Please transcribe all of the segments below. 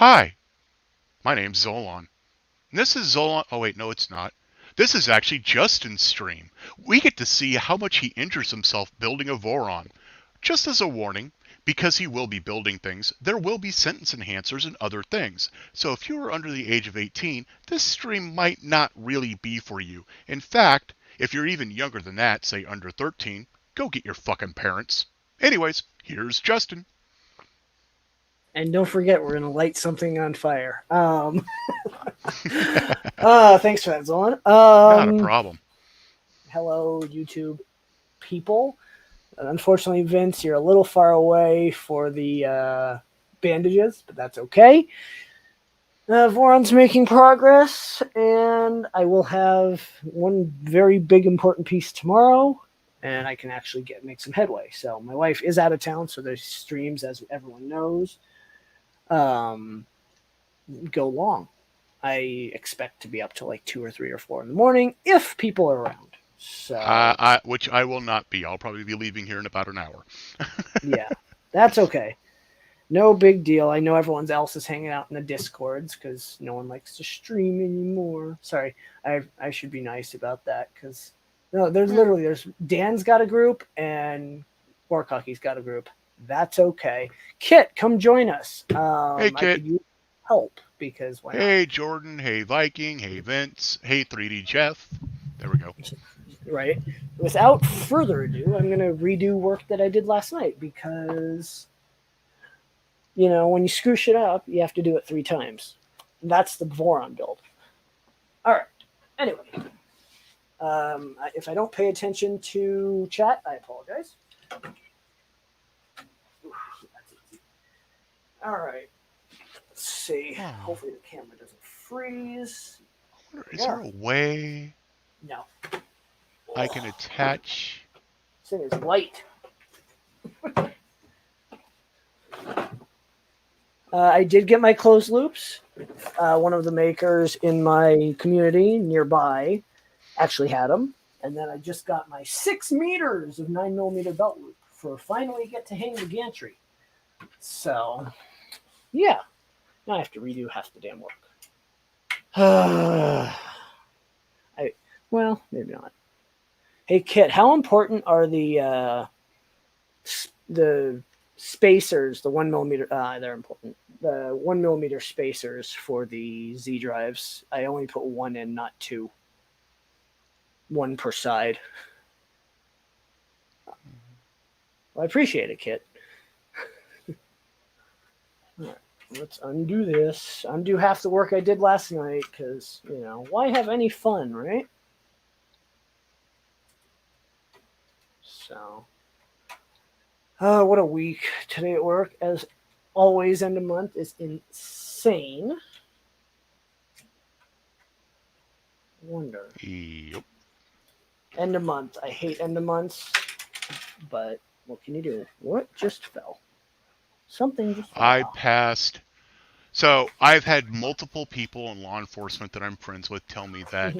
Hi, my name's Zolan. And this is Zolan. Oh, wait, no, it's not. This is actually Justin's stream. We get to see how much he injures himself building a Voron. Just as a warning, because he will be building things, there will be sentence enhancers and other things. So if you are under the age of 18, this stream might not really be for you. In fact, if you're even younger than that, say under 13, go get your fucking parents. Anyways, here's Justin. And don't forget, we're going to light something on fire. Thanks for that, Zolan. Not a problem. Hello, YouTube people. Unfortunately, Vince, you're a little far away for the bandages, but that's okay. Voron's making progress, and I will have one very big important piece tomorrow, and I can actually make some headway. So my wife is out of town, so there's streams, as everyone knows, um, go long. I expect to be up to like 2 or 3 or 4 in the morning if people are around. So Which I will not be. I'll probably be leaving here in about an hour. yeah, that's okay. No big deal. I know everyone else is hanging out in the discords because no one likes to stream anymore. Sorry, I should be nice about that because no, there's Dan's got a group and Warcocky's got a group. That's okay. Kit, come join us. Hey, I Kit. could use help because why not? Hey, Jordan. Hey, Viking. Hey, Vince. Hey, 3D Jeff. There we go. Right. Without further ado, I'm gonna redo work that I did last night because when you screw shit up, you have to do it 3 times. That's the Voron build. All right. Anyway, if I don't pay attention to chat, I apologize. All right. Let's see. Oh, Hopefully the camera doesn't freeze. is Yeah. there a way No. I can Oh, attach? this thing is light. I did get my closed loops. One of the makers in my community nearby actually had them. And then I just got my 6 meters of 9mm belt loop for finally get to hang the gantry. So, yeah. Now I have to redo half the damn work. Well, maybe not. Hey, Kit, how important are the spacers, the 1mm? They're important. The 1mm spacers for the Z drives. I only put one in, not two. One per side. Well, I appreciate it, Kit. All right, let's undo this. Undo half the work I did last night, because, why have any fun, right? So, what a week today at work. As always, end of month is insane. Wonder. Yep. End of month. I hate end of months, but what can you do? What just fell? Something just fell I off. passed. So I've had multiple people in law enforcement that I'm friends with tell me that,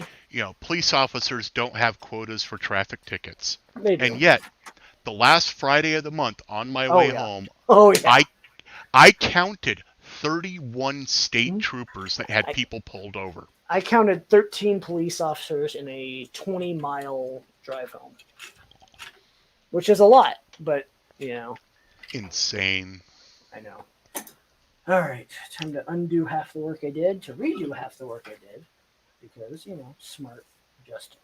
police officers don't have quotas for traffic tickets. They And do. yet, the last Friday of the month on my way Oh yeah. home, Oh yeah. I I counted 31 state Hmm? troopers that had I people pulled over. I counted 13 police officers in a 20-mile drive home, which is a lot, but you know, Insane. I know. All right, time to undo half the work I did to redo half the work I did because smart Justin.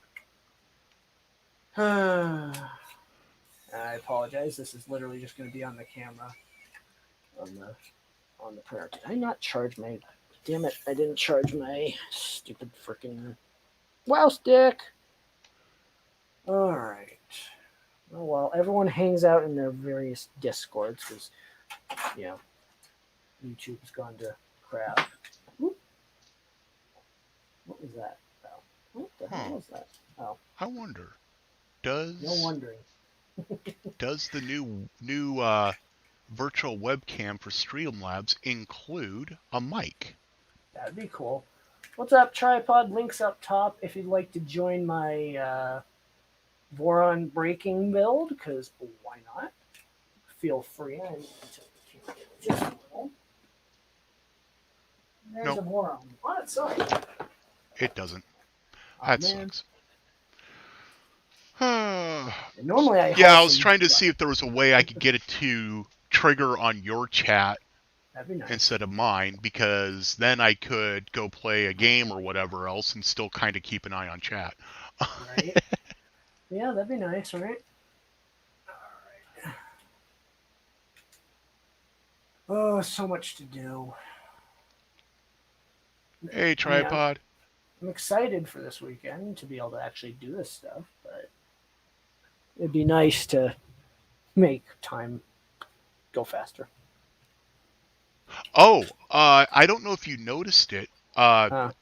I apologize. This is literally just going to be on the camera on the printer. Did I not charge my? Damn it! I didn't charge my stupid freaking wow stick. All right. Well, everyone hangs out in their various discords because you know YouTube's gone to crap. Oop, what was that? Oh, what the hell Huh. was that? Oh, I wonder, no does wondering. does the new virtual webcam for Streamlabs include a mic? That'd be cool. What's up, tripod? Links up top if you'd like to join my Voron breaking build, because why not? Feel free. I need to tilt the camera just a little. There's Nope, a Voron on its side. it doesn't. Oh That man. sucks. And normally I haul Yeah, I was some. trying to see if there was a way I could get it to trigger on your chat That'd be nice. instead of mine, because then I could go play a game or whatever else and still kind of keep an eye on chat. Right? Yeah, that'd be nice, right? Oh, so much to do. Hey, I mean, tripod. I'm excited for this weekend to be able to actually do this stuff, but it'd be nice to make time go faster. Oh, I don't know if you noticed it. Huh.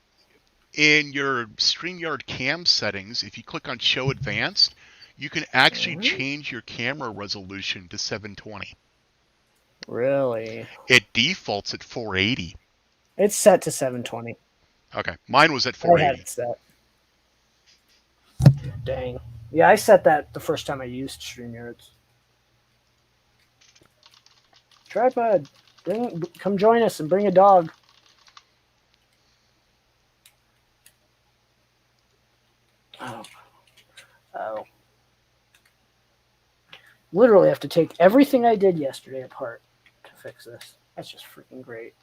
In your StreamYard cam settings, if you click on Show Advanced, you can actually Mhm. change your camera resolution to 720. Really? It defaults at 480. It's set to 720. Okay, mine was at I had 480. it set. Dang. Yeah, I set that the first time I used StreamYards. Tripod, come join us and bring a dog. Oh, oh. Literally have to take everything I did yesterday apart to fix this. That's just freaking great.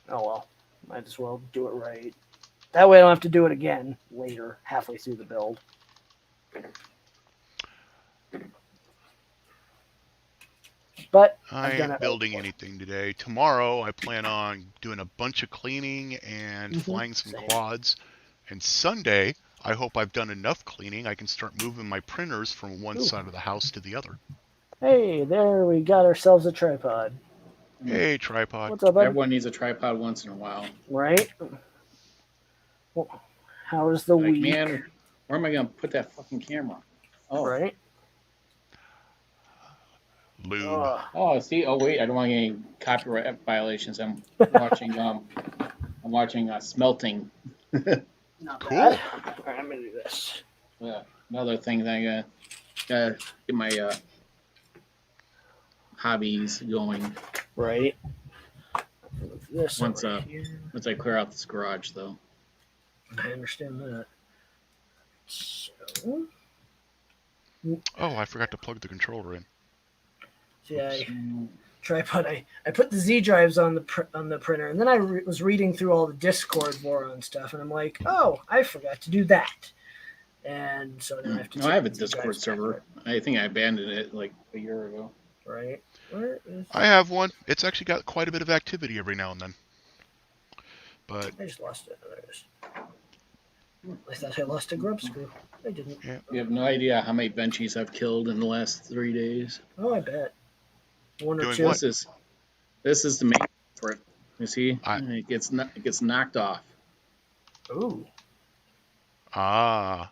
Oh well, might as well do it right. That way I don't have to do it again later, halfway through the build. But I I've done ain't it right building before. anything today. Tomorrow, I plan on doing a bunch of cleaning and flying some Same. quads. And Sunday, I hope I've done enough cleaning I can start moving my printers from one Ooh. side of the house to the other. Hey, there we got ourselves a tripod. Hey, tripod. What's up, bud? Everyone needs a tripod once in a while. Right? Well, how's the Like, week? man, where am I going to put that fucking camera? Oh, Right? Lube. Ugh. oh, see, oh wait, I don't want any copyright violations. I'm watching smelting. Not bad. Cool. All right, I'm gonna do this. Another thing that I gotta get my hobbies going. Right. Move this Once over here. once I clear out this garage, though. I understand that. So, Oh, I forgot to plug the controller in. see, Oops. tripod. I put the Z drives on the printer, and then I was reading through all the Discord Voron stuff, and I'm like, oh, I forgot to do that, and so now I have to. No, I have a the Z Discord drives back server. I think I abandoned it like a year ago. right. Where is? I have one. It's actually got quite a bit of activity every now and then. But I just lost it. There it is. I thought I lost a grub screw. I didn't. yeah, You have no idea how many benchies I've killed in the last 3 days. Oh, I bet. One or doing two. what? This is the main for it. You see, I it gets knocked off. Ooh. ah.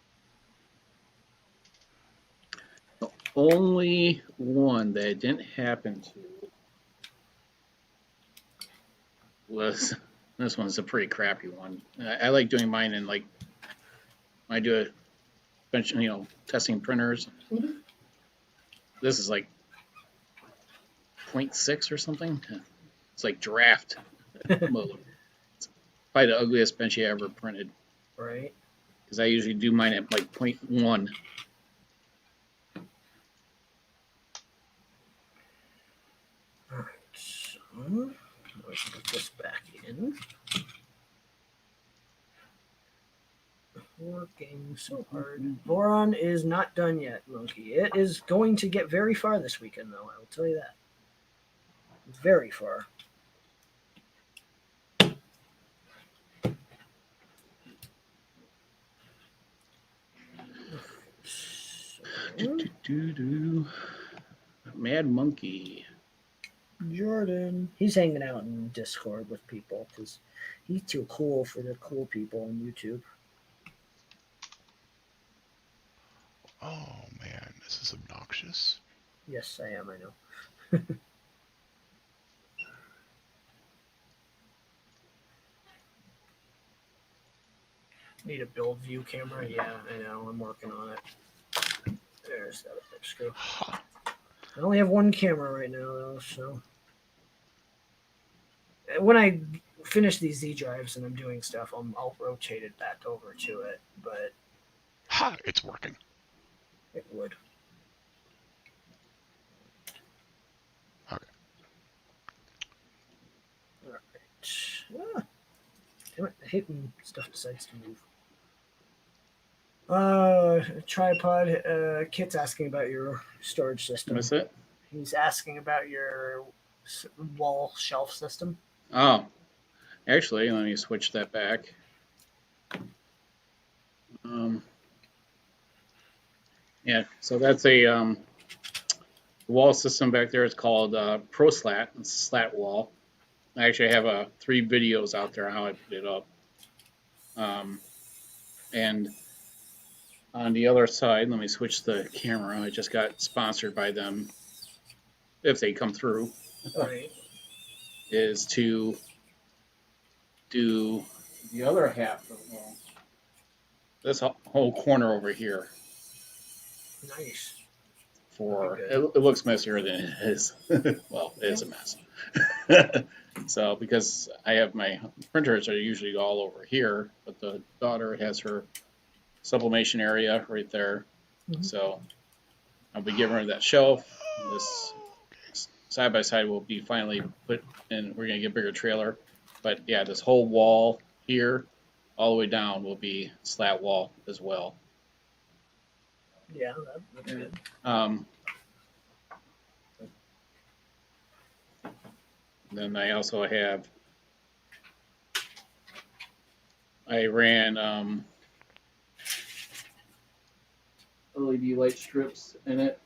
The only one that it didn't happen to was this one's a pretty crappy one. I like doing mine in like when I do a bench, testing printers. Mhm. This is like 0.6 or something. It's like draft mode. It's probably the ugliest benchy I ever printed Right. because I usually do mine at like 0.1. So, let's put this back in. Working so hard. Voron is not done yet, Monkey. It is going to get very far this weekend, though. I will tell you that. Very far. Mad Monkey. Jordan. He's hanging out in Discord with people because he's too cool for the cool people on YouTube. Oh man, this is obnoxious. Yes, I am. I know. Need a build view camera? Yeah, I know. I'm working on it. There's that screw. Ha. I only have one camera right now, though, so. when I finish these Z drives and I'm doing stuff, I'll rotate it back over to it, but Ha! It's working. it would. Okay. All right. Ah, damn it! I hate when stuff decides to move. Tripod. Kit's asking about your storage system. What's it? He's asking about your wall shelf system. Oh, actually, let me switch that back. Yeah, so that's a wall system back there. It's called Pro Slat. It's a slat wall. I actually have 3 videos out there on how I put it up. And on the other side, let me switch the camera. I just got sponsored by them, if they come through, Right. is to do the other half of this whole corner over here. Nice. It looks messier than it is. Well, it is a mess. So because I have my printers are usually all over here, but the daughter has her sublimation area right there. Mhm. So I'll be giving her that shelf. This side by side will be finally put in. We're gonna get a bigger trailer, but yeah, this whole wall here, all the way down, will be slat wall as well. Yeah, that's good. Then I also have. I ran LED light strips in it.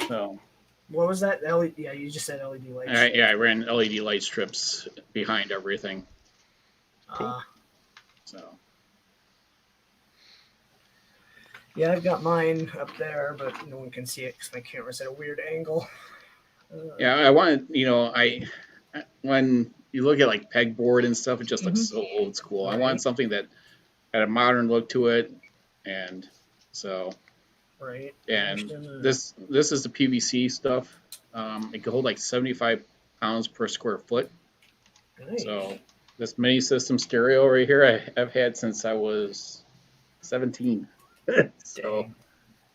So. What was that? LED? Yeah, you just said LED lights. I ran LED light strips behind everything. Cool. So. Yeah, I've got mine up there, but no one can see it because my camera's at a weird angle. Yeah, I wanted, when you look at like pegboard and stuff, it just looks so old school. Right. I want something that had a modern look to it, and so. Right. And this is the PVC stuff. It can hold like 75 pounds per square foot. Nice. So this mini system stereo right here, I've had since I was 17. So Dang.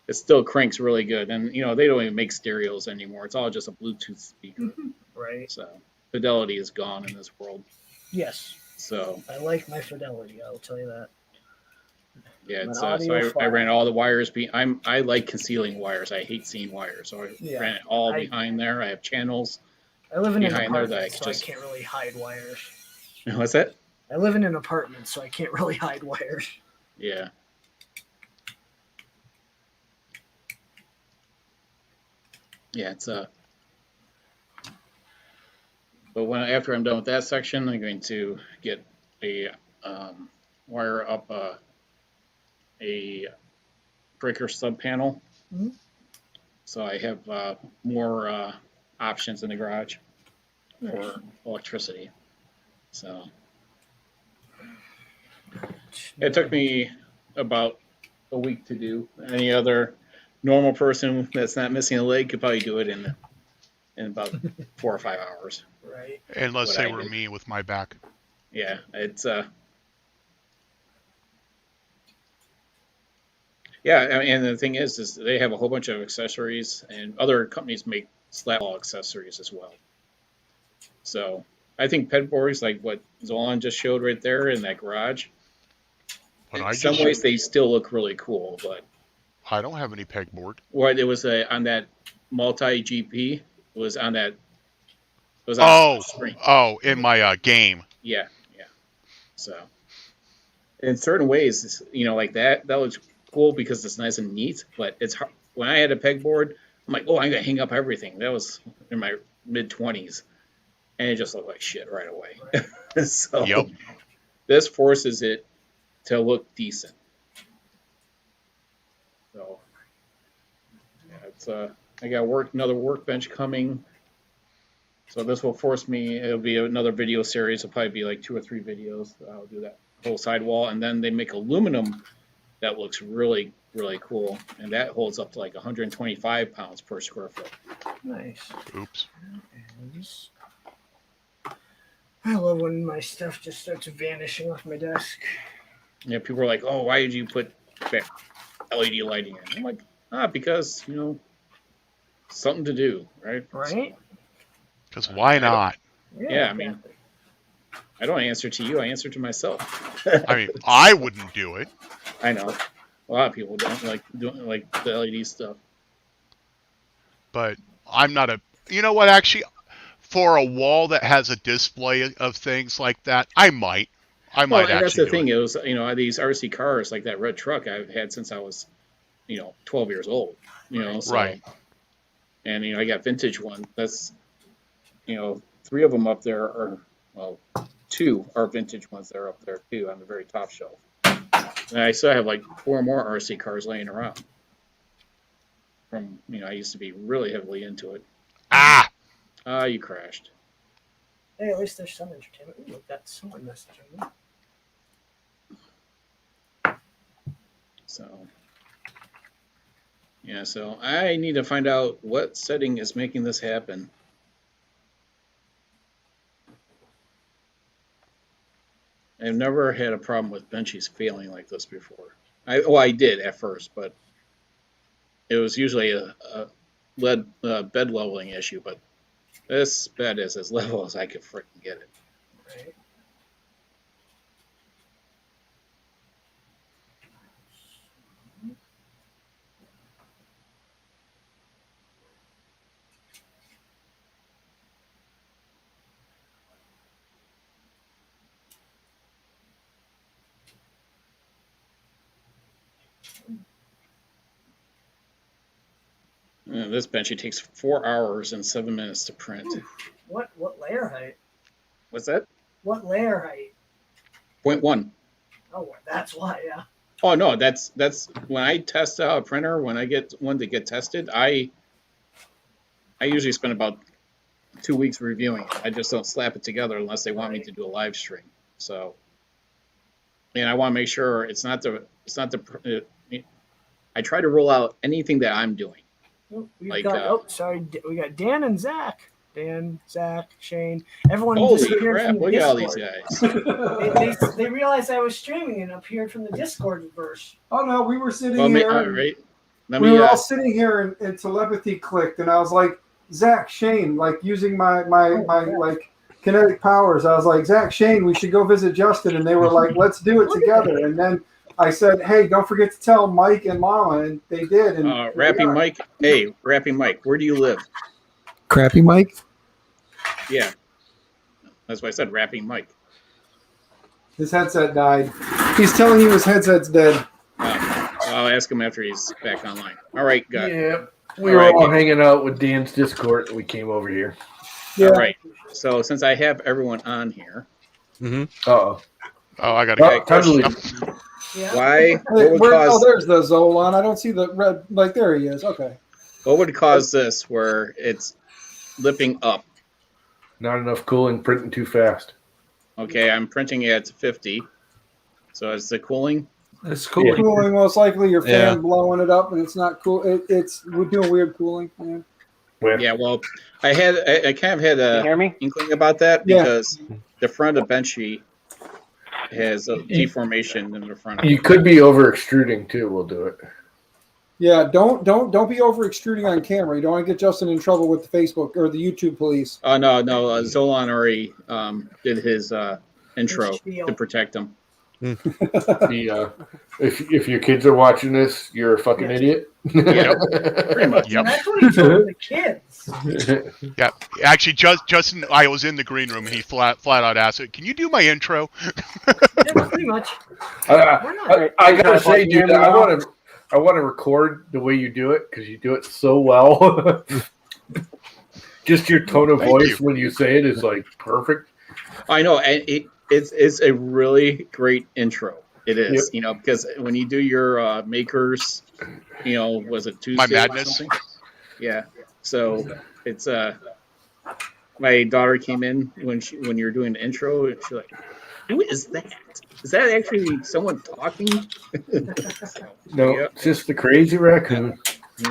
it still cranks really good. And, they don't even make stereos anymore. It's all just a Bluetooth speaker. Right. So fidelity is gone in this world. Yes. So I like my fidelity, I'll tell you that. yeah, it's, so I ran all the wires. I like concealing wires. I hate seeing wires. So I ran it all behind there. I have channels. I live in an behind there apartment, that so I can't really hide wires. What's that? I live in an apartment, so I can't really hide wires. Yeah. Yeah, it's but after I'm done with that section, I'm going to get a wire up a breaker sub panel. Mm-hmm. So I have more options in the garage for electricity. So it took me about a week to do. Any other normal person that's not missing a leg could probably do it in about 4 or 5 hours. Right. Unless they were me with my back. Yeah, it's yeah, and the thing is they have a whole bunch of accessories, and other companies make slat wall accessories as well. So I think pegboards like what Zolan just showed right there in that garage. In some ways, they still look really cool, but I don't have any pegboard. What it was on that multi GP. It was on that. It was on the screen. Oh, in my game. Yeah. So, in certain ways, like that looks cool because it's nice and neat. But it's hard. When I had a pegboard, I'm like, oh, I'm gonna hang up everything. That was in my mid-20s, and it just looked like shit right away. Right. So, yep. This forces it to look decent. So, yeah, it's I got another workbench coming. So this will force me. It'll be another video series. It'll probably be like 2 or 3 videos. I'll do that whole sidewall, and then they make aluminum that looks really really cool, and that holds up to like 125 pounds per square foot. Nice. Oops. I love when my stuff just starts vanishing off my desk. Yeah, people are like, "Oh, why did you put LED lighting in?" I'm like, because something to do, right? Right? Because why not? Yeah, I mean, I don't answer to you. I answer to myself. I mean, I wouldn't do it. I know. A lot of people don't like doing like the LED stuff. But I'm not a. You know what? Actually, for a wall that has a display of things like that, I might. I Well, might and that's the actually thing. do it. It was these RC cars like that red truck I've had since I was 12 years old. So Right. and I got vintage one. That's 3 of them up there are, well, 2 are vintage ones that are up there too on the very top shelf. And I still have like 4 more RC cars laying around. From I used to be really heavily into it. Ah. You crashed. Hey, at least there's some entertainment. Ooh, look, that's someone messaging me. So yeah, so I need to find out what setting is making this happen. I've never had a problem with benchies failing like this before. I did at first, but it was usually a bed leveling issue. But this bed is as level as I could freaking get it. Right. This benchy takes 4 hours and 7 minutes to print. Ooh, what layer height? What's that? What layer height? 0.1. Oh, that's why. Yeah. Oh no, that's when I test out a printer. When I get one to get tested, I usually spend about 2 weeks reviewing it. I just don't slap it together unless they want me to do a live stream. So, and I want to make sure it's not the. I try to rule out anything that I'm doing. Oh, Like, sorry. We got Dan and Zach. Dan, Zach, Shane. Everyone Holy disappeared crap! from the Look at all these Discord. guys. They realized I was streaming and appeared from the Discord verse. Oh no, we were sitting Well, here. right. We were all sitting here, and telepathy clicked, and I was like, Zach, Shane, like using my like kinetic powers. I was like, Zach, Shane, we should go visit Justin, and they were like, let's do it together. And then I said, hey, don't forget to tell Mike and Mama, and they did. And Rapping Mike, hey, Rapping Mike, where do you live? Crappy Mike. Yeah, that's why I said Rapping Mike. His headset died. He's telling you his headset's dead. I'll ask him after he's back online. All right, got it. Yeah, we were all hanging out with Dan's Discord, and we came over here. Yeah. All right. So since I have everyone on here, Oh, I gotta totally. Yeah. why? Hey, there's the Zolan. I don't see the red. Like there he is. Okay. What would cause this where it's lipping up? Not enough cooling, printing too fast. Okay, I'm printing at 50. So is the cooling? That's Cooling, most likely your fan blowing it up, and it's not cool. We're doing weird cooling. Yeah. Yeah, well, I kind of had a inkling about that because the front of Benchy has a deformation in the front. You could be over extruding too. We'll do it. Yeah, don't be over extruding on camera. You don't want to get Justin in trouble with the Facebook or the YouTube police. Oh no, Zolan already did his intro to protect him. If your kids are watching this, you're a fucking idiot. Yep, pretty much. Yep. That's what he told the kids. Yeah, actually, Justin, I was in the green room, and he flat out asked, "Can you do my intro?" Yeah, pretty much. I gotta say, dude, I want to record the way you do it because you do it so well. Just your tone of voice when you say it is like perfect. I know, and it's a really great intro. It is, because when you do your makers, was it Tuesday? My Madness. Or something? Yeah. So it's my daughter came in when you're doing the intro, and she's like, who is that? Is that actually someone talking? No, Yeah. it's just the crazy raccoon.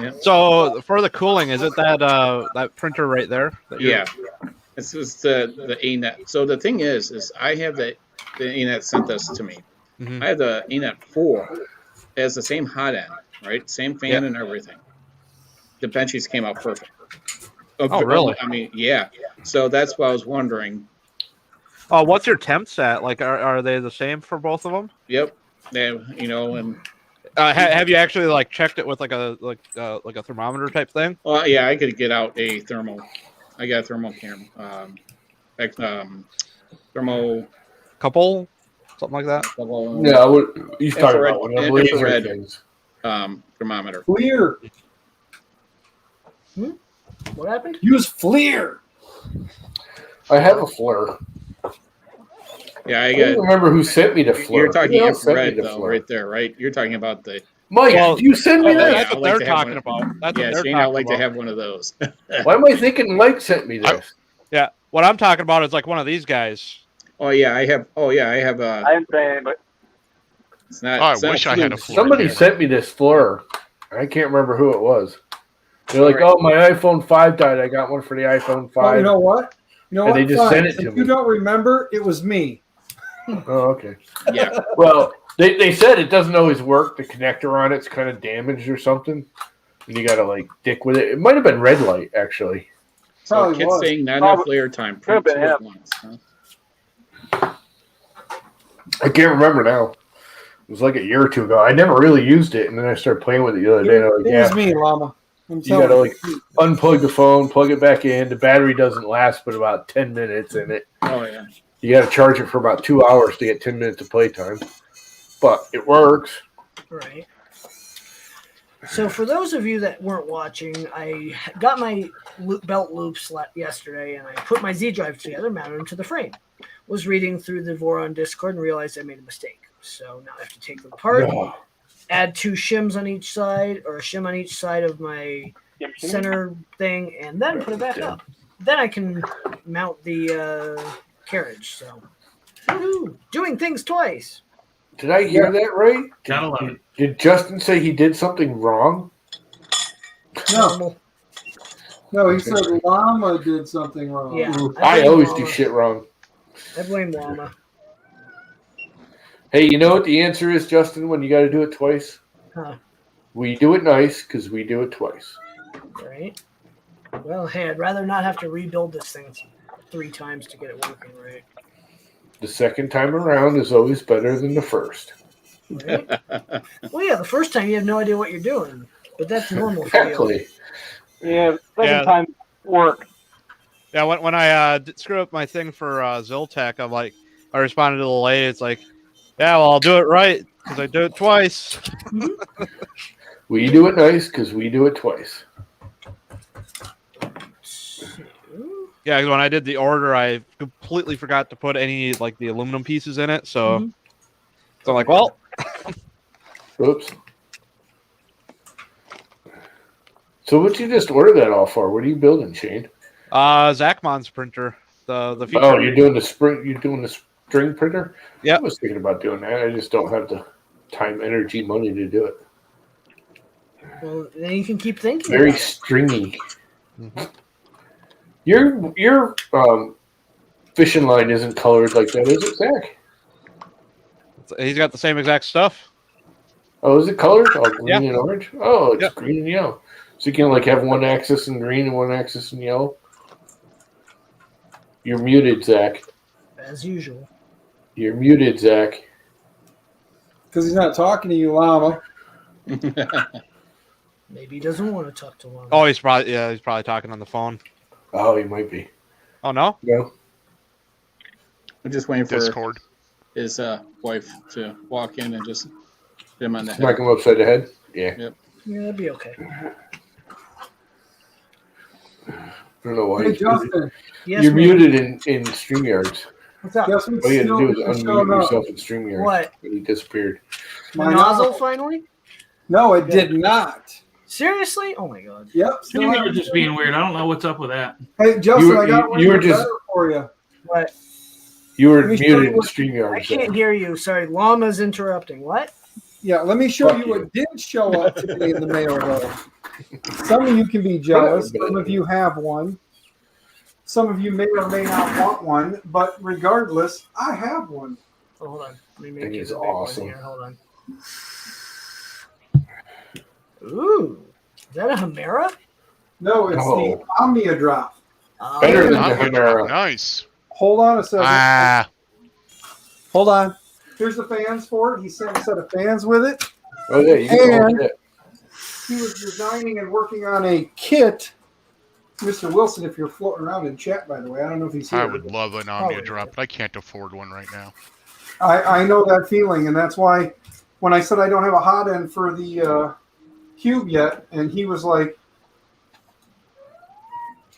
Yeah. So for the cooling, is it that printer right there? That you're- Yeah. This is the ANET. So the thing is I have the ANET sent this to me. Mhm. I have the ANET 4. It has the same hot end, right? Same fan and everything. The benchies came out perfect. Oh, really? I mean, yeah. So that's why I was wondering. Oh, what's your temps at? Like, are they the same for both of them? Yep. They, and Have you actually like checked it with like a thermometer type thing? well, yeah, I could get out a thermal. I got a thermal camera. Thermal. Couple, something like that. No, he's talking Infrared- about one of the laser infrared. things. Thermometer. FLIR. What happened? Use FLIR. I have a FLIR. Yeah, I I don't got. remember who sent me the FLIR. You're talking Who else sent me infrared the though, FLIR? right there, right? You're talking about the. Mike, Well, did you send me oh, that? yeah. That's I'd what like they're to have talking one. about. That's Yeah, what they're Shane, talking I'd like about. to have one of those. Why am I thinking Mike sent me this? Yeah, what I'm talking about is like one of these guys. Oh yeah, I have. Oh yeah, I have. I didn't say anything, but It's not. I it's not wish I had a fluke. FLIR. Somebody Yeah. sent me this FLIR. I can't remember who it was. They're like, "Oh, my iPhone 5 died. I got one for the iPhone 5." Oh, you know what? You know And what? they just Fine. sent it to If me. you don't remember, it was me. Oh, okay. Yeah. Well, they said it doesn't always work. The connector on it's kind of damaged or something, and you got to like dick with it. It might have been red light actually. So Probably kids was. saying not enough Probably. layer time. Could've Print been two at him. once. Huh? I can't remember now. It was like a year or two ago. I never really used it, and then I started playing with it the other day. And I was It like, was yeah, me, Llama. I'm you telling got to like unplug the phone, plug it back in. The battery doesn't last but about 10 minutes in it. Oh yeah. You got to charge it for about 2 hours to get 10 minutes of playtime, but it works. Right. So for those of you that weren't watching, I got my belt loops yesterday, and I put my Z drive together, mounted them to the frame. Was reading through the Voron Discord and realized I made a mistake. So now I have to take them apart, Oh, add 2 shims on each side, or a shim on each side of my center thing, and then put it back up. Then I can mount the carriage. So, woohoo! Doing things twice. did I hear that right? Gotta love it. Did Justin say he did something wrong? No, Normal. no, he said Llama did something wrong. Yeah. I blame always do Llama. shit wrong. I blame Llama. Hey, you know what the answer is, Justin, when you got to do it twice? Huh. We do it nice because we do it twice. Right. Well, hey, I'd rather not have to rebuild this thing 3 times to get it working right. The second time around is always better than the first. Right? Well, yeah, the first time you have no idea what you're doing, but that's normal for you. Exactly. yeah, second Yeah. time work. Yeah, when I screwed up my thing for Zoltec, I'm like, I responded to the lady. It's like, yeah, well, I'll do it right because I do it twice. We do it nice because we do it twice. Yeah, 'cause when I did the order, I completely forgot to put any like the aluminum pieces in it. So, so I'm like, well, Oops. So what you just order that all for? What are you building, Shane? Zachmon's printer, the feature. Oh, you're doing the spring. You're doing the string printer. Yeah. I was thinking about doing that. I just don't have the time, energy, money to do it. Well, then you can keep thinking. Very about it. stringy. Mhm. Your fishing line isn't colored like that, is it, Zach? He's got the same exact stuff. Oh, is it colored? Oh, green Yeah. and orange. Oh, it's Yep. green and yellow. So you can like have one axis in green and one axis in yellow. You're muted, Zach. As usual. You're muted, Zach. Because he's not talking to you, Llama. Maybe he doesn't want to talk to one. Oh, he's probably talking on the phone. Oh, he might be. Oh no. No. I'm just waiting for Discord. his wife to walk in and just hit him on the Smack head. him upside the head. Yeah. Yeah, that'd be okay. I don't know why. Hey, Justin. Yes, You're ma'am. muted in StreamYards. What's up? Guess what's All you had to still do was showing unmute up? yourself in StreamYards. What? And he disappeared. The My nozzle finally? No, it did not. Seriously? Oh my god. Yep. still Maybe have you're just being weird. I don't know what's up with that. Hey, Justin, You were- I got you- one you were even just- better for you. What? You were Let me show muted you in what- StreamYard. I can't hear you. Sorry, Llama's interrupting. What? Yeah, let me show Fuck you you. what did show up today in the mail, though. Some of you can be jealous. Some of you have one. Some of you may or may not want one, but regardless, I have one. Oh, hold on. Let me make Thing it is a big awesome. one here. Hold on. Ooh, is that a Chimera? No, it's the Omnia Drop. Better than Omnia the Chimera. drop. Nice. Hold on a second. Ah, Hold on. Here's the fans for it. He sent a set of fans with it. Oh yeah, you can hold it. He was designing and working on a kit. Mr. Wilson, if you're floating around in chat, by the way, I don't know if he's here. I would love an Omnia Probably. drop, but I can't afford one right now. I know that feeling, and that's why when I said I don't have a hot end for the Cube yet, and he was like,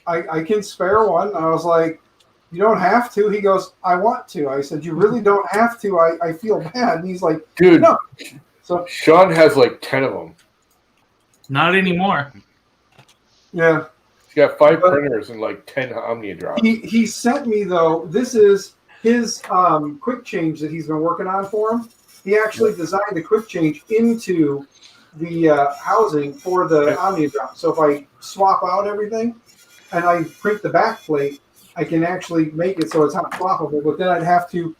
I can spare one. I was like, you don't have to. He goes, I want to. I said, you really don't have to. I feel bad. And he's like, Dude, no. So Sean has like 10 of them. Not anymore. yeah. He's got 5 printers and like 10 Omnia drops. He sent me, though, this is his quick change that he's been working on for him. He actually designed the quick change into the housing for the Omnia drop. So if I swap out everything and I print the back plate, I can actually make it so it's not swappable. But then I'd have to,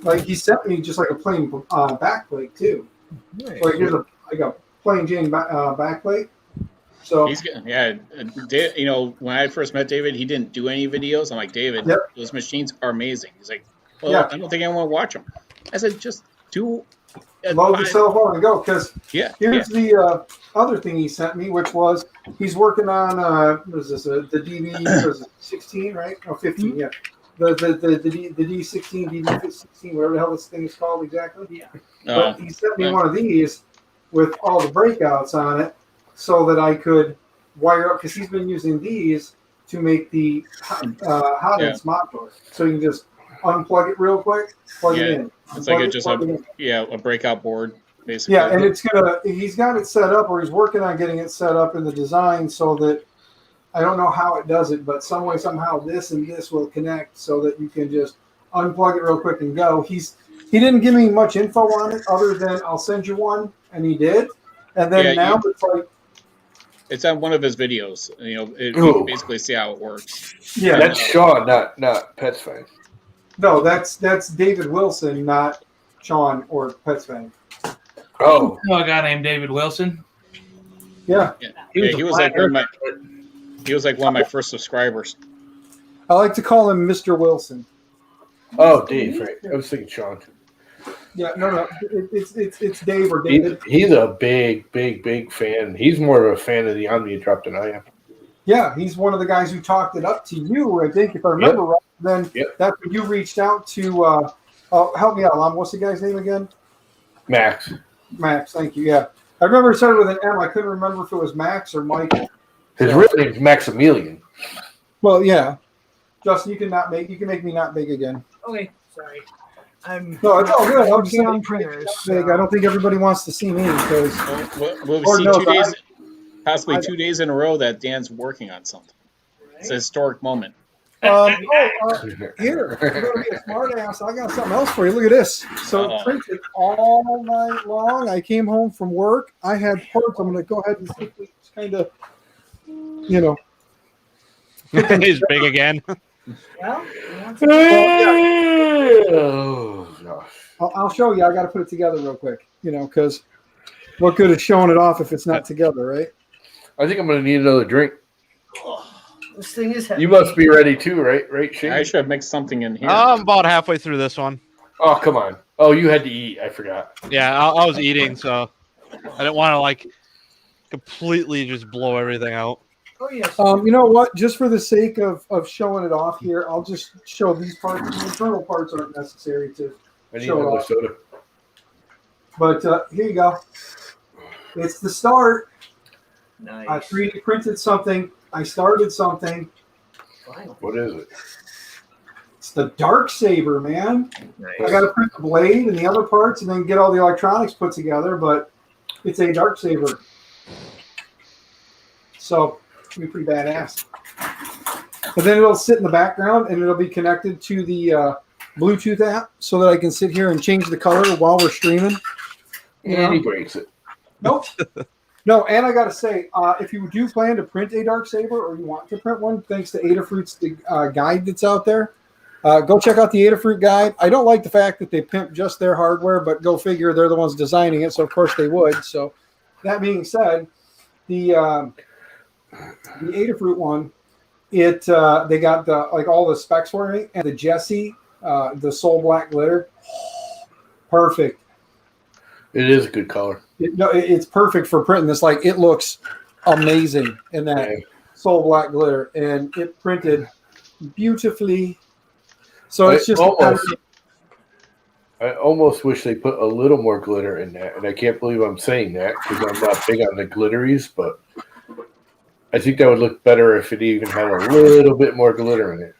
like, he sent me just like a plain back plate too. Nice. So here's a plain Jane back plate. So He's getting, you know, when I first met David, he didn't do any videos. I'm like, David, Yep. those machines are amazing. He's like, well, Yeah. I don't think anyone will watch them. I said, just do. load the cell phone and go. Because Yeah. here's the other thing he sent me, which was he's working on what is this? The DV was it 16, right? No, 15. Yeah, the D16, DV16, whatever the hell this thing is called exactly. Yeah. But he sent me one of these with all the breakouts on it, so that I could wire up because he's been using these to make the hot ends module. So you can just unplug it real quick, plug it in. It's like Unplug it, a breakout board, basically. yeah, and he's got it set up, or he's working on getting it set up in the design so that I don't know how it does it, but some way, somehow this and this will connect so that you can just unplug it real quick and go. He didn't give me much info on it other than I'll send you one, and he did. And then it's like, it's on one of his videos. You know, you can basically see how it works. yeah, That's Sean, not Pets Fan. no, that's David Wilson, not Sean or Pets Fan. Oh, I know a guy named David Wilson. Yeah, He was like one of my first subscribers. I like to call him Mr. Wilson. oh, Dave, right? I was thinking Sean. Yeah, no, it's Dave or David. He's a big fan. He's more of a fan of the Omnia drop than I am. Yeah, he's one of the guys who talked it up to you, I think, if I remember right. Then that's when you reached out to, help me out, Lon. What's the guy's name again? Max. Max, thank you. Yeah. I remember it started with an M. I couldn't remember if it was Max or Michael. His real name's Maximilian. Well, yeah. Justin, you can make me not big again. Okay, sorry. No, it's all good. I'm just working on saying, printers. big. I don't think everybody wants to see me because We'll Lord see knows possibly 2 days in a row that Dan's working on something. It's a historic moment. here, you're gonna be a smart ass. I got something else for you. Look at this. So it printed all night long. I came home from work. I had parts. I'm gonna go ahead and quickly kind of, He's big again. Well, Oh, gosh. I'll show you. I got to put it together real quick, because what good is showing it off if it's not together, right? I think I'm going to need another drink. this thing is heavy. You must be ready too, right, Shane? I should have mixed something in here. I'm about halfway through this one. Oh, come on. Oh, you had to eat. I forgot. Yeah, I was eating, so I didn't want to completely just blow everything out. Oh yes. You know what? Just for the sake of showing it off here, I'll just show these parts. The internal parts aren't necessary to I need show it another off. soda. But here you go. It's the start. Nice. I 3D printed something. I started something. Finally. What is it? It's the Dark Saber, man. Nice. I got to print the blade and the other parts, and then get all the electronics put together. But it's a Dark Saber, so it'll be pretty badass. But then it'll sit in the background, and it'll be connected to the Bluetooth app so that I can sit here and change the color while we're streaming. And he breaks it. Nope. No, and I got to say, if you do plan to print a Darksaber or you want to print one, thanks to Adafruit's guide that's out there, go check out the Adafruit guide. I don't like the fact that they pimp just their hardware, but go figure, they're the ones designing it, so of course they would. So that being said, the Adafruit one, they got all the specs for it, and the Jessie, the Soul Black glitter, perfect. It is a good color. It's perfect for printing this. Like, it looks amazing in that Soul Black glitter, and it printed beautifully. So it's just I almost wish they put a little more glitter in that, and I can't believe I'm saying that because I'm not big on the glitteries, but I think that would look better if it even had a little bit more glitter in it.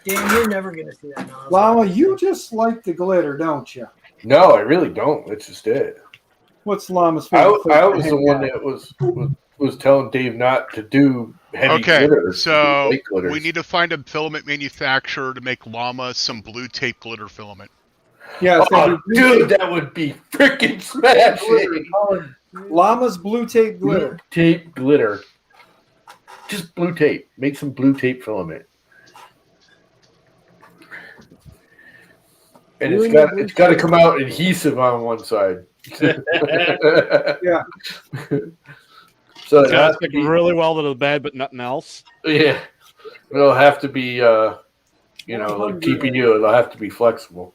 Dan, you're never going to see that now. Llama, you just like the glitter, don't you? No, I really don't. It's just it. What's Llama's I favorite? was the one that was telling Dave not to do heavy Okay, glitter. so light glitters. we need to find a filament manufacturer to make Llama some blue tape glitter filament. Yeah, it's gonna Oh, be dude, that would be freaking smashing. Llama's blue tape glitter. Blue tape glitter. Just blue tape. Make some blue tape filament. And it's got to come out adhesive on one side. Yeah. So It's got to stick really well to the bed, but nothing else. Yeah. It'll have to be like keeping you, it'll have to be flexible.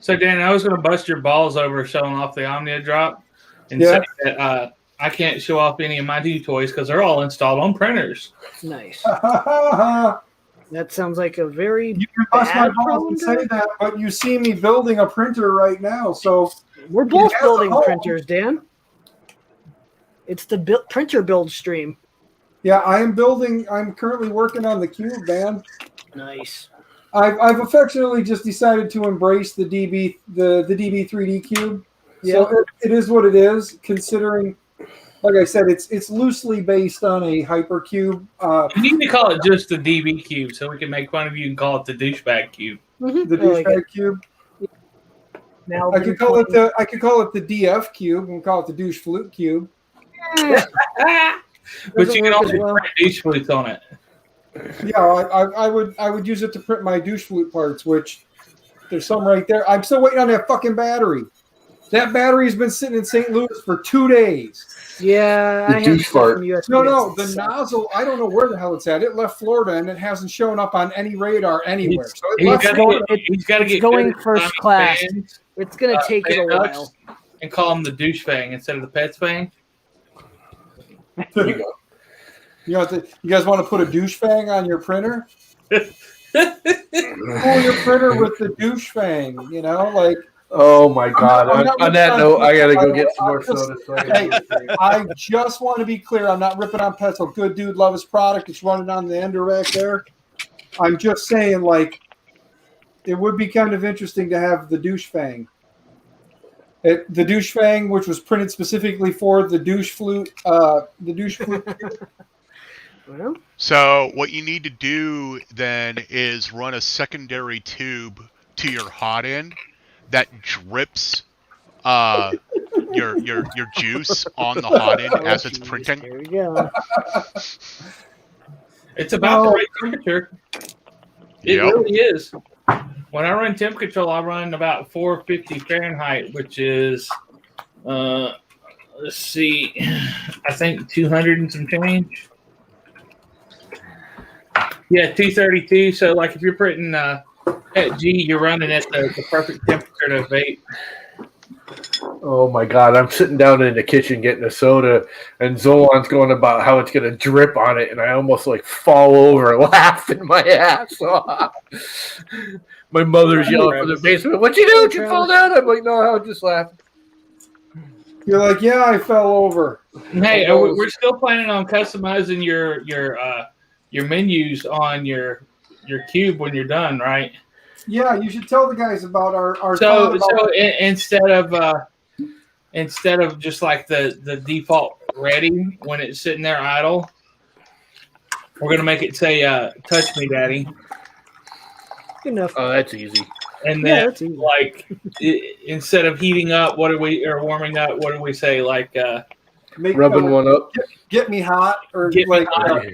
So, Dan, I was going to bust your balls over showing off the Omnia drop and say that I can't show off any of my new toys because they're all installed on printers. Nice. You That sounds like a very can bust my bad balls problem and to say have. that, but you see me building a printer right now, so We're both as a building whole- printers, Dan. It's the printer build stream. yeah, I'm currently working on the cube, man. Nice. I've affectionately just decided to embrace the DB 3D cube. Yeah. So it is what it is, considering, like I said, it's loosely based on a hypercube. You need to call it just the DB cube so we can make fun of you and call it the douchebag cube. Mhm. The I like douchebag it. cube. Now I could call it the DF cube and call it the douche flute cube. But Doesn't you can work also as well. print douche flutes on it. Yeah, I would use it to print my douche flute parts, which there's some right there. I'm still waiting on that fucking battery. That battery's been sitting in St. Louis for 2 days. Yeah, The I have douche stuff fart. from USB. No, that's the nozzle, I don't know where the hell it's at. It left Florida and it hasn't shown up on any radar anywhere. So it He's left got Florida. to get going good at first designing class. fans, It's gonna take it a fan while. ducts, and call them the douche fang instead of the pets fang. There you go. You guys want to put a douche fang on your printer? Pull your printer with the douche fang, like. Oh my God! I'm not On that ripping note, on I gotta go Petzl. get some more I'm just- soda. So I Hey, can- I just want to be clear. I'm not ripping on Petzl. Good dude, love his product. It's running on the ender rack there. I'm just saying, it would be kind of interesting to have the douche fang. The douche fang, which was printed specifically for the douche flute. Well, So what you need to do then is run a secondary tube to your hot end that drips your juice on the hot end as it's geez, printing. Here we go. It's about the right temperature. It Yep. really is. When I run temp control, I run about 450 Fahrenheit, which is, let's see, I think 200 and some change. Yeah, 232. So, like, if you're printing at G, you're running at the perfect temperature to vape. Oh my God! I'm sitting down in the kitchen getting a soda, and Zolan's going about how it's gonna drip on it, and I almost fall over laughing my ass off. My mother's yelling from the basement, "What'd you do? Did you fall down?" I'm like, "No, I was just laughing." You're like, yeah, I fell over. Hey, we're still planning on customizing your menus on your cube when you're done, right? Yeah, you should tell the guys about our. So thought about- instead of just like the default ready when it's sitting there idle, we're gonna make it say "Touch me, Daddy." Good enough. Oh, that's easy. And Yeah, then that's easy. like instead of heating up, what do we or warming up? What do we say? Like Make Rubbing one up. get me hot, or Get me like hot.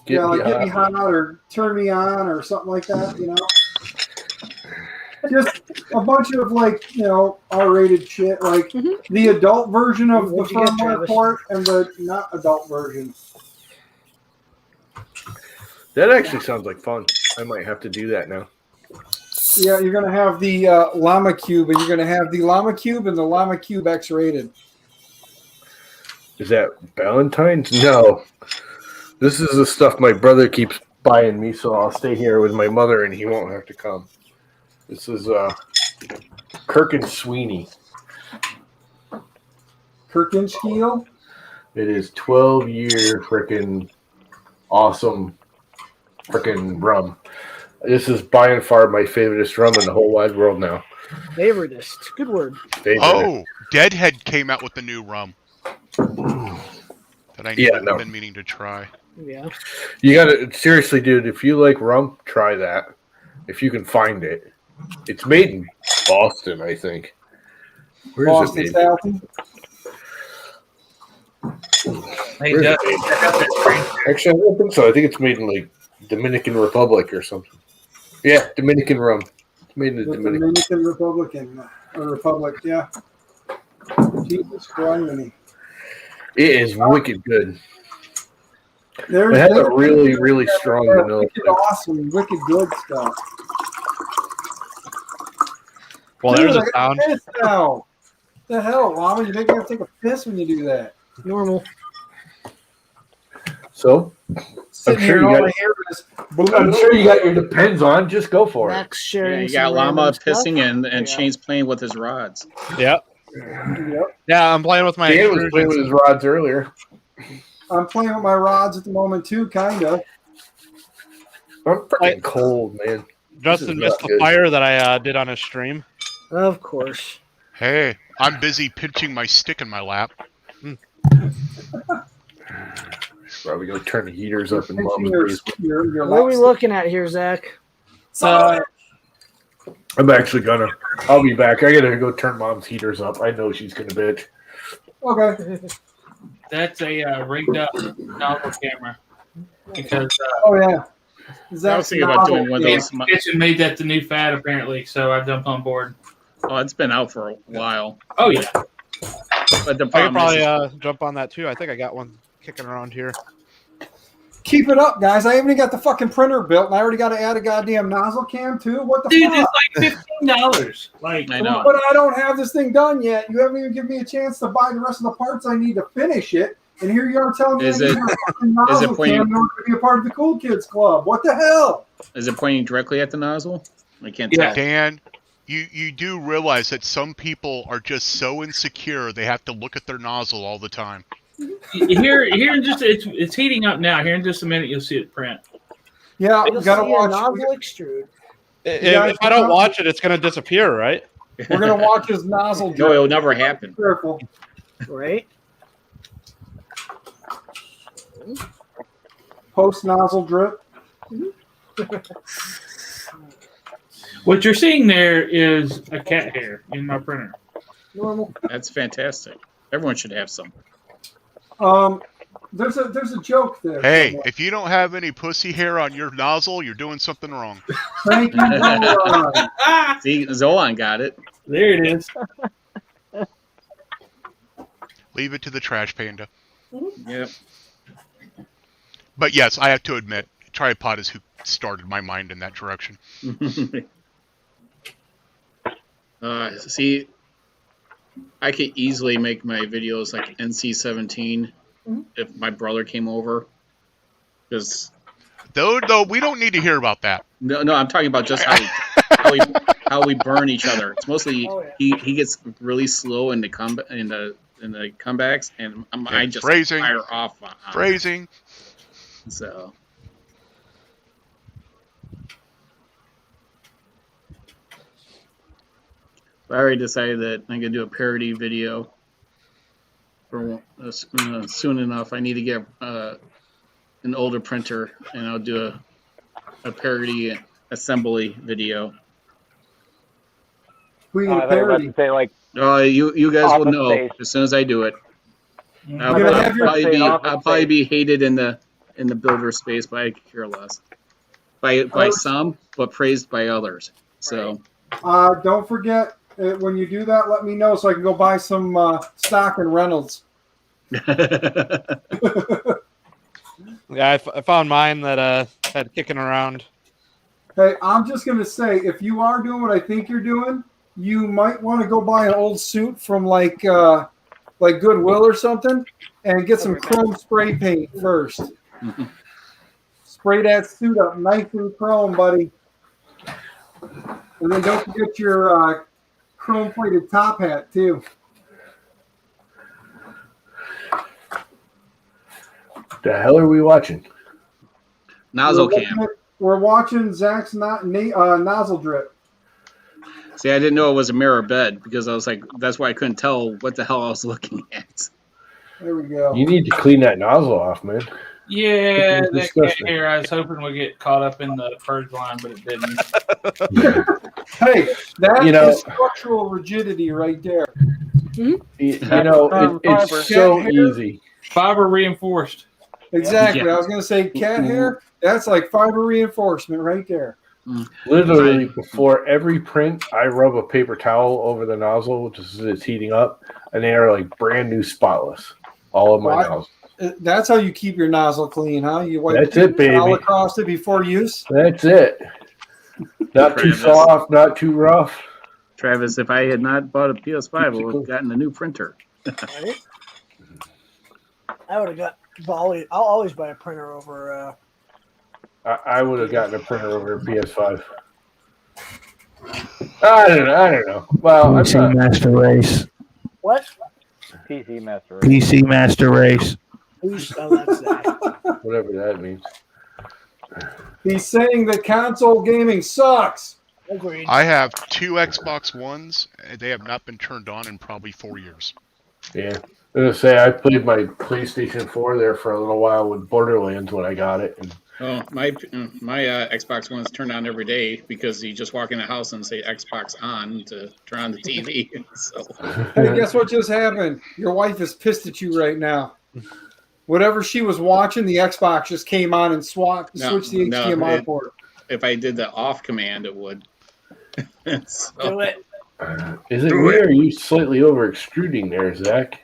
yeah, like get me hot. hot, or turn me on, or something like that. You know, just a bunch of like R-rated shit, like the adult version of the What'd you get, firmware Travis? port and the not adult version. That actually sounds like fun. I might have to do that now. Yeah, you're gonna have the Llama Cube, and you're gonna have the Llama Cube and the Llama Cube X-rated. Is that Valentine's? No. This is the stuff my brother keeps buying me, so I'll stay here with my mother and he won't have to come. This is Kirk and Sweeney. Kirkenskiel. It is 12-year freaking awesome freaking rum. This is by and far my favoriteest rum in the whole wide world now. Favoritist. Good word. Favorite. Oh, Deadhead came out with the new rum that I've been meaning to try. Yeah. You gotta seriously, dude. If you like rum, try that. If you can find it, it's made in Boston, I think. Where is Boston it made? Salty. Hey, Where's Jeff, it check out that screen. Actually, I don't think so. I think it's made in like Dominican Republic or something. Yeah, Dominican rum. It's made in the The Dominican. Republic, yeah. Jesus Christ. It is wicked good. There's It has a really, really strong vanilla. wicked awesome, wicked good stuff. Well, Dude, there's I a got sound. piss now. The hell, Llama? You make me have to take a piss when you do that. Normal. So, Sitting sure here, you all got- I hear is. I'm sure you got your Depends on. Just go for it. Max Yeah, sharing. you some got Llama random stuff. pissing and Yeah. Shane's playing with his rods. Yep. Yep. Yeah, I'm playing with my Dan was playing with his rods earlier. I'm playing with my rods at the moment too, kinda. I'm freaking cold, man. Justin This is missed not the good. fire that I did on his stream. Of course. Hey, I'm busy pinching my stick in my lap. Probably gonna turn the heaters up in Pinching Mom's your, basement. your What are we lobster. looking at here, Zach? I'm actually gonna. I'll be back. I gotta go turn Mom's heaters up. I know she's gonna bitch. Okay. That's a rigged up novel camera because Oh yeah. I was That's thinking about doing one of the those. kitchen made that the new fad apparently. So I jumped on board. Oh, it's been out for a while. Oh yeah. But the I could problem probably is, jump on that too. I think I got one kicking around here. Keep it up, guys. I haven't even got the fucking printer built, and I already got to add a goddamn nozzle cam too. What the Dude, fuck? it's like $15. Like I know. But I don't have this thing done yet. You haven't even given me a chance to buy the rest of the parts I need to finish it. And here you are telling me Is I need it- a fucking nozzle pointing- cam in order to be a part of the Cool Kids Club. What the hell? is it pointing directly at the nozzle? I can't Yeah. tell. Dan, you do realize that some people are just so insecure they have to look at their nozzle all the time. here in just it's heating up now. Here in just a minute you'll see it print. Yeah, You'll we gotta see a watch. nozzle extrude. If I don't watch it, it's gonna disappear, right? We're gonna watch his nozzle No, drip. it'll never happen. Careful. Right? Post nozzle drip. What you're seeing there is a cat hair in my printer. Normal. That's fantastic. Everyone should have some. There's a joke there. Hey, somewhere. if you don't have any pussy hair on your nozzle, you're doing something wrong. Thank you. See, Zolan got it. There it is. Leave it to the trash panda. Yep. But yes, I have to admit, tripod is who started my mind in that direction. See, I could easily make my videos like NC-17 if my brother came over. Because Though we don't need to hear about that. no, I'm talking about just how we burn each other. It's mostly Oh, yeah. he gets really slow in the comebacks, and I just phrasing. fire off on Phrasing. So. I already decided that I'm gonna do a parody video for soon enough. I need to get an older printer, and I'll do a parody assembly video. Queen I thought you were about parody. to say like You guys will Office know Space. as soon as I do it. Mhm. I'll, You're gonna I'll have your- probably Say be Office I'll probably Space. be hated in the builder space, but I could care less. By some, but praised by others. So Don't forget when you do that, let me know so I can go buy some stock in Reynolds. Yeah, I found mine that had kicking around. Hey, I'm just gonna say, if you are doing what I think you're doing, you might want to go buy an old suit from like Goodwill or something, and get some chrome spray paint first. Spray that suit up nice and chrome, buddy. And then don't forget your chrome plated top hat too. The hell are we watching? nozzle cam. We're watching Zach's nozzle drip. See, I didn't know it was a mirror bed because I was like, that's why I couldn't tell what the hell I was looking at. There we go. You need to clean that nozzle off, man. Yeah, It's that cat disgusting. hair. I was hoping would get caught up in the purge line, but it didn't. Hey, that You know- is structural rigidity right there. You know, it's so easy. Fiber reinforced. Exactly. Yeah. I was going to say cat hair. That's like fiber reinforcement right there. Literally, before every print, I rub a paper towel over the nozzle just as it's heating up, and they are like brand new, spotless. All of my What? nozzles. That's how you keep your nozzle clean, huh? You wipe That's it, baby. all across it before use. That's it. Not too Travis. soft, not too rough. Travis, if I had not bought a PS5, I would have gotten a new printer. Right? I would have got. I'll always buy a printer over. I would have gotten a printer over a PS5. I don't know. Well, I'm PC not. Master Race. What? PC Master. PC Master Race. Who's? Oh, that's that. Whatever that means. He's saying that console gaming sucks. Agreed. I have 2 Xbox Ones. And they have not been turned on in probably 4 years. Yeah. I'm going to say I played my PlayStation 4 there for a little while with Borderlands when I got it. And Oh, my Xbox One's turned on every day because you just walk in the house and say Xbox on to turn on the TV. So Hey, guess what just happened? Your wife is pissed at you right now. Whatever she was watching, the Xbox just came on and switched the HDMI port. if I did the off command, it would. So, Do it. Is it me or are you slightly over extruding there, Zach?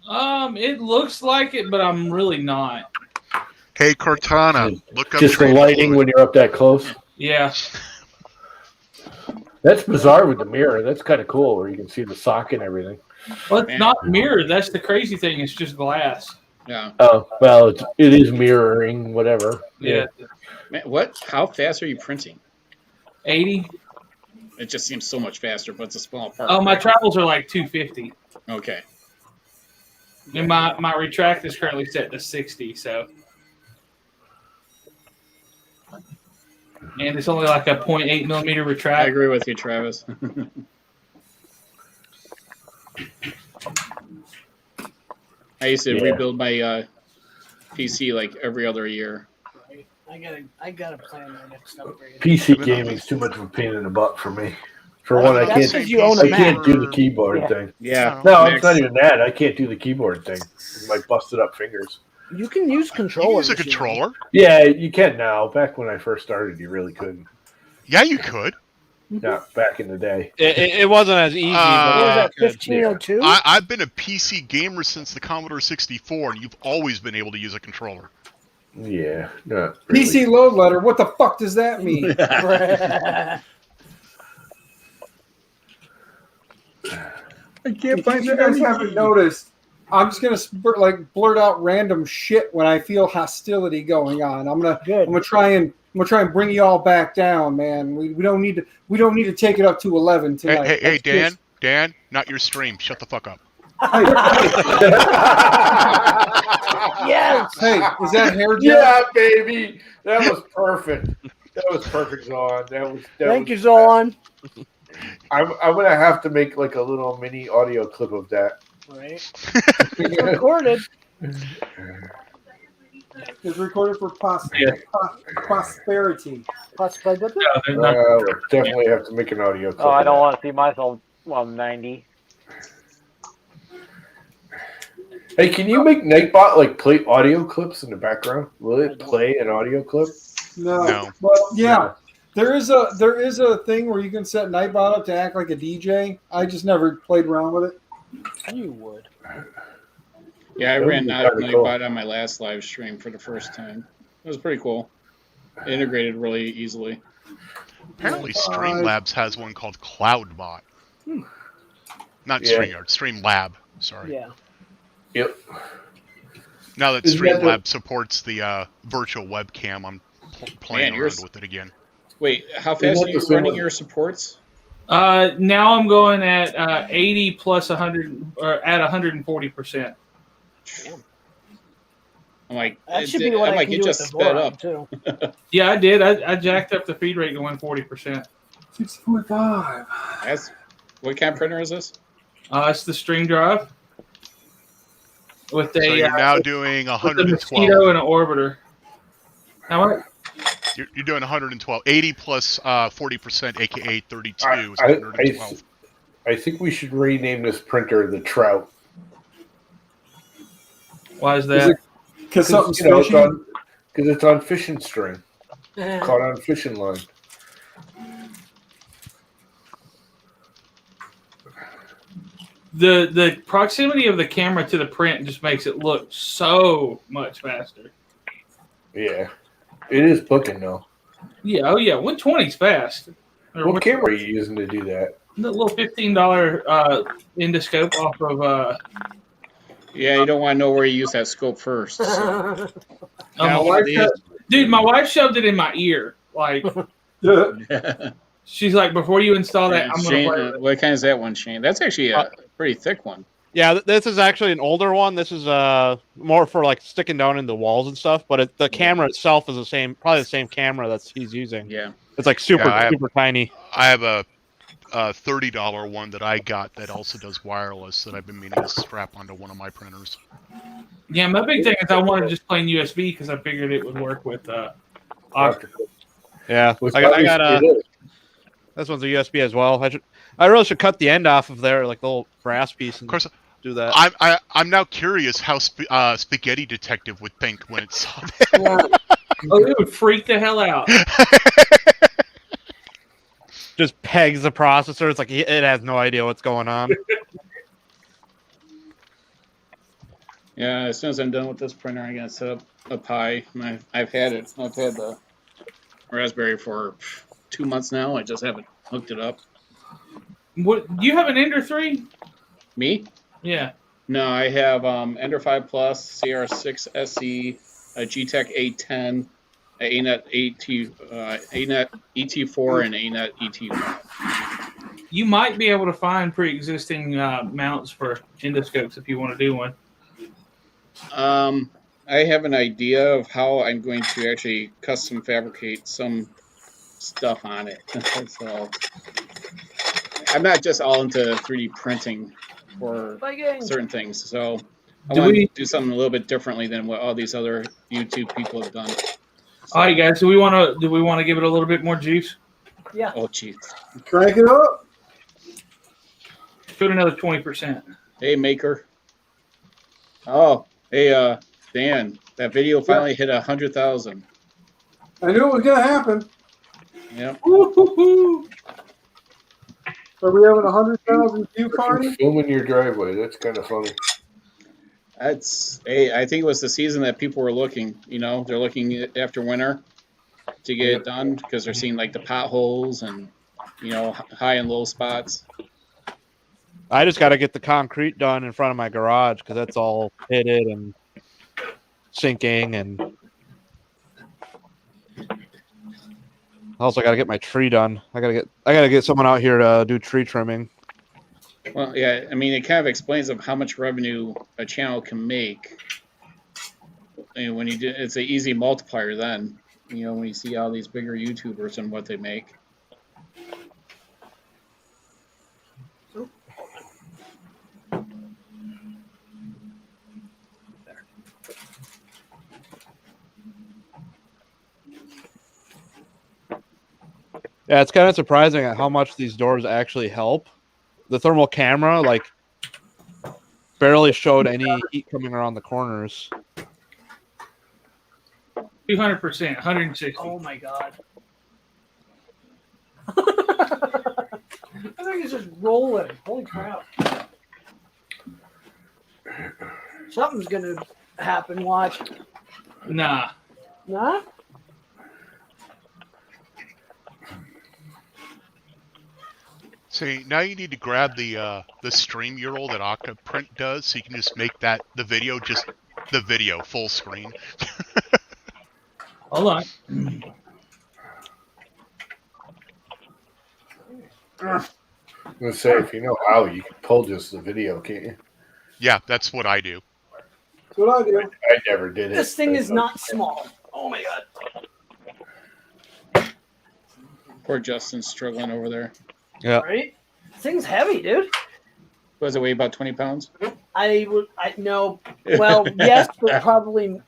It looks like it, but I'm really not. Hey, Cortana, look up Just the trade lighting fluid. when you're up that close? Yeah. That's bizarre with the mirror. That's kind of cool where you can see the sock and everything. Well, it's Man. not mirrored. That's the crazy thing. It's just glass. yeah. Oh, well, it is mirroring, whatever. Yeah. Man, what? How fast are you printing? 80. It just seems so much faster, but it's a small part. Oh, my travels are like 250. Okay. And my retract is currently set to 60, so. And it's only like a 0.8 millimeter I retract. agree with you, Travis. I used to Yeah. rebuild my PC like every other year. I gotta plan my next upgrade. PC gaming's too much of a pain in the butt for me. For one, I That's can't. because you own a I can't Mac. do the keyboard Yeah. thing. Yeah. No, Max. it's not even that. I can't do the keyboard thing with my busted up fingers. You can use You controllers. use a controller. Yeah, you can now. Back when I first started, you really couldn't. Yeah, you could. Not back in the day. It wasn't as easy. What was but that? 1502. I've been a PC gamer since the Commodore 64, and you've always been able to use a controller. Yeah, not really. PC load letter. What the fuck does that mean? I can't If you guys haven't noticed, I'm just gonna blurt out random shit when I feel hostility going on. I'm gonna try and bring you all back down, man. We don't need to take it up to 11 tonight. Hey, Let's Dan, just- Dan, not your stream. Shut the fuck up. Yes. Hey, is that hair gel? Yeah, baby, that was perfect. That was perfect, Zon. Thank you, Zolan. I'm gonna have to make like a little mini audio clip of that. Right. Recorded. It's recorded for Yeah. prosperity. Classified good? No, they're not. We'll definitely have to make an audio clip. Oh, I of don't that. want to see myself while I'm 90. Hey, can you make Nightbot like play audio clips in the background? Will it play an audio clip? No. Well, yeah. There is a thing where you can set Nightbot up to act like a DJ. I just never played around with it. You would. Yeah, I That would ran be Nightbot kinda cool. on my last live stream for the first time. It was pretty cool. It integrated really easily. Apparently, Streamlabs has one called CloudBot. Not Yeah. StreamYard, Streamlab. Sorry. Yeah. Yep. Now that Isn't that Streamlabs supports the virtual webcam, I'm playing Man, around with it again. Wait, how Isn't fast that are you the same running one? your supports? Now I'm going at 80 plus 100 or at 140%. I'm like, That should be what I'm I like, can it do with just the sped Voron, up. too. Yeah, I did. I jacked up the feed rate to 140%. 6.5. That's what kind of printer is this? It's the Stream Drive with So a you're now doing with a mosquito 112. and an orbiter. How much? You're doing 112. 80 plus 40%, aka 32 is I, 112. I think we should rename this printer the Trout. Why is that? Because something's You know, fishy. because it's on fishing string, caught on fishing line. The proximity of the camera to the print just makes it look so much faster. Yeah, it is booking though. Yeah, oh yeah, 120 is fast. Or What camera are you using to do that? The little $15 endoscope off of Yeah, you don't want to know where you use that scope first. So. my wife dude, my wife shoved it in my ear. Like she's like, before you install that, I'm Shane, gonna play with it. what kind is that one, Shane? That's actually a pretty thick one. Yeah, this is actually an older one. This is more for like sticking down in the walls and stuff. But the camera itself is probably the same camera that he's using. Yeah, it's like super tiny. I have a $30 one that I got that also does wireless that I've been meaning to strap onto one of my printers. Yeah, my big thing is I wanted just plain USB because I figured it would work with optical. Yeah, I got this one's a USB as well. I really should cut the end off of there, like the little brass piece, and of course do that. I'm now curious how Spaghetti Detective would think when it saw that. Oh, it would freak the hell out. Just pegs the processor. It's like it has no idea what's going on. Yeah, as soon as I'm done with this printer, I'm gonna set up a Pi. I've had it. I've had the Raspberry for 2 months now. I just haven't hooked it up. What? Do you have an Ender 3? Me? Yeah. No, I have Ender 5 Plus, CR6 SE, a GTEC 810, ANET ANET ET4, and ANET ET5. You might be able to find pre-existing mounts for endoscopes if you want to do one. I have an idea of how I'm going to actually custom fabricate some stuff on it. So I'm not just all into 3D printing for certain things. So I want to do something a little bit differently than what all these other YouTube people have done. So, all right, guys. Do we want to give it a little bit more juice? Yeah. Oh, jeez. Crank it up. Put another 20%. Hey, Maker. Oh, hey, Dan. That video finally hit 100,000. I knew it was going to happen. Yep. Woo-hoo-hoo. Are we having 100,000 view party? Filming your driveway. That's kind of funny. Hey, I think it was the season that people were looking. You know, they're looking after winter to get it done because they're seeing like the potholes and high and low spots. I just got to get the concrete done in front of my garage because that's all pitted and sinking, and also got to get my tree done. I gotta get someone out here to do tree trimming. Well, yeah, I mean, it kind of explains of how much revenue a channel can make. And when you do, it's an easy multiplier. Then, when you see all these bigger YouTubers and what they make. Yeah, it's kind of surprising at how much these doors actually help. The thermal camera, like, barely showed any heat coming around the corners. 200%, 160. Oh my god. I think it's just rolling. Holy crap. Something's gonna happen, watch. Nah. Nah? See, now you need to grab the stream URL that Octoprint does, so you can just make that the video full screen. Hold on. I'm gonna say, if you know how, you can pull just the video, can't you? Yeah, that's what I do. That's what I do. I never did it. This thing is not small. Oh my god. Poor Justin's struggling over there. Yeah. Right? This thing's heavy, dude. Does it weigh about 20 pounds? I know. Well, yes, but probably.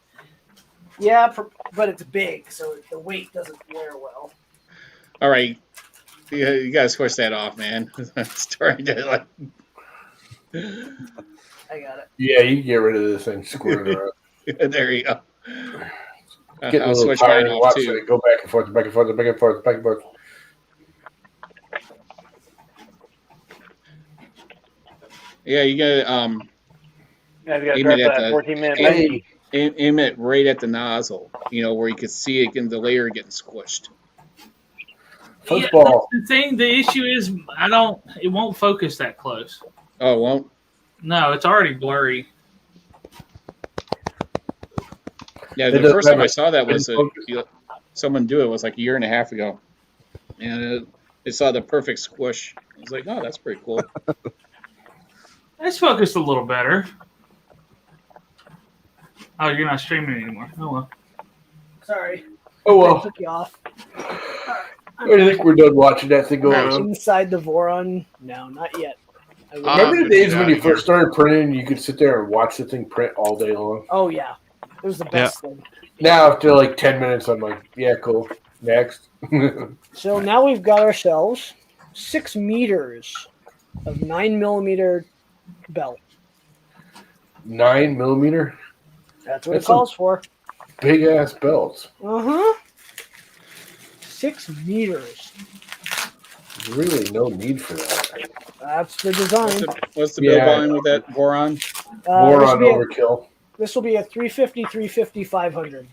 Yeah, but it's big, so the weight doesn't wear well. All right. You gotta squish that off, man. Starting to like. I got it. Yeah, you can get rid of this thing, squirt it around. There you go. Get a I'll little switch tired mine and off watch too. it go back and forth, back and forth, back and forth, back and forth. Yeah, you gotta Yeah, you gotta Aim drop it at that the- 14-minute aim- Nike. aim it right at the nozzle. You know where you could see it in the layer getting squished. Football. Yeah, the thing, the issue is, it won't focus that close. Oh, it won't. No, it's already blurry. Yeah, It the doesn't first time have I saw that was focus. someone do it was like a year and a half ago, and it saw the perfect squish. I was like, oh, that's pretty cool. It's focused a little better. Oh, you're not streaming anymore. Oh well. Sorry. Oh I well. took you off. I think we're done watching that thing go around. Inside the Voron? No, not yet. I will- Remember the days yeah, when you yeah. first started printing, you could sit there and watch the thing print all day long? Oh yeah, it was the best thing. Now, after like 10 minutes, I'm like, yeah, cool. Next. So now we've got ourselves 6 meters of 9mm belt. 9mm? That's what That's it calls for. Big ass belts. 6 meters. Really no need for that. That's the design. What's the Yeah. build volume with that Voron? More this on will be a- overkill. This will be a 350, 350, 500.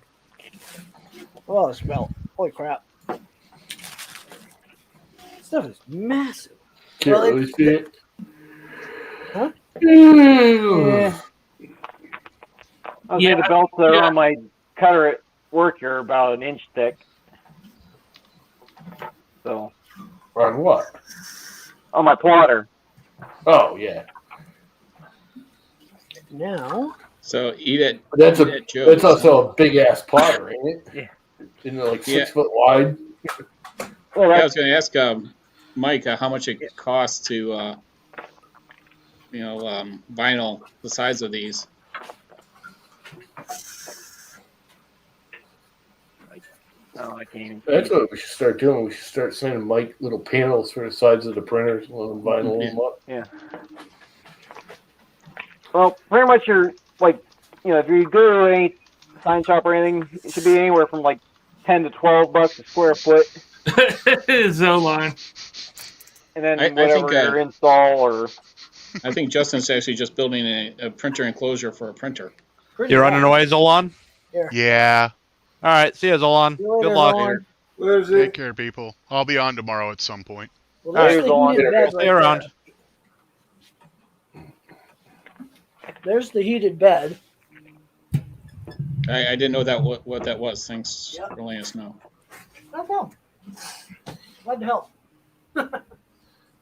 Oh, this belt. Holy crap. This stuff is massive. Can't Well, really see it. Huh? Yeah. I was saying the belts that are yeah. on my cutter at work are about an inch thick. So On what? on my plotter. Oh, yeah. Now, So eat it. That's eat a it, Joe. that's also a big ass plotter, ain't it? Yeah. Isn't it like Yeah. 6 foot wide? Well, Yeah, I that's was going to ask Mike how much it costs to, vinyl the size of these. oh, I can't even. That's what we should start doing. We should start sending Mike little panels for the sides of the printers, little vinyl them up. Yeah. Well, pretty much you're like, if you go to any sign shop or anything, it should be anywhere from like $10 to $12 a square foot, Zolan. and then I whatever think, your install or. I think Justin's actually just building a printer enclosure for a printer. pretty You running fast. away, Zolan? Yeah. All right. See ya, Zolan. See you later, Good luck. Zolan. Where's Take it? care, people. I'll be on tomorrow at some point. Well, there's Alright, the Zolan. heated bed Stay right around. there. There's the heated bed. I didn't know that what that was. Thanks Yep. for letting us know. No problem. Glad to help.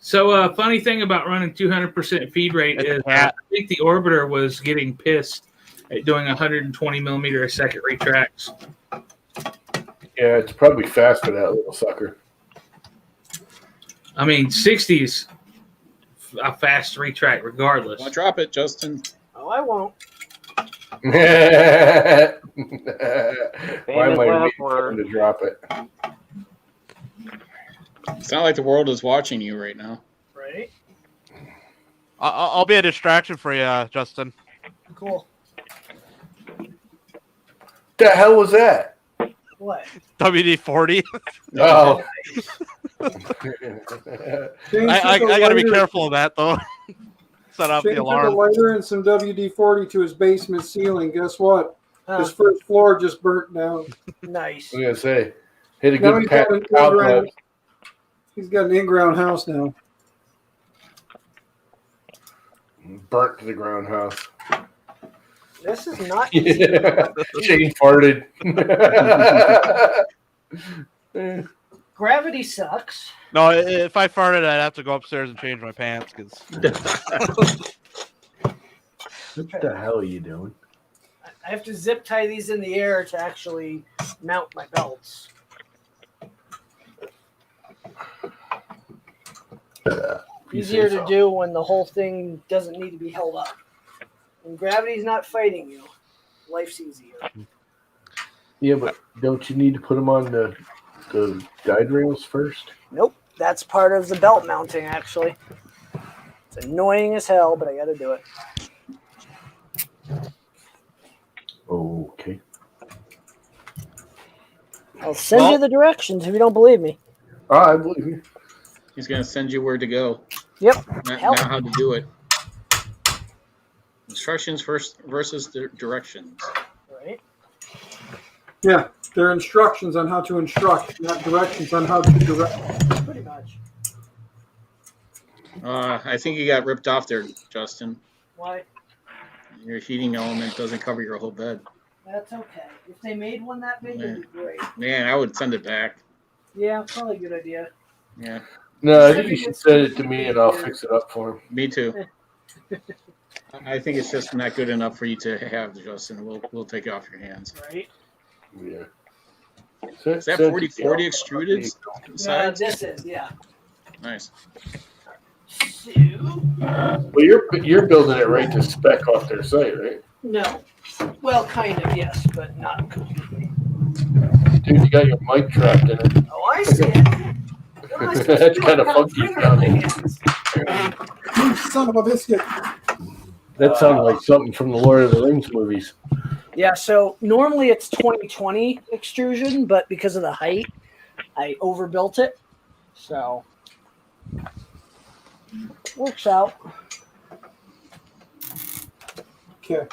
So, funny thing about running 200% feed rate It's a is cat. I think the orbiter was getting pissed at doing 120mm a second retracts. Yeah, it's probably fast for that little sucker. I mean, 60's a fast retract regardless. Well, drop it, Justin. Oh, I won't. Why am I Famous last waiting for word. him to drop it? It's not like the world is watching you right now. Right? I'll be a distraction for you, Justin. Cool. The hell was that? What? WD-40. Oh. Shane I took a got to be lighter- careful of that, though. Set off Shane the took a alarm. lighter and some WD-40 to his basement ceiling. Guess what? His first floor just burnt down. Nice. I was gonna say, hit a Now good he's pat. got an in-ground. He's got an in-ground house now. Burnt to the ground house. This is not easy. Shane farted. Gravity sucks. No, if I farted, I'd have to go upstairs and change my pants. Cause What the hell are you doing? I have to zip tie these in the air to actually mount my belts. Easier to do when the whole thing doesn't need to be held up. When gravity's not fighting you, life's easier. Yeah, but don't you need to put them on the guide rails first? Nope, that's part of the belt mounting, actually. It's annoying as hell, but I gotta do it. Okay. I'll send you the directions if you don't believe me. I believe you. He's going to send you where to go. Yep. Not Help. how to do it. Instructions first versus the directions. Right. Yeah, they're instructions on how to instruct, not directions on how to direct. Pretty much. I think you got ripped off there, Justin. Why? Your heating element doesn't cover your whole bed. That's okay. If they made one that big, it'd be great. Man, I would send it back. Yeah, probably a good idea. Yeah. No, I think you should send it to me and I'll fix it up for him. Me too. I think it's just not good enough for you to have, Justin. We'll take it off your hands. Right. Yeah. Is that 40/40 extruded sides? This is, yeah. Nice. Well, you're building it right to spec off their site, right? No. Well, kind of, yes, but not completely. Dude, you got your mic trapped in it. Oh, I see it. That's kind of funky sounding. Son of a biscuit. That sounds like something from the Lord of the Rings movies. Yeah, so normally it's 20/20 extrusion, but because of the height, I overbuilt it. So, works out. Okay.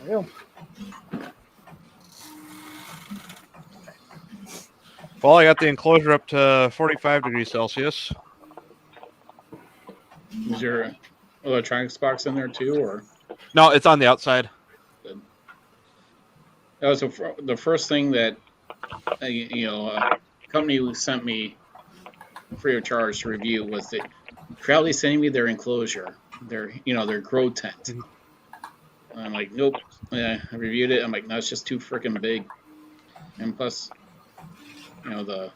There you go. well, I got the enclosure up to 45 degrees Celsius. Is your electronics box in there too, or? No, it's on the outside. That was the first thing that a company who sent me free of charge to review was the proudly sending me their enclosure, their grow tent. And I'm like, nope. I reviewed it. I'm like, no, it's just too freaking big. And plus, the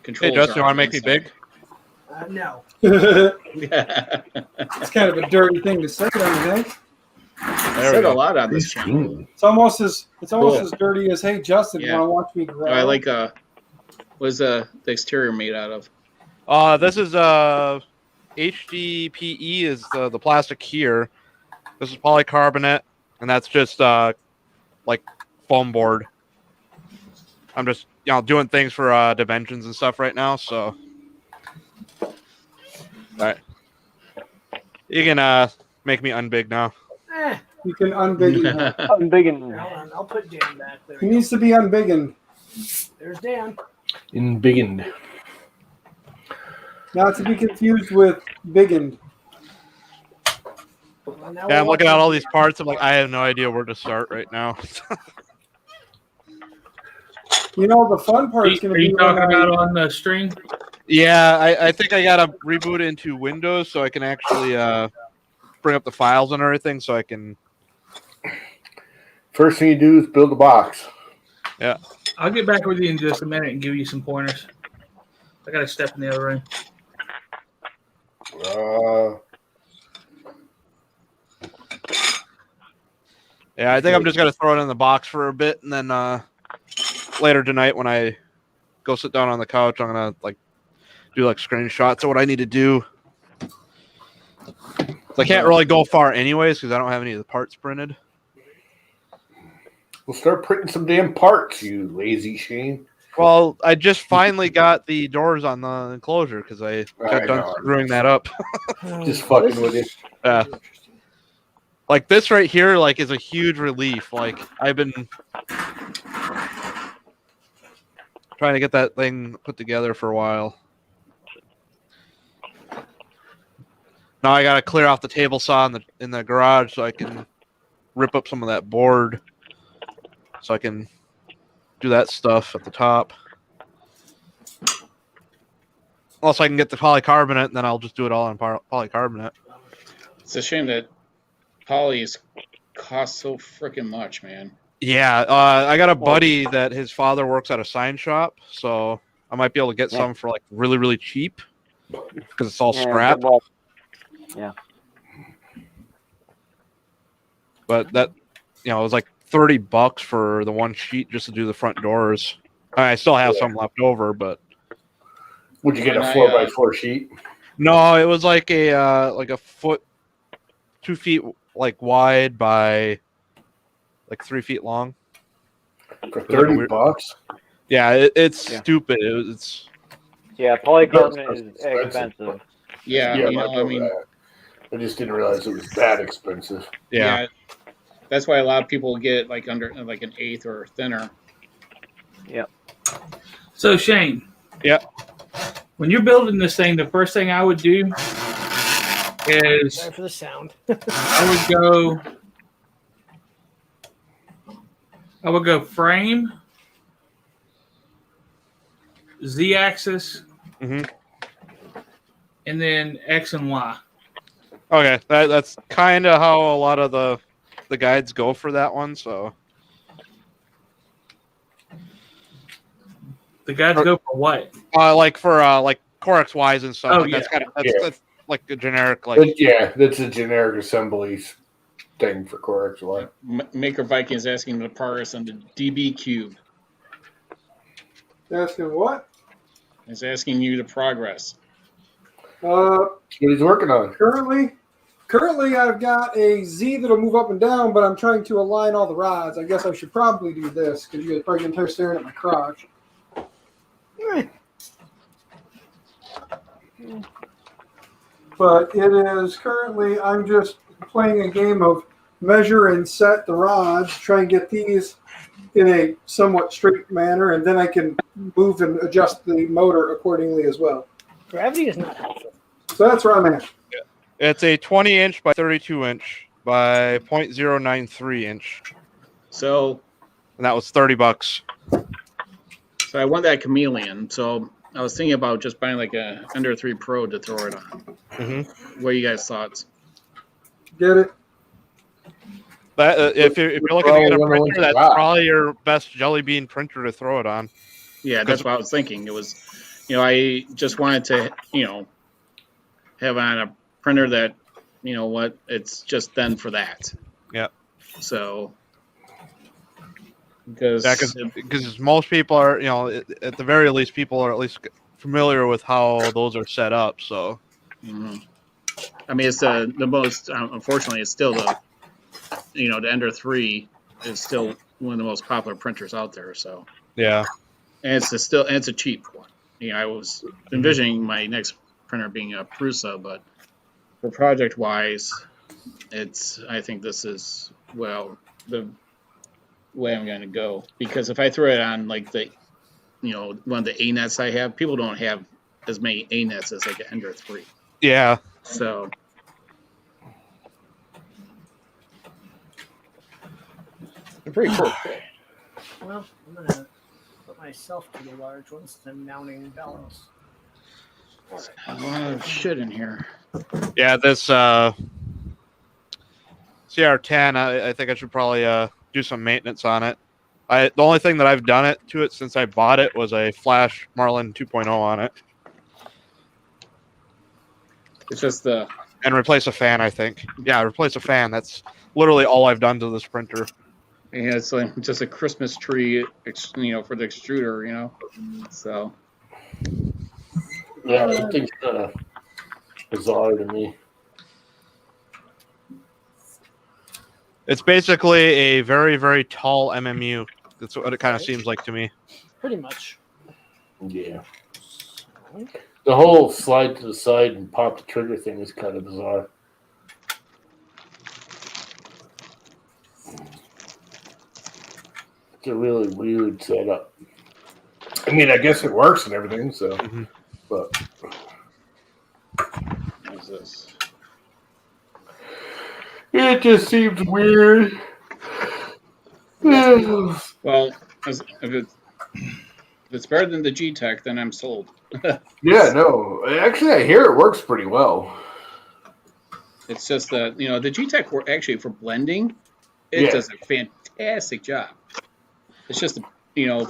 controls. Hey, Justin, you want to make me big? No. It's kind of a dirty thing to say, don't you think? I said a lot on this channel. It's almost as dirty as, hey, Justin, Yeah. want to watch me grow? I like what's the exterior made out of? This is HDPE is the plastic here. This is polycarbonate, and that's just like foam board. I'm just doing things for dimensions and stuff right now. So, all right, you can make me unbig now. You can unbiggen. Unbiggin. Hold on, I'll put Dan back there. He needs to be unbiggened. There's Dan. Embiggened. Not to be confused with biggened. Well, now Yeah, we're I'm looking at all watching- these parts. I'm like, I have no idea where to start right now. The fun part is going Are to be you talking about on the stream? Yeah, I think I gotta reboot into Windows so I can actually bring up the files and everything, so I can. First thing you do is build a box. Yeah. I'll get back with you in just a minute and give you some pointers. I got to step in the other room. Yeah, I think I'm just gonna throw it in the box for a bit, and then later tonight when I go sit down on the couch, I'm gonna do screenshots of what I need to do. So I can't really go far anyways because I don't have any of the parts printed. We'll start printing some damn parts, you lazy Shane. Well, I just finally got the doors on the enclosure because I got done screwing that up. Just fucking with it. Yeah. Like this right here, is a huge relief. Like I've been trying to get that thing put together for a while. Now I gotta clear off the table saw in the garage so I can rip up some of that board, so I can do that stuff at the top. Unless I can get the polycarbonate, and then I'll just do it all on polycarbonate. It's a shame that polys cost so freaking much, man. Yeah, I got a buddy that his father works at a sign shop, so I might be able to get some for really, really cheap because it's all scrap. Yeah. But that, it was like $30 for the one sheet just to do the front doors. I still have some left over, but would you get a 4x4 sheet? No, it was like a foot, 2 feet wide by 3 feet long. For $30? Yeah, it's stupid. It's polycarbonate is expensive. Yeah, I just didn't realize it was that expensive. Yeah. That's why a lot of people get under an eighth or thinner. Yep. So Shane. Yeah. When you're building this thing, the first thing I would do is Sorry for the sound. I would go frame, Z-axis, mm-hmm. and then X and Y. Okay, that's kind of how a lot of the guides go for that one. So the guides go for what? For Core XYs and stuff. Oh, That's like a generic that's a generic assemblies thing for Core XY. Maker Viking is asking to progress on the DB cube. Asking what? He's asking you to progress. What he's working on. Currently, I've got a Z that'll move up and down, but I'm trying to align all the rods. I guess I should probably do this because you guys probably can start staring at my crotch. But it is currently, I'm just playing a game of measure and set the rods, try and get these in a somewhat straight manner, and then I can move and adjust the motor accordingly as well. Gravity is not helpful. So that's where I'm at. It's a 20-inch by 32-inch by 0.093-inch. So, and that was $30. So I want that chameleon. So I was thinking about just buying a Ender 3 Pro to throw it on. Mm-hmm. What are you guys' thoughts? Get it? If you're looking to get a printer, that's probably your best Jelly Bean printer to throw it on. Yeah, that's what I was thinking. It was, I just wanted to, have on a printer that, it's just then for that. Yeah. So, because most people are, at the very least, people are at least familiar with how those are set up. So, I mean, it's the most. Unfortunately, it's still the Ender 3 is still one of the most popular printers out there. So yeah, and it's a cheap one. I was envisioning my next printer being a Prusa, but for project wise, I think this is the way I'm going to go, because if I throw it on the one of the A nets I have, people don't have as many A nets as an Ender 3. Yeah. So. Pretty cool. Well, I'm going to put myself to the large ones since I'm mounting belts. Right. A lot of shit in here. Yeah, this CR10, I think I should probably do some maintenance on it. The only thing that I've done to it since I bought it was a Flash Marlin 2.0 on it. It's just the And replace a fan, I think. Yeah, replace a fan. That's literally all I've done to this printer. Yeah, it's like just a Christmas tree, for the extruder, So Yeah, that thing's kind of bizarre to me. It's basically a very, very tall MMU. That's what it kind of seems like to me. Pretty much. Yeah. The whole slide to the side and pop the trigger thing is kind of bizarre. It's a really weird setup. I mean, I guess it works and everything, so. Mm-hmm. But what's this? it just seems weird. Well, if it's better than the G-Tech, then I'm sold. Yeah, no. Actually, I hear it works pretty well. It's just that, the G-Tech actually for blending, it does a fantastic job. It's just,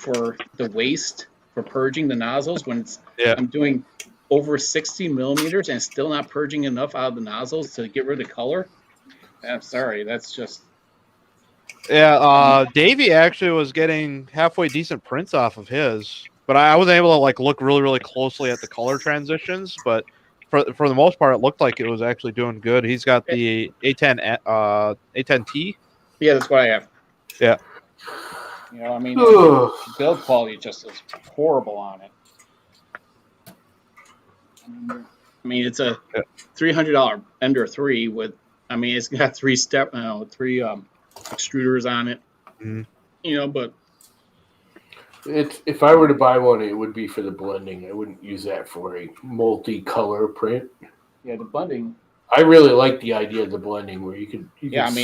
for the waste, for purging the nozzles, when I'm doing over 60 millimeters and still not purging enough out of the nozzles to get rid of color. I'm sorry, that's just... Yeah, Davey actually was getting halfway decent prints off of his, but I wasn't able to look really, really closely at the color transitions. But for the most part, it looked like it was actually doing good. He's got the A10T. Yeah, that's what I have. Yeah. The build quality just is horrible on it. It's a $300 Ender 3 with, it's got three extruders on it. Mm-hmm. But if I were to buy one, it would be for the blending. I wouldn't use that for a multi-color print. Yeah, the blending. I really like the idea of the blending, where you can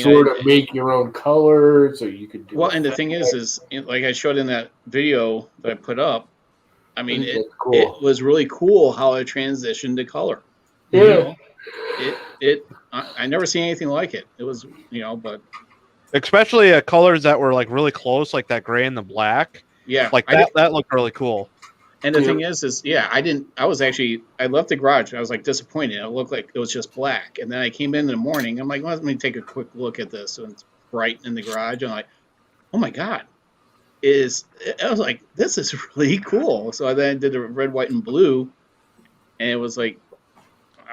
sort of make your own colors, or you could do. Well, and the thing is like I showed in that video that I put up. It was really cool how it transitioned to color. Yeah. I never seen anything like it. It was, but especially colors that were really close, like that gray and the black. Yeah, that looked really cool. And the thing is I left the garage. I was disappointed. It looked like it was just black. And then I came in the morning. I'm like, well, let me take a quick look at this. And it's bright in the garage. I'm like, oh my God. I was like, this is really cool. So then I did the red, white, and blue. And it was I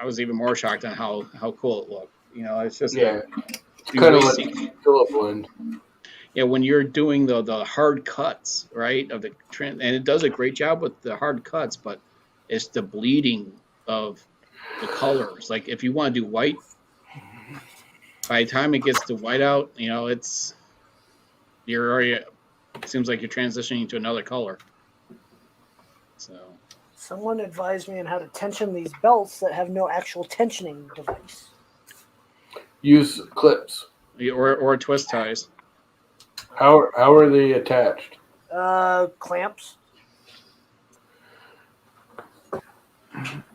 was even more shocked on how cool it looked. It's just it's kind of like a blend. Yeah, when you're doing the hard cuts, right, of the trend, and it does a great job with the hard cuts, but it's the bleeding of the colors. Like if you want to do white, by the time it gets to white out, it seems like you're transitioning to another color. So someone advised me on how to tension these belts that have no actual tensioning device. Use clips or twist ties. How are they attached? Clamps.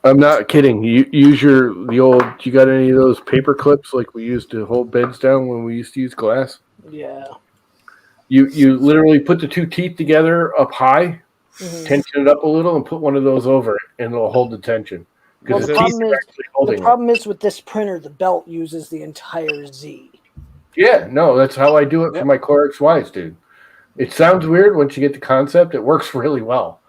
I'm not kidding. You use the old. You got any of those paper clips like we used to hold beds down when we used to use glass? Yeah. You literally put the two teeth together up high, tension it up a little, and put one of those over it, and it'll hold the tension. Well, the problem is with this printer, the belt uses the entire Z. Yeah, no, that's how I do it for my Core XYs, dude. It sounds weird once you get the concept. It works really well.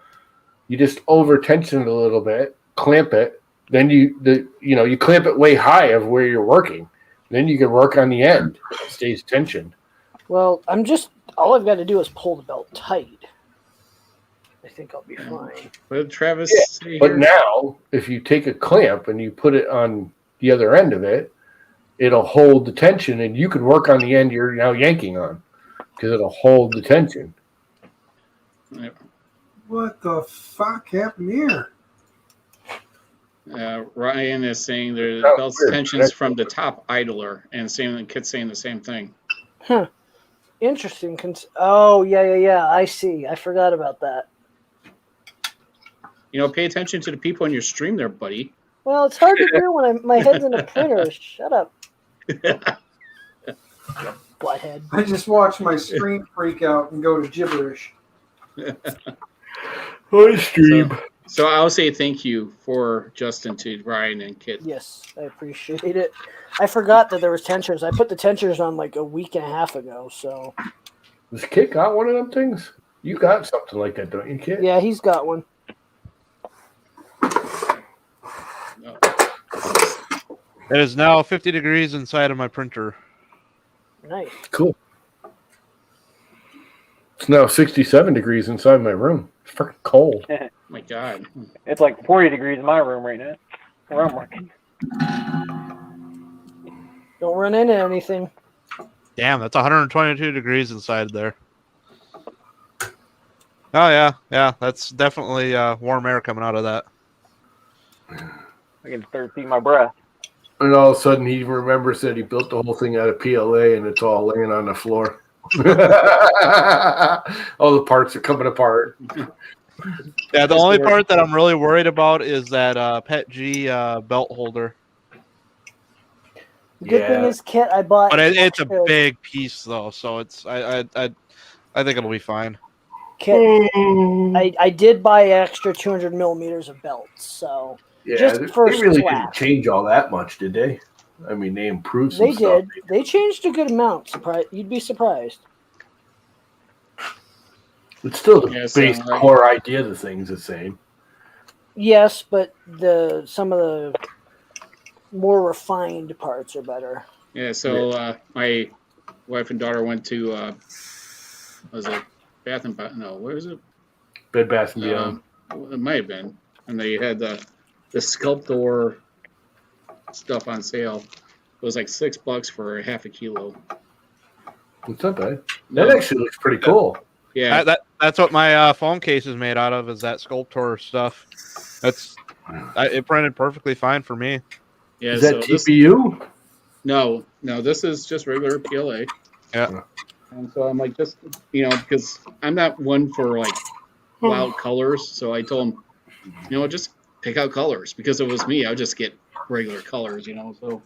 You just over tension it a little bit, clamp it, then you clamp it way high of where you're working. Then you can work on the end. It stays tensioned. Well, all I've got to do is pull the belt tight. I think I'll be fine. But Travis, but now if you take a clamp and you put it on the other end of it, it'll hold the tension, and you can work on the end you're now yanking on because it'll hold the tension. What the fuck happened here? Ryan is saying there's belt tensions from the top idler, and Kit's saying the same thing. Huh. Interesting. Oh, yeah. I see. I forgot about that. Pay attention to the people in your stream there, buddy. Well, it's hard to do when my head's in a printer. Shut up. Butthead. I just watched my screen freak out and go to gibberish. Hi, stream. So I'll say thank you for Justin to Ryan and Kit. Yes, I appreciate it. I forgot that there was tensions. I put the tensions on like a week and a half ago. So Does Kit got one of them things? You got something like that, don't you, Kit? yeah, he's got one. No. It is now 50 degrees inside of my printer. Nice. Cool. It's now 67 degrees inside my room. It's freaking cold. My God. It's like 40 degrees in my room right now, where I'm working. Don't run into anything. Damn, that's 122 degrees inside there. Oh yeah, that's definitely warm air coming out of that. I can start seeing my breath. And all of a sudden, he remembers that he built the whole thing out of PLA, and it's all laying on the floor. All the parts are coming apart. Yeah, the only part that I'm really worried about is that Pet G belt holder. The good thing is, Kit, I bought. But it's a extra- big piece though, so it's I think it'll be fine. Kit, I did buy extra 200 millimeters of belts, so Yeah, just they for really swag. didn't change all that much, did they? I mean, they improved some They stuff. did. They changed a good amount. You'd be surprised. It's still the Yeah, base so, core idea of the thing's the same. Yes, but some of the more refined parts are better. Yeah, so my wife and daughter went to was it Bath and Body? No, where was it? Bed Bath and Beyond. It might have been, and they had the Sculptor stuff on sale. It was like $6 for half a kilo. It's not bad. That actually looks pretty cool. Yeah, That's what my phone case is made out of. Is that Sculptor stuff? It printed perfectly fine for me. yeah. Is that so TPU? No, this is just regular PLA. Yeah. And so I'm like, just because I'm not one for like wild colors, so I told him, just pick out colors, because if it was me, I would just get regular colors, So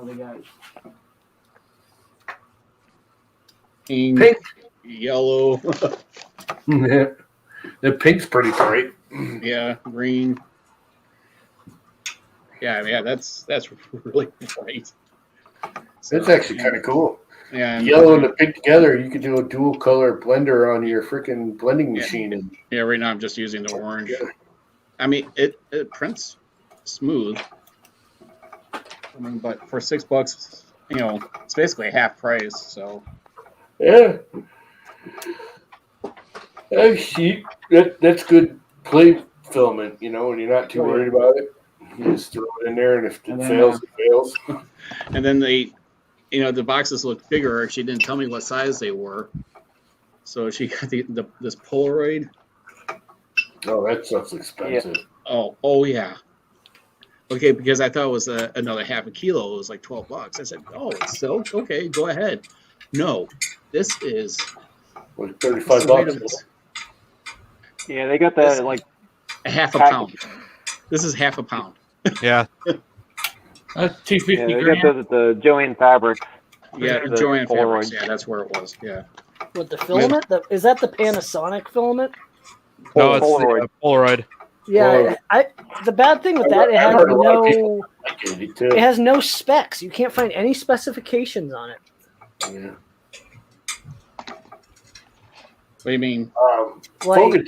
they got pink, yellow, The pink's pretty bright. yeah, green. Yeah, that's really great. That's actually kind of cool. Yeah, and Yellow and the pink together, you could do a dual color blender on your freaking blending machine. And yeah, right now I'm just using the orange. I mean, it prints smooth. I mean, but for $6, it's basically half price. So yeah, that's cheap. That's good play filament, and you're not too worried about it. You just throw it in there, and if it fails, it fails. And then they, the boxes looked bigger. She didn't tell me what size they were, so she got this Polaroid. Oh, that stuff's expensive. Yeah. Oh yeah. Okay, because I thought it was another half a kilo. It was like $12. I said, "Oh, so okay, go ahead." No, this is like $35. Yeah, they got the like a half a pound. This is half a pound. Yeah. That's $250. Yeah, they got those at the Joanne Fabrics. Yeah, The Joanne Polaroid. Fabrics. Yeah, that's where it was. Yeah. With the filament? Is that the Panasonic filament? No, it's Polaroid. the Polaroid. Yeah, the bad thing with that, it has no specs. You can't find any specifications on it. Yeah. What do you mean? Like,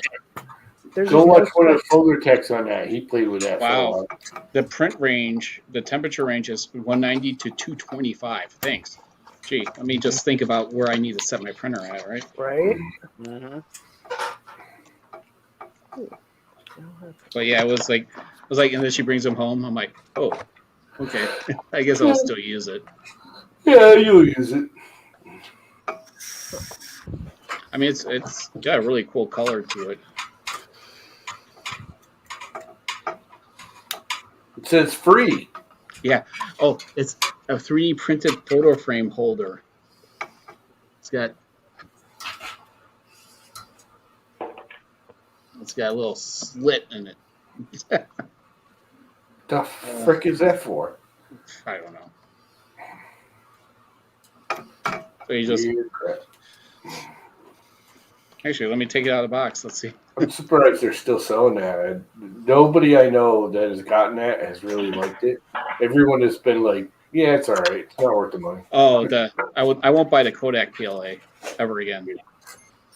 Go watch one of the Fogler techs on that. He played with that. Wow. The print range, the temperature range is 190 to 225. Thanks. Gee, let me just think about where I need to set my printer at, right? Right. Mm-hmm. But yeah, it was like, and then she brings them home. I'm like, oh, okay. I guess I'll still use it. Yeah, you'll use it. I mean, it's got a really cool color to it. It says free. Yeah. Oh, it's a 3D printed photo frame holder. It's got a little slit in it. The frick is that for? I don't know. So you just Actually, let me take it out of the box. Let's see. I'm surprised they're still selling that. Nobody I know that has gotten that has really liked it. Everyone has been like, "Yeah, it's all right. It's not worth the money." Oh, I won't buy the Kodak PLA ever again.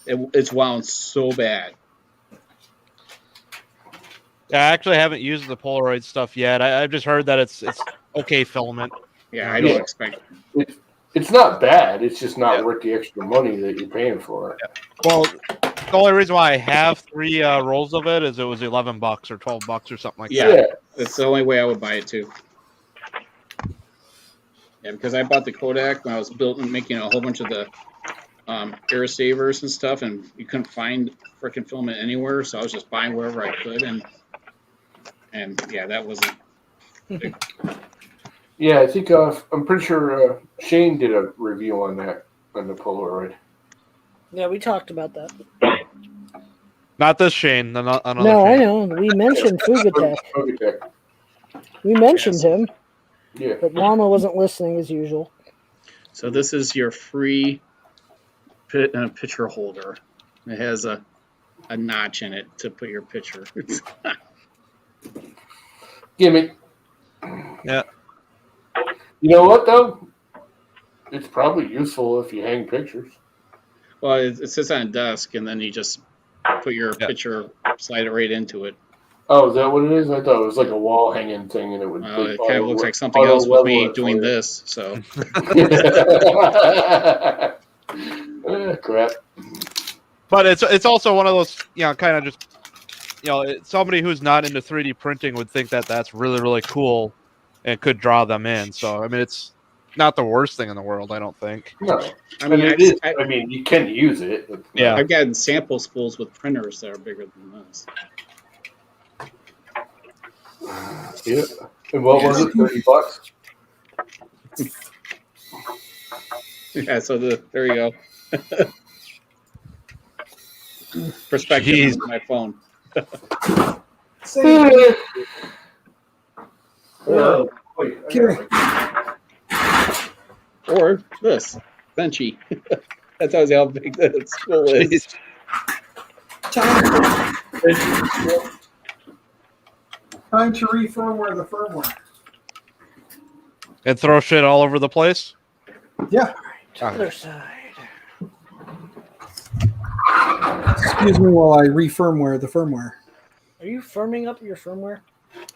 It's wound so bad. Yeah, I actually haven't used the Polaroid stuff yet. I've just heard that it's okay filament. Yeah, I don't expect. It's not bad. It's just not worth the extra money that you're paying for it. Well, the only reason why I have 3 rolls of it is it was $11 or $12 or something like that. Yeah, that's the only way I would buy it too. Yeah, because I bought the Kodak when I was making a whole bunch of the air savers and stuff, and you couldn't find freaking filament anywhere, so I was just buying wherever I could, and yeah, that wasn't. Yeah, I think I'm pretty sure Shane did a review on that on the Polaroid. Yeah, we talked about that. Not this Shane. Another No, Shane. I know. We mentioned Fugatech. We mentioned him. Yeah. But Llama wasn't listening as usual. So this is your free picture holder. It has a notch in it to put your picture. Gimme. Yeah. You know what though? It's probably useful if you hang pictures. Well, it sits on a desk, and then you just put your picture, slide it right into it. Oh, is that what it is? I thought it was like a wall hanging thing, and it would. It kind of looks like something else with me doing this. So. Crap. But it's also one of those, kind of just, somebody who's not into 3D printing would think that that's really, really cool and could draw them in. So, I mean, it's not the worst thing in the world, I don't think. No. I mean, it is. I mean, you can use it. But yeah. I've gotten sample spools with printers that are bigger than this. Yeah. And what was it? $30? Yeah. So there you go. Perspective is my phone. Or this Benchy. That tells you how big the spool is. Time to re-firmware the firmware. And throw shit all over the place? Yeah. Other side. Excuse me while I re-firmware the firmware. Are you firming up your firmware?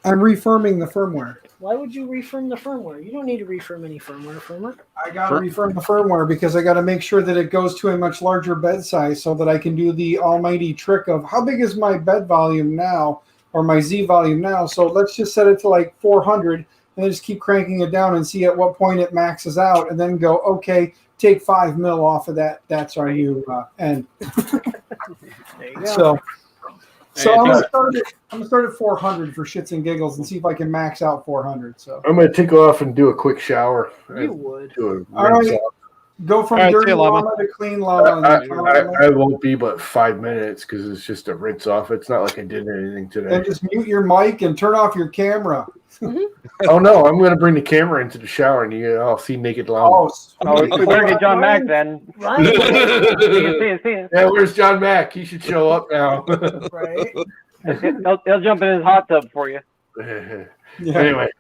I'm refirming the firmware. Why would you refirm the firmware? You don't need to refirm any firmware. I got to refirm the firmware because I got to make sure that it goes to a much larger bed size so that I can do the almighty trick of how big is my bed volume now or my Z volume now. So let's just set it to like 400 and then just keep cranking it down and see at what point it maxes out and then go, okay, take 5 mil off of that. That's our new end. There you go. So I'm gonna start at 400 for shits and giggles and see if I can max out 400. So I'm gonna take off and do a quick shower. You would. All right. Go from dirty llama to clean llama. I won't be but 5 minutes because it's just a rinse off. It's not like I did anything today. And just mute your mic and turn off your camera. Oh no, I'm gonna bring the camera into the shower and I'll see naked llama. Oh, we better get John Mack then. Yeah, where's John Mack? He should show up now. Right. He'll jump in his hot tub for you. Yeah. Anyway,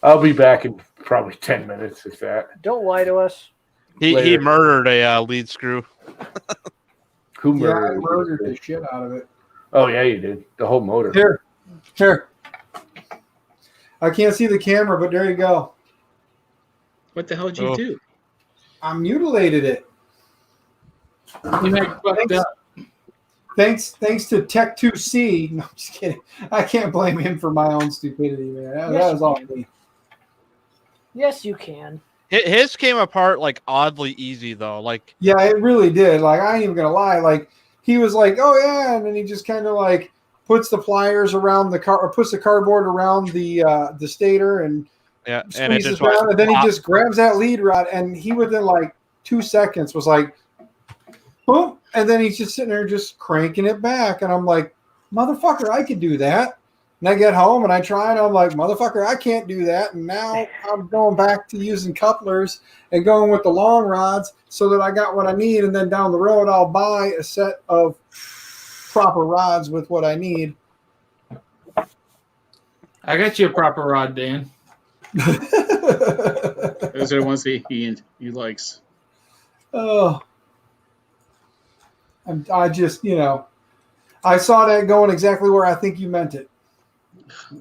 I'll be back in probably 10 minutes, if that. Don't lie to us. He murdered a lead screw. Who Yeah, I murdered? murdered the shit out of it. Oh yeah, you did. The whole motor. Here. I can't see the camera, but there you go. What the hell did you do? I mutilated it. Thanks to Tech2C. No, I'm just kidding. I can't blame him for my own stupidity, man. That was all me. Yes, you can. His came apart like oddly easy though. Like Yeah, it really did. Like I ain't even gonna lie. Like he was like, "Oh yeah," and then he just kind of like puts the pliers around the car, or puts the cardboard around the stator, and and it squeezes just down, and then he just grabs that lead rod, and he within like 2 seconds was like, boom, and then he's just sitting there just cranking it back, and I'm like, motherfucker, I could do that. And I get home and I try and I'm like, motherfucker, I can't do that. And now I'm going back to using couplers and going with the long rods so that I got what I need. And then down the road, I'll buy a set of proper rods with what I need. I got you a proper rod, Dan. Those are the ones he likes. Oh, I just, I saw that going exactly where I think you meant it.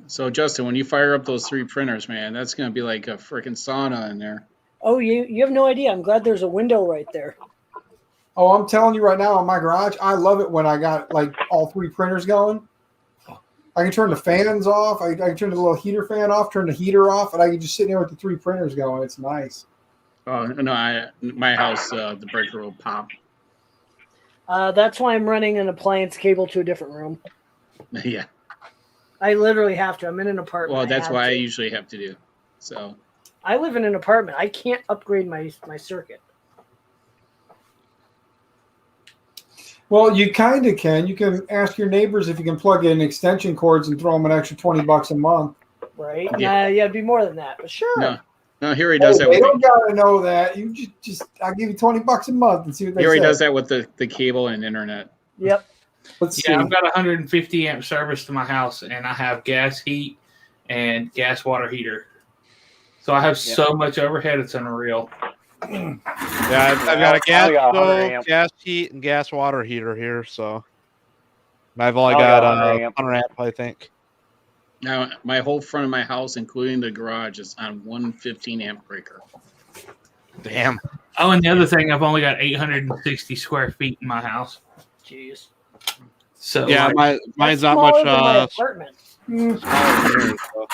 So, Justin, when you fire up those 3 printers, man, that's going to be like a freaking sauna in there. Oh, you have no idea. I'm glad there's a window right there. Oh, I'm telling you right now in my garage, I love it when I got like all 3 printers going. I can turn the fans off. I can turn the little heater fan off, turn the heater off, and I can just sit there with the 3 printers going. It's nice. Oh, no, my house, the breaker will pop. That's why I'm running an appliance cable to a different room. Yeah. I literally have to. I'm in an apartment. Well, that's what I usually have to do. So I live in an apartment. I can't upgrade my circuit. Well, you kind of can. You can ask your neighbors if you can plug in extension cords and throw them an extra $20 a month. Right? Yeah. Yeah, it'd be more than that, but sure. No, here he does that. They don't gotta know that. You just I'll give you $20 a month and see what they say. Here he does that with the cable and internet. Yep. Let's see. I've got 150 amp service to my house, and I have gas heat and gas water heater. So I have so much overhead, it's unreal. Yeah, I've got a gas stove, gas heat, and gas water heater here. So I've only got 100 amp, I think. Now, my whole front of my house, including the garage, is on 115 amp breaker. Damn. Oh, and the other thing, I've only got 860 square feet in my house. Jeez. So yeah, mine's not smaller much. than my apartment. Smaller here, so.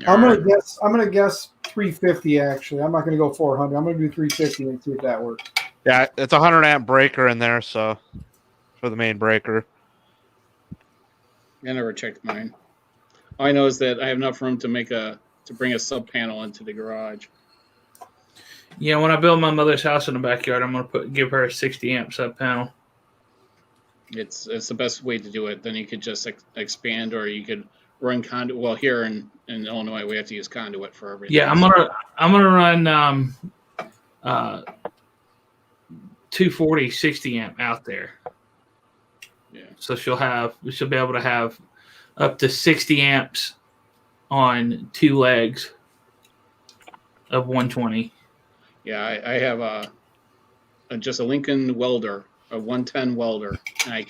I'm gonna guess 350 actually. I'm not gonna go 400. I'm gonna do 350 and see if that works. Yeah, it's a 100 amp breaker in there, so for the main breaker. I never checked mine. All I know is that I have enough room to bring a sub panel into the garage. Yeah, when I build my mother's house in the backyard, I'm gonna give her a 60 amp sub panel. It's the best way to do it. Then you could just expand, or you could run conduit. Well, here in Illinois, we have to use conduit for everything. Yeah, I'm gonna run 240 60 amp out there. Yeah. So she'll be able to have up to 60 amps on 2 legs of 120. Yeah, I have just a Lincoln welder, a 110 welder, and I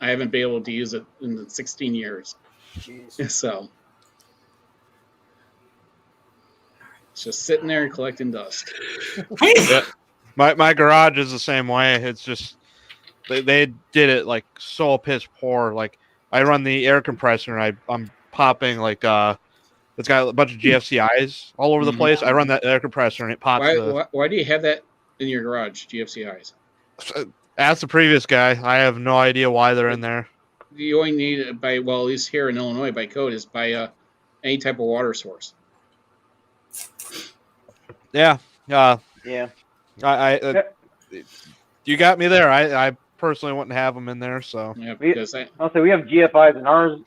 haven't been able to use it in 16 years. Jeez. So it's just sitting there collecting dust. Yeah. My garage is the same way. It's just they did it like so piss poor. Like I run the air compressor and I'm popping like it's got a bunch of GFCIs all over the place. I run that air compressor and it pops. Why do you have that in your garage, GFCIs? Ask the previous guy. I have no idea why they're in there. You only need it at least here in Illinois by code is by any type of water source. Yeah. Yeah. You got me there. I personally wouldn't have them in there. So yeah, because I'll say we have GFIs in ours.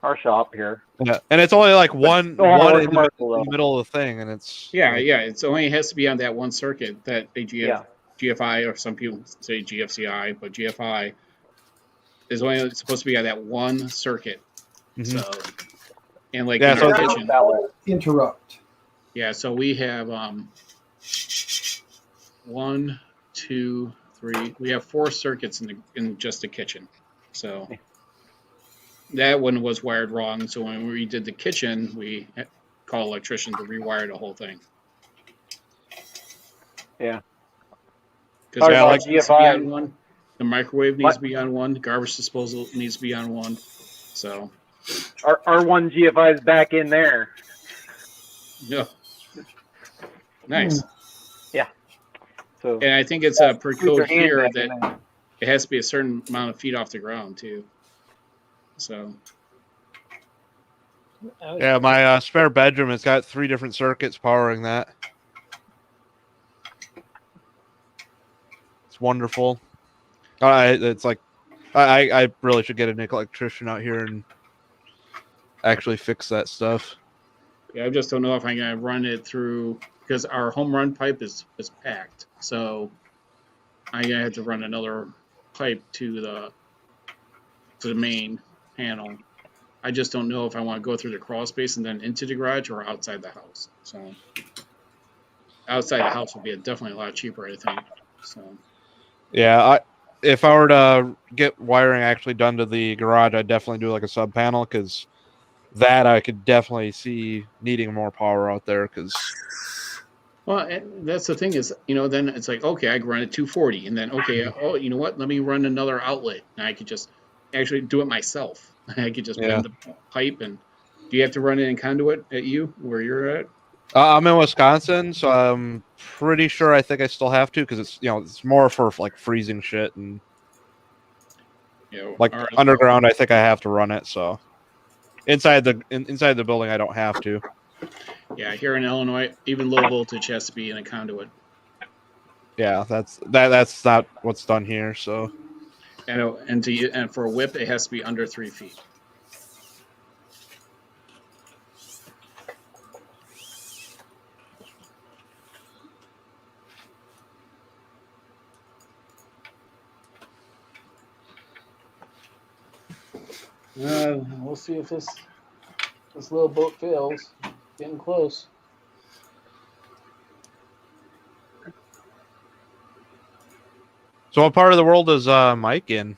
Our shop here. Yeah, and it's only like one in the middle of the thing, and it's It's only has to be on that one circuit that GFI, or some people say GFCI, but GFI is only supposed to be on that one circuit. Mm-hmm. So, and like in our kitchen, interrupt. Yeah, so we have 1, 2, 3. We have 4 circuits in just the kitchen. So that one was wired wrong. So when we did the kitchen, we called an electrician to rewire the whole thing. Yeah. Because GFI needs to be on one. The microwave needs to be on one. The garbage disposal needs to be on one. So our one GFI is back in there. yeah. Nice. Yeah. So and I think it's per code here that it has to be a certain amount of feet off the ground too. So yeah, my spare bedroom has got 3 different circuits powering that. It's wonderful. It's like I really should get an electrician out here and actually fix that stuff. Yeah, I just don't know if I'm gonna run it through because our home run pipe is packed. So I'm gonna have to run another pipe to the main panel. I just don't know if I want to go through the crawl space and then into the garage or outside the house. So outside the house would be definitely a lot cheaper, I think. So Yeah, if I were to get wiring actually done to the garage, I'd definitely do like a sub panel because that I could definitely see needing more power out there. Because well, that's the thing is, then it's like, okay, I can run at 240, and then okay, oh, you know what? Let me run another outlet, and I could just actually do it myself. I could just bend the pipe, and do you have to run it in conduit at where you're at? I'm in Wisconsin, so I'm pretty sure. I think I still have to because it's more for like freezing shit and like underground. I think I have to run it. So inside the building, I don't have to. Yeah, here in Illinois, even low voltage has to be in a conduit. Yeah, that's not what's done here. So and for a whip, it has to be under 3 feet. We'll see if this little boat fails. Getting close. So what part of the world is Mike in?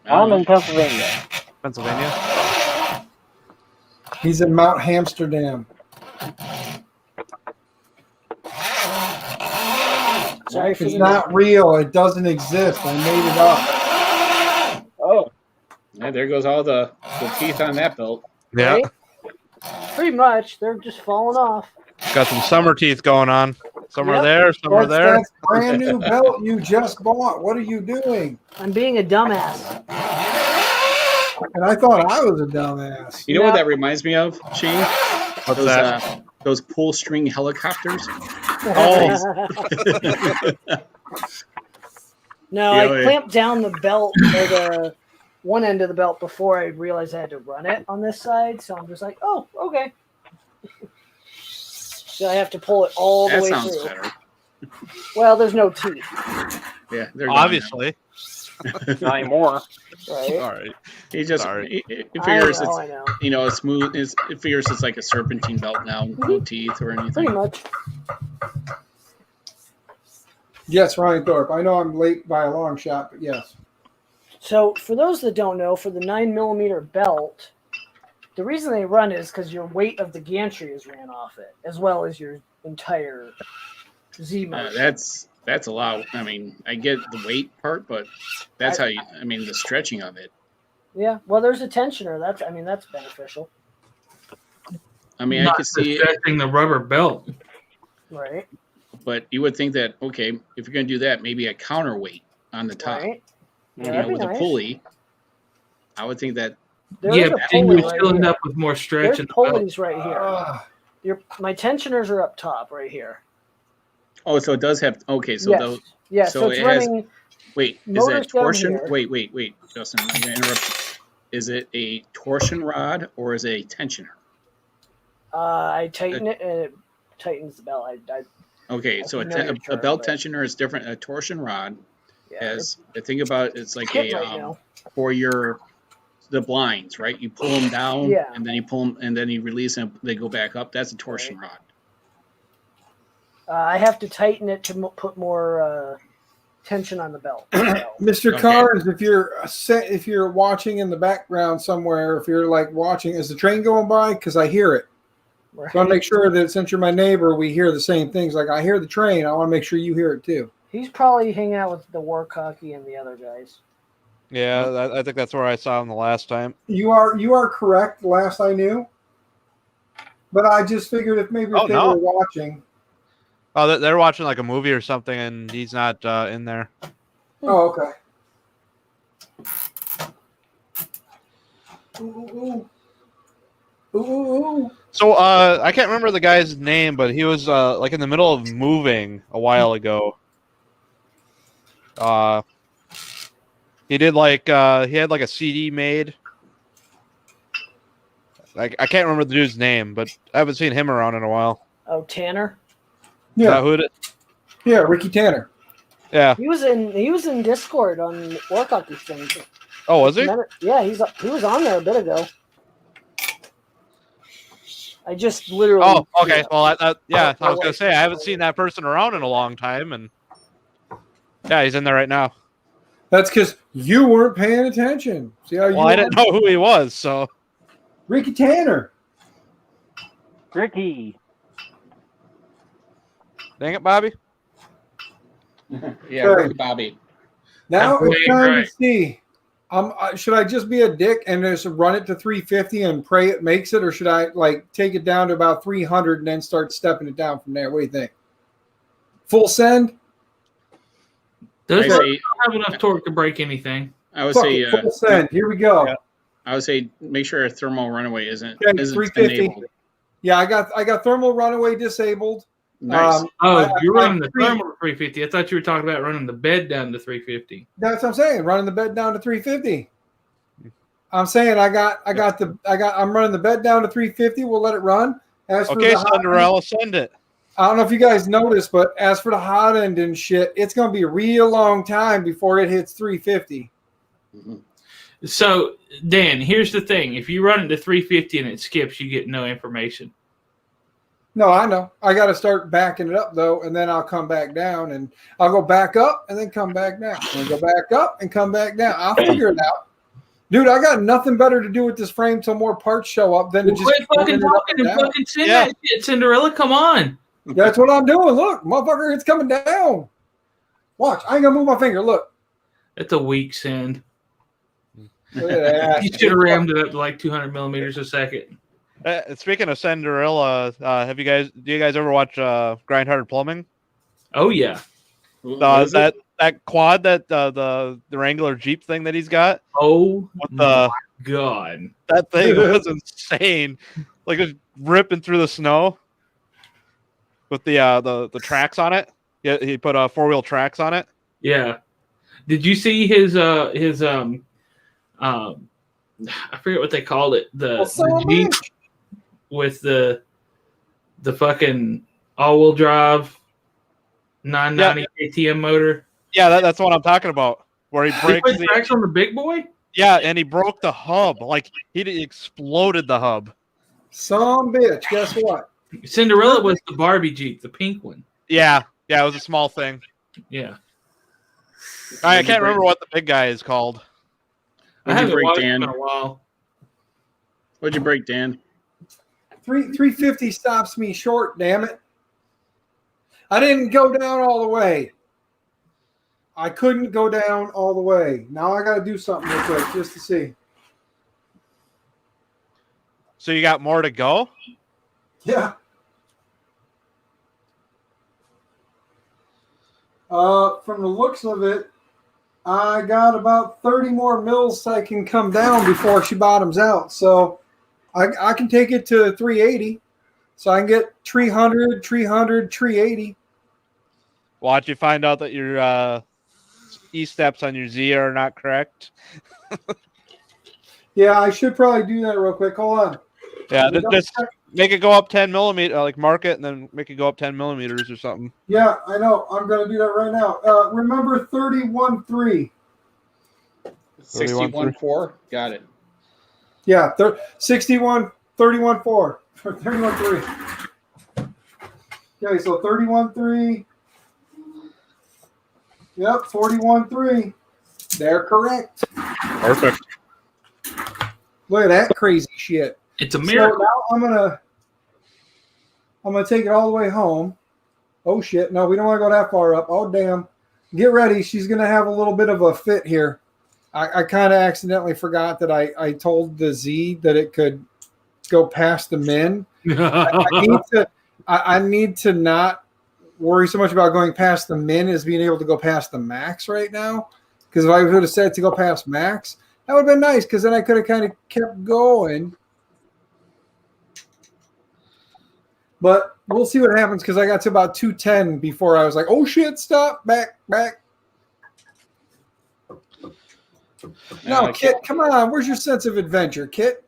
I'm in Pennsylvania. Pennsylvania? He's in Mount Amsterdam. Sorry, it's not real. It doesn't exist. I made it up. Oh. Yeah, there goes all the teeth on that belt. Yeah. Right? Pretty much. They're just falling off. Got some summer teeth going on. Some are there, some are there. That's brand new belt you just bought. What are you doing? I'm being a dumbass. And I thought I was a dumbass. You know what that reminds me of, Shane? What's that? Those pull string helicopters. Oh. No, I clamped down the belt or the one end of the belt before I realized I had to run it on this side. So I'm just like, oh, okay. So I have to pull it all the way through. That sounds better. Well, there's no teeth. Yeah, they're obviously. Not anymore. Right. All right. He just it figures it's smooth. It figures it's like a serpentine belt now, no teeth or anything. Pretty much. Yes, Ryan Thorpe. I know I'm late by a long shot, but yes. So for those that don't know, for the 9mm belt, the reason they run is because your weight of the gantry is ran off it, as well as your entire Z motion. That's a lot. I mean, I get the weight part, but that's the stretching of it. Yeah, well, there's a tensioner. That's beneficial. I mean, I could see stretching the rubber belt. Right. But you would think that, okay, if you're going to do that, maybe a counterweight on the top. Right. Yeah, with a pulley. I would think that. But then you're still end up with more stretch in the belt. There's pulleys right here. My tensioners are up top right here. Oh, so it does have. Okay, so those. Yeah, so it's running. Wait, is it torsion? Wait, Justin, I'm going to interrupt you. Is it a torsion rod or is it a tensioner? I tighten it and it tightens the belt. Okay, so a belt tensioner is different. A torsion rod, as I think about it, it's like for the blinds, right? You pull them down, and then you pull them, and then you release them. They go back up. That's a torsion rod. I have to tighten it to put more tension on the belt. Mr. Carnes, if you're watching in the background somewhere, if you're like watching, is the train going by? Because I hear it. Right. So I want to make sure that since you're my neighbor, we hear the same things. Like I hear the train, I want to make sure you hear it too. He's probably hanging out with the Warcocky and the other guys. Yeah, I think that's where I saw him the last time. You are correct. Last I knew, but I just figured if they were watching. Oh, they're watching like a movie or something, and he's not in there. Oh, okay. Ooh. So I can't remember the guy's name, but he was like in the middle of moving a while ago. He did like he had like a CD made. Like I can't remember the dude's name, but I haven't seen him around in a while. Oh, Tanner. Is that who it is? Yeah, Ricky Tanner. Yeah. He was in Discord on War Hockey thing. Oh, was he? Yeah, he was on there a bit ago. I just literally. Oh, okay. Well, yeah, I was gonna say I haven't seen that person around in a long time, and yeah, he's in there right now. That's because you weren't paying attention. See how you? Well, I didn't know who he was, so. Ricky Tanner. Ricky. Dang it, Bobby. Yeah, Good. Ricky Bobby. Now That's it's time right. to see. Should I just be a dick and just run it to 350 and pray it makes it, or should I like take it down to about 300 and then start stepping it down from there? What do you think? Full send? Does I not say- have enough torque to break anything. I would Fuck say it, full send. Here we go. Yeah. I would say make sure a thermal runaway isn't Okay, 350. enabled. Yeah, I got thermal runaway disabled. Nice. Oh, you're I- running the thermal to 350. I thought you were talking about running the bed down to 350. That's what I'm saying. Running the bed down to 350. I'm saying I'm running the bed down to 350. We'll let it run. As for Okay, the hot end, Cinderella, send it. I don't know if you guys noticed, but as for the hot end and shit, it's going to be a real long time before it hits 350. Mhm. So, Dan, here's the thing. If you run it to 350 and it skips, you get no information. No, I know. I got to start backing it up, though, and then I'll come back down, and I'll go back up and then come back down. And go back up and come back down. I'll figure it out. Dude, I got nothing better to do with this frame till more parts show up than to just Quit keep fucking running it up talking and and down. fucking send Yeah. that shit, Cinderella. Come on. That's what I'm doing. Look, motherfucker, it's coming down. Watch. I ain't going to move my finger. Look. That's a weak send. Look at that. You should have rammed it up to like 200 millimeters a second. Speaking of Cinderella, do you guys ever watch Grindhard Plumbing? Oh, yeah. What is it? That quad that the Wrangler Jeep thing that he's got. Oh, What the God. that thing was insane. Like just ripping through the snow with the tracks on it. Yeah, he put 4-wheel tracks on it. Yeah. Did you see his I forget what they called it. The Jeep with the fucking all-wheel drive 990 KTM motor. Yeah, that's what I'm talking about. Where he He breaks put tracks on the big boy? yeah, and he broke the hub. Like he exploded the hub. Some bitch. Guess what? Cinderella was the Barbie Jeep, the pink one. Yeah, it was a small thing. Yeah. I can't remember what the big guy is called. I What'd you haven't break, watched Dan? it in a while. What'd you break, Dan? 350 stops me short, damn it. I didn't go down all the way. I couldn't go down all the way. Now I got to do something real quick just to see. So you got more to go? Yeah. From the looks of it, I got about 30 more mils I can come down before she bottoms out. So I can take it to 380. So I can get 300, 380. Watch you find out that your E-steps on your Z are not correct. Yeah, I should probably do that real quick. Hold on. Yeah, just make it go up 10 millimeter, like mark it, and then make it go up 10 millimeters or something. Yeah, I know. I'm going to do that right now. Remember 31.3. 61.4. Got it. Yeah, 31.4. 31.3. Okay, so 31.3. Yep, 41.3. They're correct. Perfect. Look at that crazy shit. It's a So miracle. now I'm gonna take it all the way home. Oh shit! No, we don't want to go that far up. Oh damn! Get ready. She's gonna have a little bit of a fit here. I kind of accidentally forgot that I told the Z that it could go past the min. I need to not worry so much about going past the min as being able to go past the max right now. Because if I would have said to go past max, that would have been nice. Because then I could have kind of kept going. But we'll see what happens because I got to about 210 before I was like, oh shit, stop, back. No, Kit, come on. Where's your sense of adventure, Kit?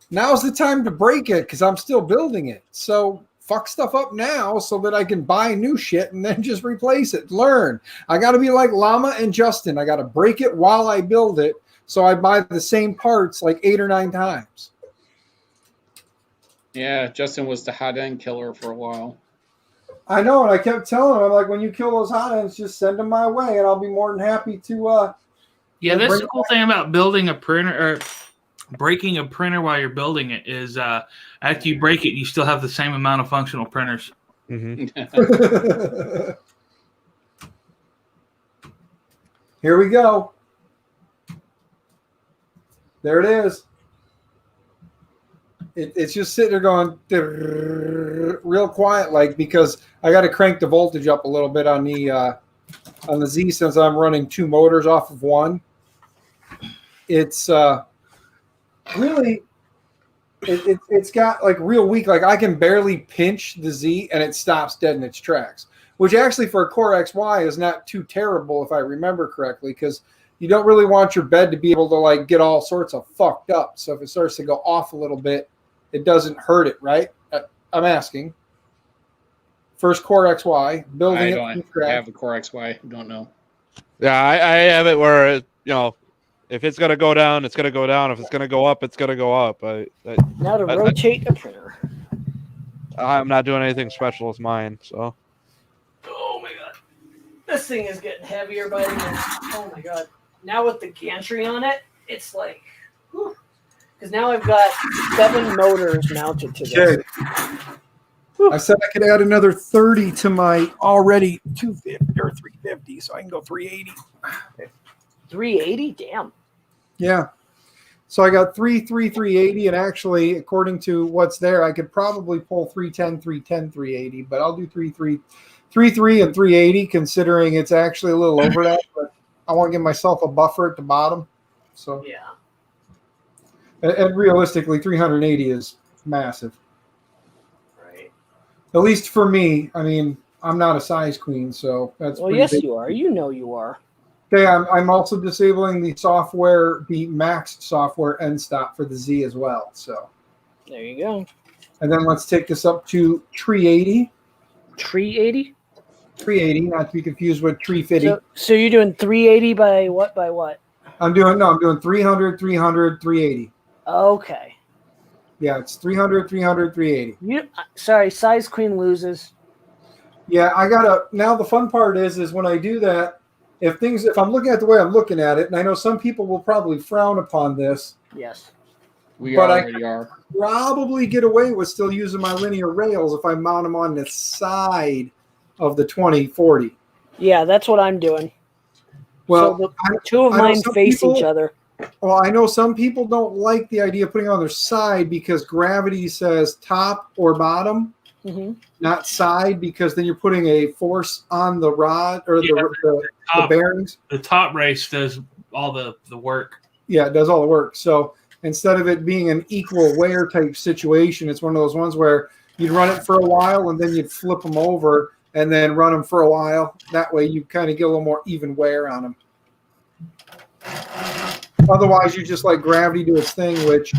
Now's the time to break it because I'm still building it. So fuck stuff up now so that I can buy new shit and then just replace it. Learn. I got to be like Llama and Justin. I got to break it while I build it so I buy the same parts like 8 or 9 times. Yeah, Justin was the hot end killer for a while. I know, and I kept telling him, I'm like, when you kill those hot ends, just send them my way, and I'll be more than happy to. Yeah, that's the cool thing about building a printer or breaking a printer while you're building it is after you break it, you still have the same amount of functional printers. Mm-hmm. Here we go. There it is. It's just sitting there going real quiet, like, because I got to crank the voltage up a little bit on the Z since I'm running 2 motors off of one. It's really it's got like real weak. Like I can barely pinch the Z and it stops dead in its tracks. Which actually for a Core XY is not too terrible if I remember correctly, because you don't really want your bed to be able to like get all sorts of fucked up. So if it starts to go off a little bit, it doesn't hurt it, right? I'm asking. First Core XY, building I it don't from scratch. have a Core XY. Don't know. Yeah, I have it where, if it's going to go down, it's going to go down. If it's going to go up, it's going to go up. Now to rotate the printer. I'm not doing anything special with mine, so. Oh my god. This thing is getting heavier by the minute. Oh my god. Now with the gantry on it, it's like, because now I've got 7 motors mounted to this. Okay. I said I could add another 30 to my already 250 or 350, so I can go 380. 380? Damn. Yeah. So I got 380, and actually, according to what's there, I could probably pull 310, 380, but I'll do 33 and 380, considering it's actually a little over that, but I want to give myself a buffer at the bottom. So yeah. And realistically, 380 is massive. Right. At least for me. I mean, I'm not a size queen, so that's well. pretty Yes, big. you are. You know you are. Okay, I'm also disabling the software, the Max software end stop for the Z as well. So there you go. And then let's take this up to 380. 380? 380, not to be confused with 350. So you're doing 380 by what? By what? I'm doing 300, 300, 380. Okay. Yeah, it's 300, 300, 380. Sorry, size queen loses. Yeah, now the fun part is when I do that, if I'm looking at the way I'm looking at it, and I know some people will probably frown upon this. Yes. We already are. Probably get away with still using my linear rails if I mount them on the side of the 2040. Yeah, that's what I'm doing. Well, so the 2 of mine face each other. Well, I know some people don't like the idea of putting it on their side because gravity says top or bottom, not side, because then you're putting a force on the rod or the bearings. The top race does all the work. Yeah, it does all the work. So instead of it being an equal wear type situation, it's one of those ones where you'd run it for a while and then you'd flip them over and then run them for a while. That way you kind of get a little more even wear on them. Otherwise, you just let gravity do its thing, which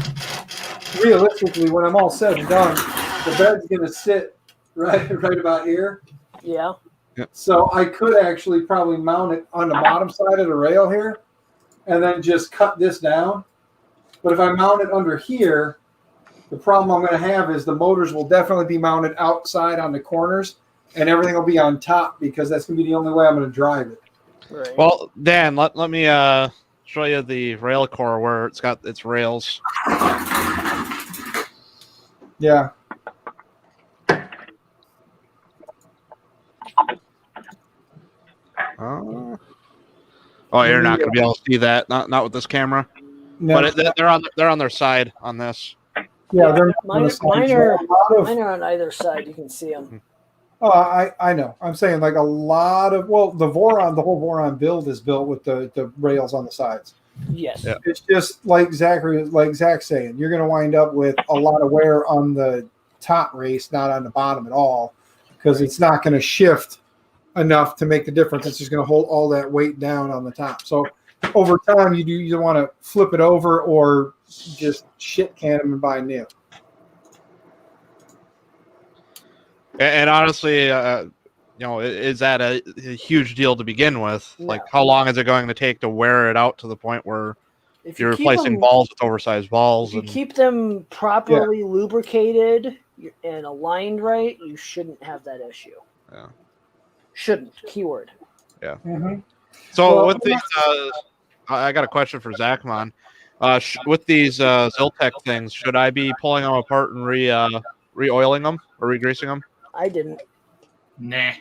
realistically, when I'm all said and done, the bed's going to sit right about here. Yeah. Yep. So I could actually probably mount it on the bottom side of the rail here and then just cut this down. But if I mount it under here, the problem I'm going to have is the motors will definitely be mounted outside on the corners and everything will be on top because that's going to be the only way I'm going to drive it. Right. Well, Dan, let me show you the rail core where it's got its rails. Yeah. Oh, you're not going to be able to see that. Not with this camera. No. But they're on their side on this. Yeah, they're mine are on either side. You can see them. Oh, I know. I'm saying like a lot of the whole Voron build is built with the rails on the sides. Yes. Yeah. It's just like Zach's saying, you're going to wind up with a lot of wear on the top race, not on the bottom at all, because it's not going to shift enough to make the difference. It's just going to hold all that weight down on the top. So over time, you either want to flip it over or just shit can them and buy new. And honestly, is that a huge deal to begin with? No. Like, how long is it going to take to wear it out to the point where If you're you keep replacing them, balls with oversized balls? if you And keep them properly lubricated and aligned right, you shouldn't have that issue. Yeah. Shouldn't. Keyword. yeah. Mm-hmm. So Well, with these, I got a question for Zachman. With these Ziltech things, should I be pulling them apart and re-oiling them or re-greasing them? I didn't. Nah.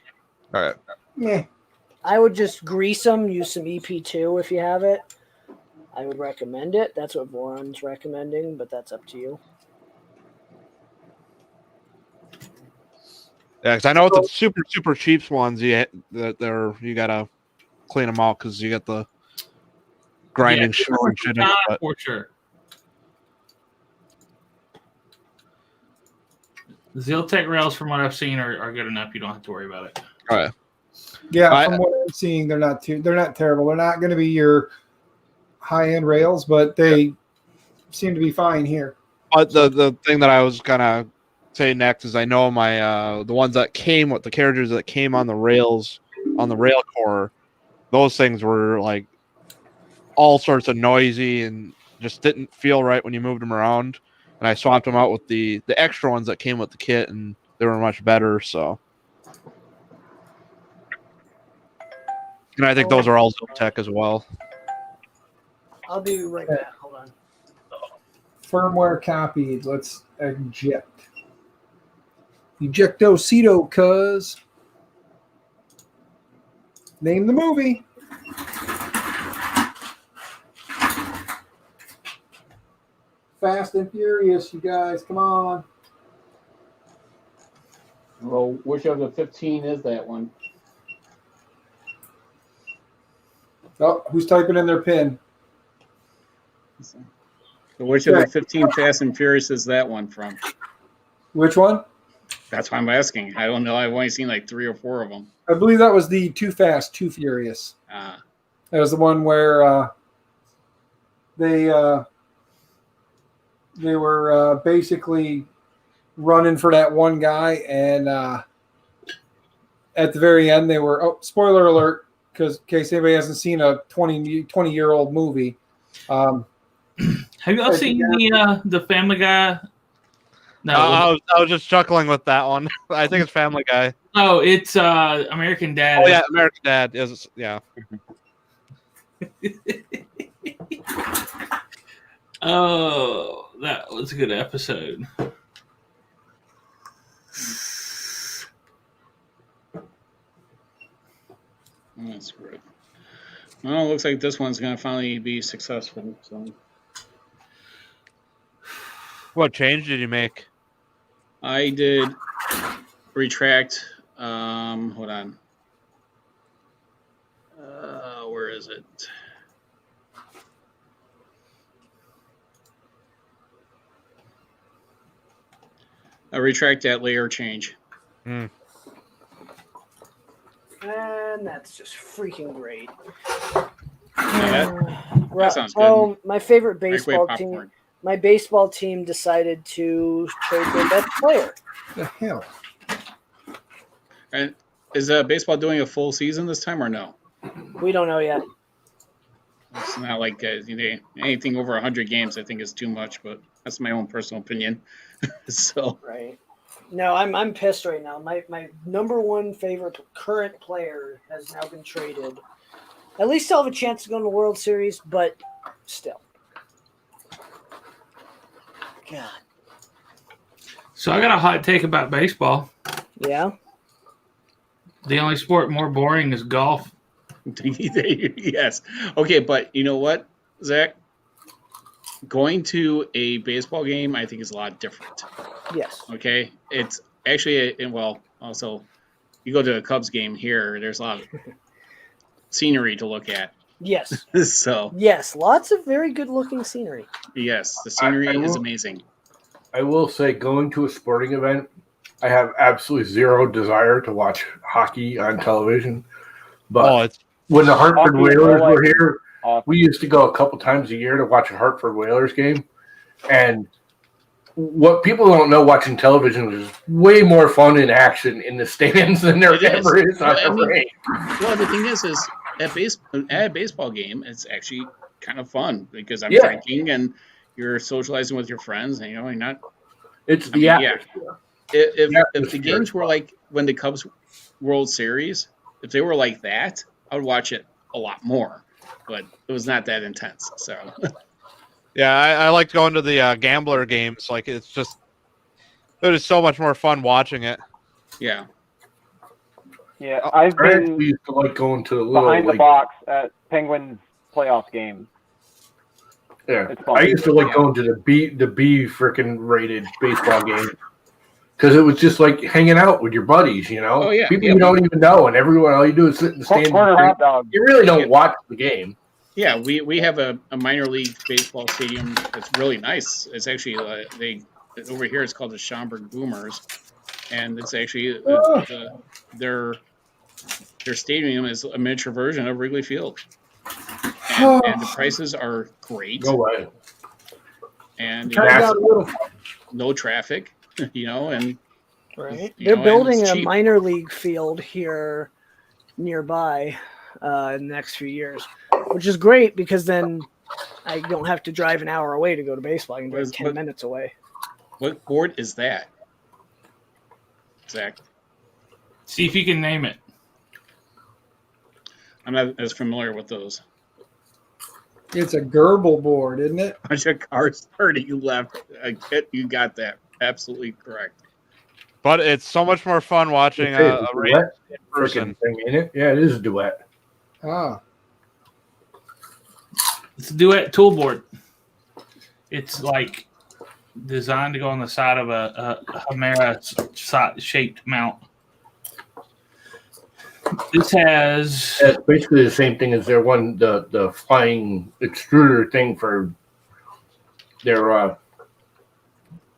All right. Yeah. I would just grease them, use some EP2 if you have it. I would recommend it. That's what Voron's recommending, but that's up to you. Yeah, because I know with the super cheap ones, you gotta clean them out because you get the grinding shit in it. But For sure. The Ziltech rails, from what I've seen, are good enough. You don't have to worry about it. all right. Yeah, from what I'm seeing, they're not terrible. They're not going to be your high-end rails, but they seem to be fine here. But the thing that I was gonna say next is I know my the ones that came with the carriages that came on the rails on the rail core, those things were like all sorts of noisy and just didn't feel right when you moved them around. And I swapped them out with the extra ones that came with the kit, and they were much better. So, and I think those are all Ziltech as well. I'll be right back. Hold on. Firmware copied. Let's eject. Ejectocito, cuz. Name the movie. Fast and Furious, you guys. Come on. Well, which of the 15 is that one? Oh, who's typing in their pin? So which of the 15 Fast and Furious is that one from? Which one? That's why I'm asking. I don't know. I've only seen like 3 or 4 of them. I believe that was the Too Fast, Too Furious. That was the one where they were basically running for that one guy, and at the very end they were, oh, spoiler alert, because in case anybody hasn't seen a 20-year-old movie. Have y'all seen the Family Guy? No, I was just chuckling with that one. I think it's Family Guy. Oh, it's American Dad. Oh yeah, American Dad is Oh, that was a good episode. That's great. Well, it looks like this one's going to finally be successful. So, What change did you make? I did retract. Hold on. Where is it? I retract that layer change. And that's just freaking great. That sounds so good. my favorite baseball Microwave team. popcorn. My baseball team decided to trade their best player. The hell? And is baseball doing a full season this time or no? We don't know yet. It's not like anything over 100 games. I think is too much, but that's my own personal opinion. So Right. No, I'm pissed right now. My number one favorite current player has now been traded. At least I'll have a chance to go to the World Series, but still. God. So I got a hot take about baseball. Yeah. The only sport more boring is golf. yes. Okay, but you know what, Zach? Going to a baseball game, I think, is a lot different. Yes. Okay? It's actually, also, you go to a Cubs game here, there's a lot of scenery to look at. Yes. So, Yes. Lots of very good looking scenery. yes, the scenery is amazing. I will say, going to a sporting event, I have absolutely zero desire to watch hockey on television. But when the Hartford Hockey is Whalers more were like- here, Awesome. We used to go a couple times a year to watch a Hartford Whalers game, and what people don't know watching television is way more fun in action in the stands than there ever is on the range. Well, the thing is at a baseball game, it's actually kind of fun because I'm drinking and you're socializing with your friends, and you're not. It's the atmosphere. If the games were like when the Cubs World Series, if they were like that, I would watch it a lot more. But it was not that intense. So. Yeah, I like going to the gambler games. Like it is so much more fun watching it. Yeah. Yeah, I've been We used to like going to a little behind the box at Penguins playoff games. Yeah, It's fun. I used to like going to the B freaking rated baseball game because it was just like hanging out with your buddies, you know. Oh, yeah. People you don't even know, and everyone all you do is sit in the stand. Corner hot dog. You really don't watch the game. Yeah, we have a minor league baseball stadium that's really nice. It's actually over here. It's called the Schaumburg Boomers, and it's actually their stadium is a miniature version of Wrigley Field, and the prices are great. No way. And no traffic, and Right. you They're know, and building it's a cheap. minor league field here nearby in the next few years, which is great because then I don't have to drive an hour away to go to baseball. I can drive 10 minutes away. What board is that? Zach, See if you can name it. I'm not as familiar with those. It's a Gerbil board, isn't it? Bunch of cars 30 you left. You got that absolutely correct. But it's so much more fun watching a race in person. Thing, ain't it? Yeah, it is a duet. Ah. It's a duet tool board. It's like designed to go on the side of a Humera shaped mount. This has Yeah, it's basically the same thing as their the flying extruder thing for their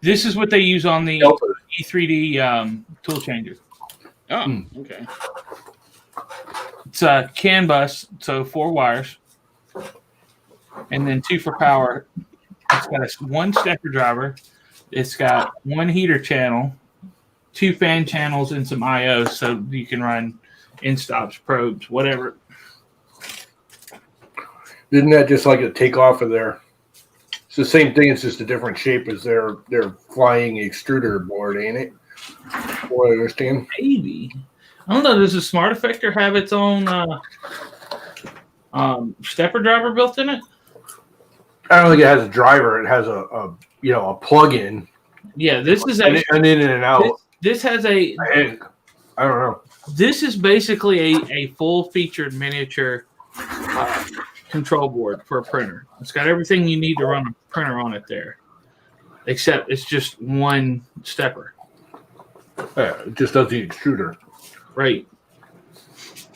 this is what they use on the E3D tool changer. Oh, okay. It's a CAN bus, so 4 wires, and then 2 for power. It's got one stepper driver. It's got 1 heater channel, 2 fan channels, and some I/O, so you can run in-stops, probes, whatever. Isn't that just like a takeoff of their? It's the same thing. It's just a different shape as their flying extruder board, ain't it? What I understand. Maybe. I don't know. Does the Smart Effector have its own stepper driver built in it? I don't think it has a driver. It has a plug-in. Yeah, this is an in and out. This has a. I don't know. This is basically a full-featured miniature control board for a printer. It's got everything you need to run a printer on it there, except it's just one stepper. Yeah, it just does the extruder. Right. It's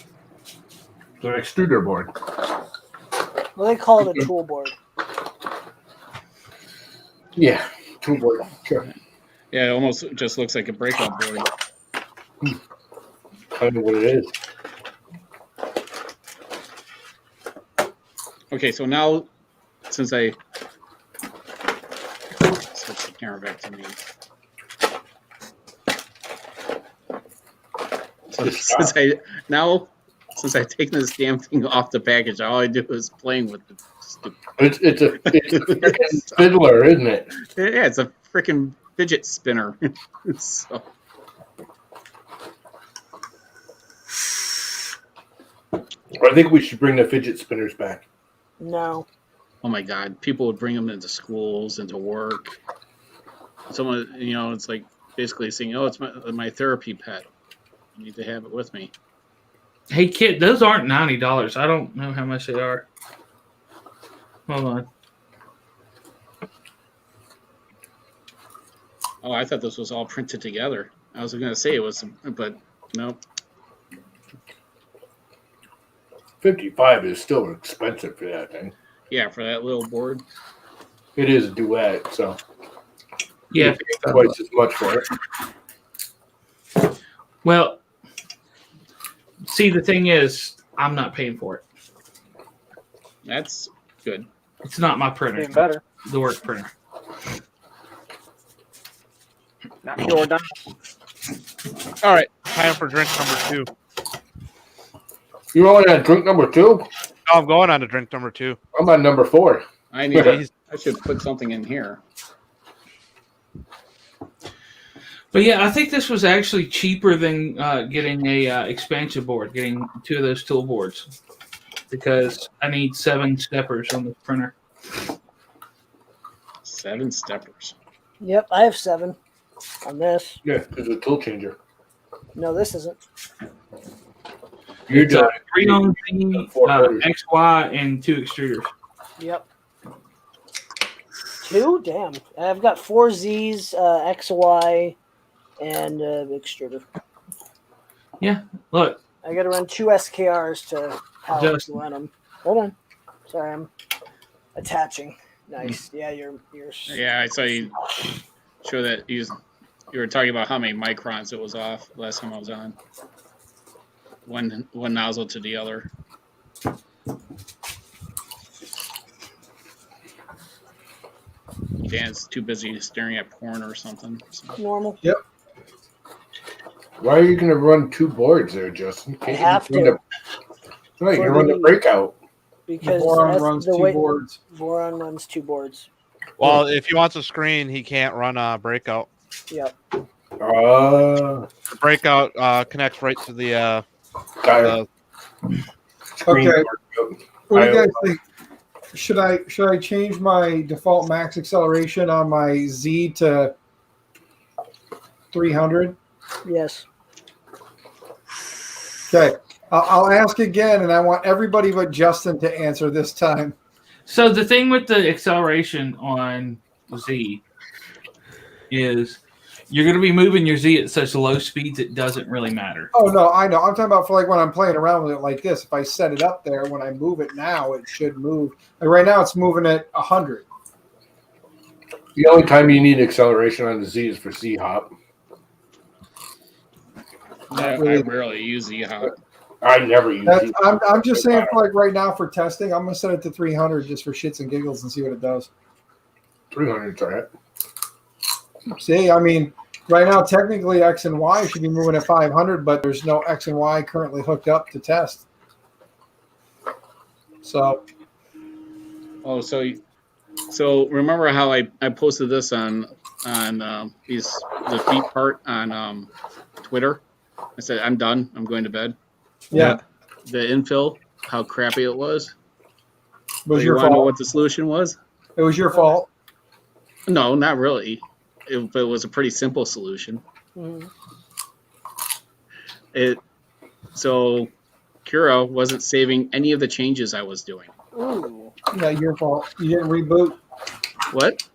an extruder board. Well, they call it a tool board. Yeah, tool board. Sure. Yeah, it almost just looks like a breakout board. I know what it is. Okay, so now since I switch the camera back to me. So since I've taken this damn thing off the package, all I do is playing with the stupid. It's a freaking fiddler, isn't it? Yeah, it's a freaking fidget spinner. So. I think we should bring the fidget spinners back. No. Oh my God! People would bring them into schools, into work. Someone, it's like basically saying, "Oh, it's my therapy pet. I need to have it with me." Hey, kid, those aren't $90. I don't know how much they are. Hold on. Oh, I thought this was all printed together. I was going to say it was, but no. 55 is still expensive for that thing. Yeah, for that little board. It is a duet, so Yeah. twice as much for it. Well, see, the thing is, I'm not paying for it. That's good. It's not my printer. Even better. The work printer. Not sure done. All right, time for drink number 2. You're only at drink number 2? Oh, I'm going on to drink number 2. I'm on number 4. I need. I should put something in here. But yeah, I think this was actually cheaper than getting a expansion board, getting 2 of those tool boards, because I need 7 steppers on the printer. 7 steppers. Yep, I have 7 on this. Yeah, it's a tool changer. No, this isn't. You're It's doing 3 on Z, 440. X, Y, and 2 extruders. Yep. 2? Damn. I've got 4 Z's, X, Y, and extruder. Yeah, look. I got to run 2 SKRs to power Just- to run them. Hold on. Sorry, I'm attaching. Nice. Yeah, you're. Yeah, I saw you show that you were talking about how many microns it was off last time I was on. One nozzle to the other. Dan's too busy staring at porn or something. So. Normal. Why are you going to run 2 boards there, Justin? I have to. No, you can run the breakout. Because Voron that's runs the 2 way boards. Voron runs 2 boards. Well, if he wants a screen, he can't run a breakout. Yep. The breakout connects right to the screen Okay. board. What do you guys think? Should I change my default max acceleration on my Z to 300? Yes. Okay. I'll ask again, and I want everybody but Justin to answer this time. So the thing with the acceleration on Z is you're going to be moving your Z at such low speeds it doesn't really matter. Oh, no, I know. I'm talking about for like when I'm playing around with it like this. If I set it up there, when I move it now, it should move. Like right now, it's moving at 100. The only time you need acceleration on the Z is for Z hop. I rarely use the hop. I never use That's, Z. I'm just saying for like right now for testing, I'm going to set it to 300 just for shits and giggles and see what it does. 300's all right. See, I mean, right now, technically X and Y should be moving at 500, but there's no X and Y currently hooked up to test. So, Oh, so remember how I posted this on the feet part on Twitter? I said I'm done. I'm going to bed. yeah, The infill, how crappy it was. it was You your want to know fault. what the solution was? It was your fault. No, not really. It was a pretty simple solution. Mhm. So Cura wasn't saving any of the changes I was doing. Ooh. Yeah, your fault. You didn't reboot. What?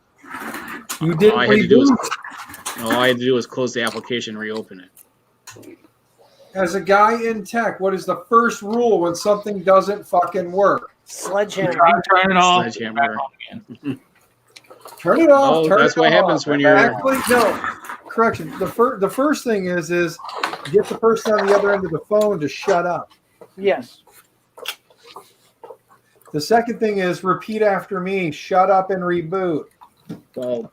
You didn't All I had to do was reboot. all I had to do was close the application, reopen it. As a guy in tech, what is the first rule when something doesn't fucking work? Sledgehammer. Turn it off. Sledgehammer. Back on again. Turn it off. No, turn that's it what off. happens when you're- Actually, no. Correction. The first thing is get the person on the other end of the phone to shut up. Yes. The second thing is repeat after me. Shut up and reboot. Well,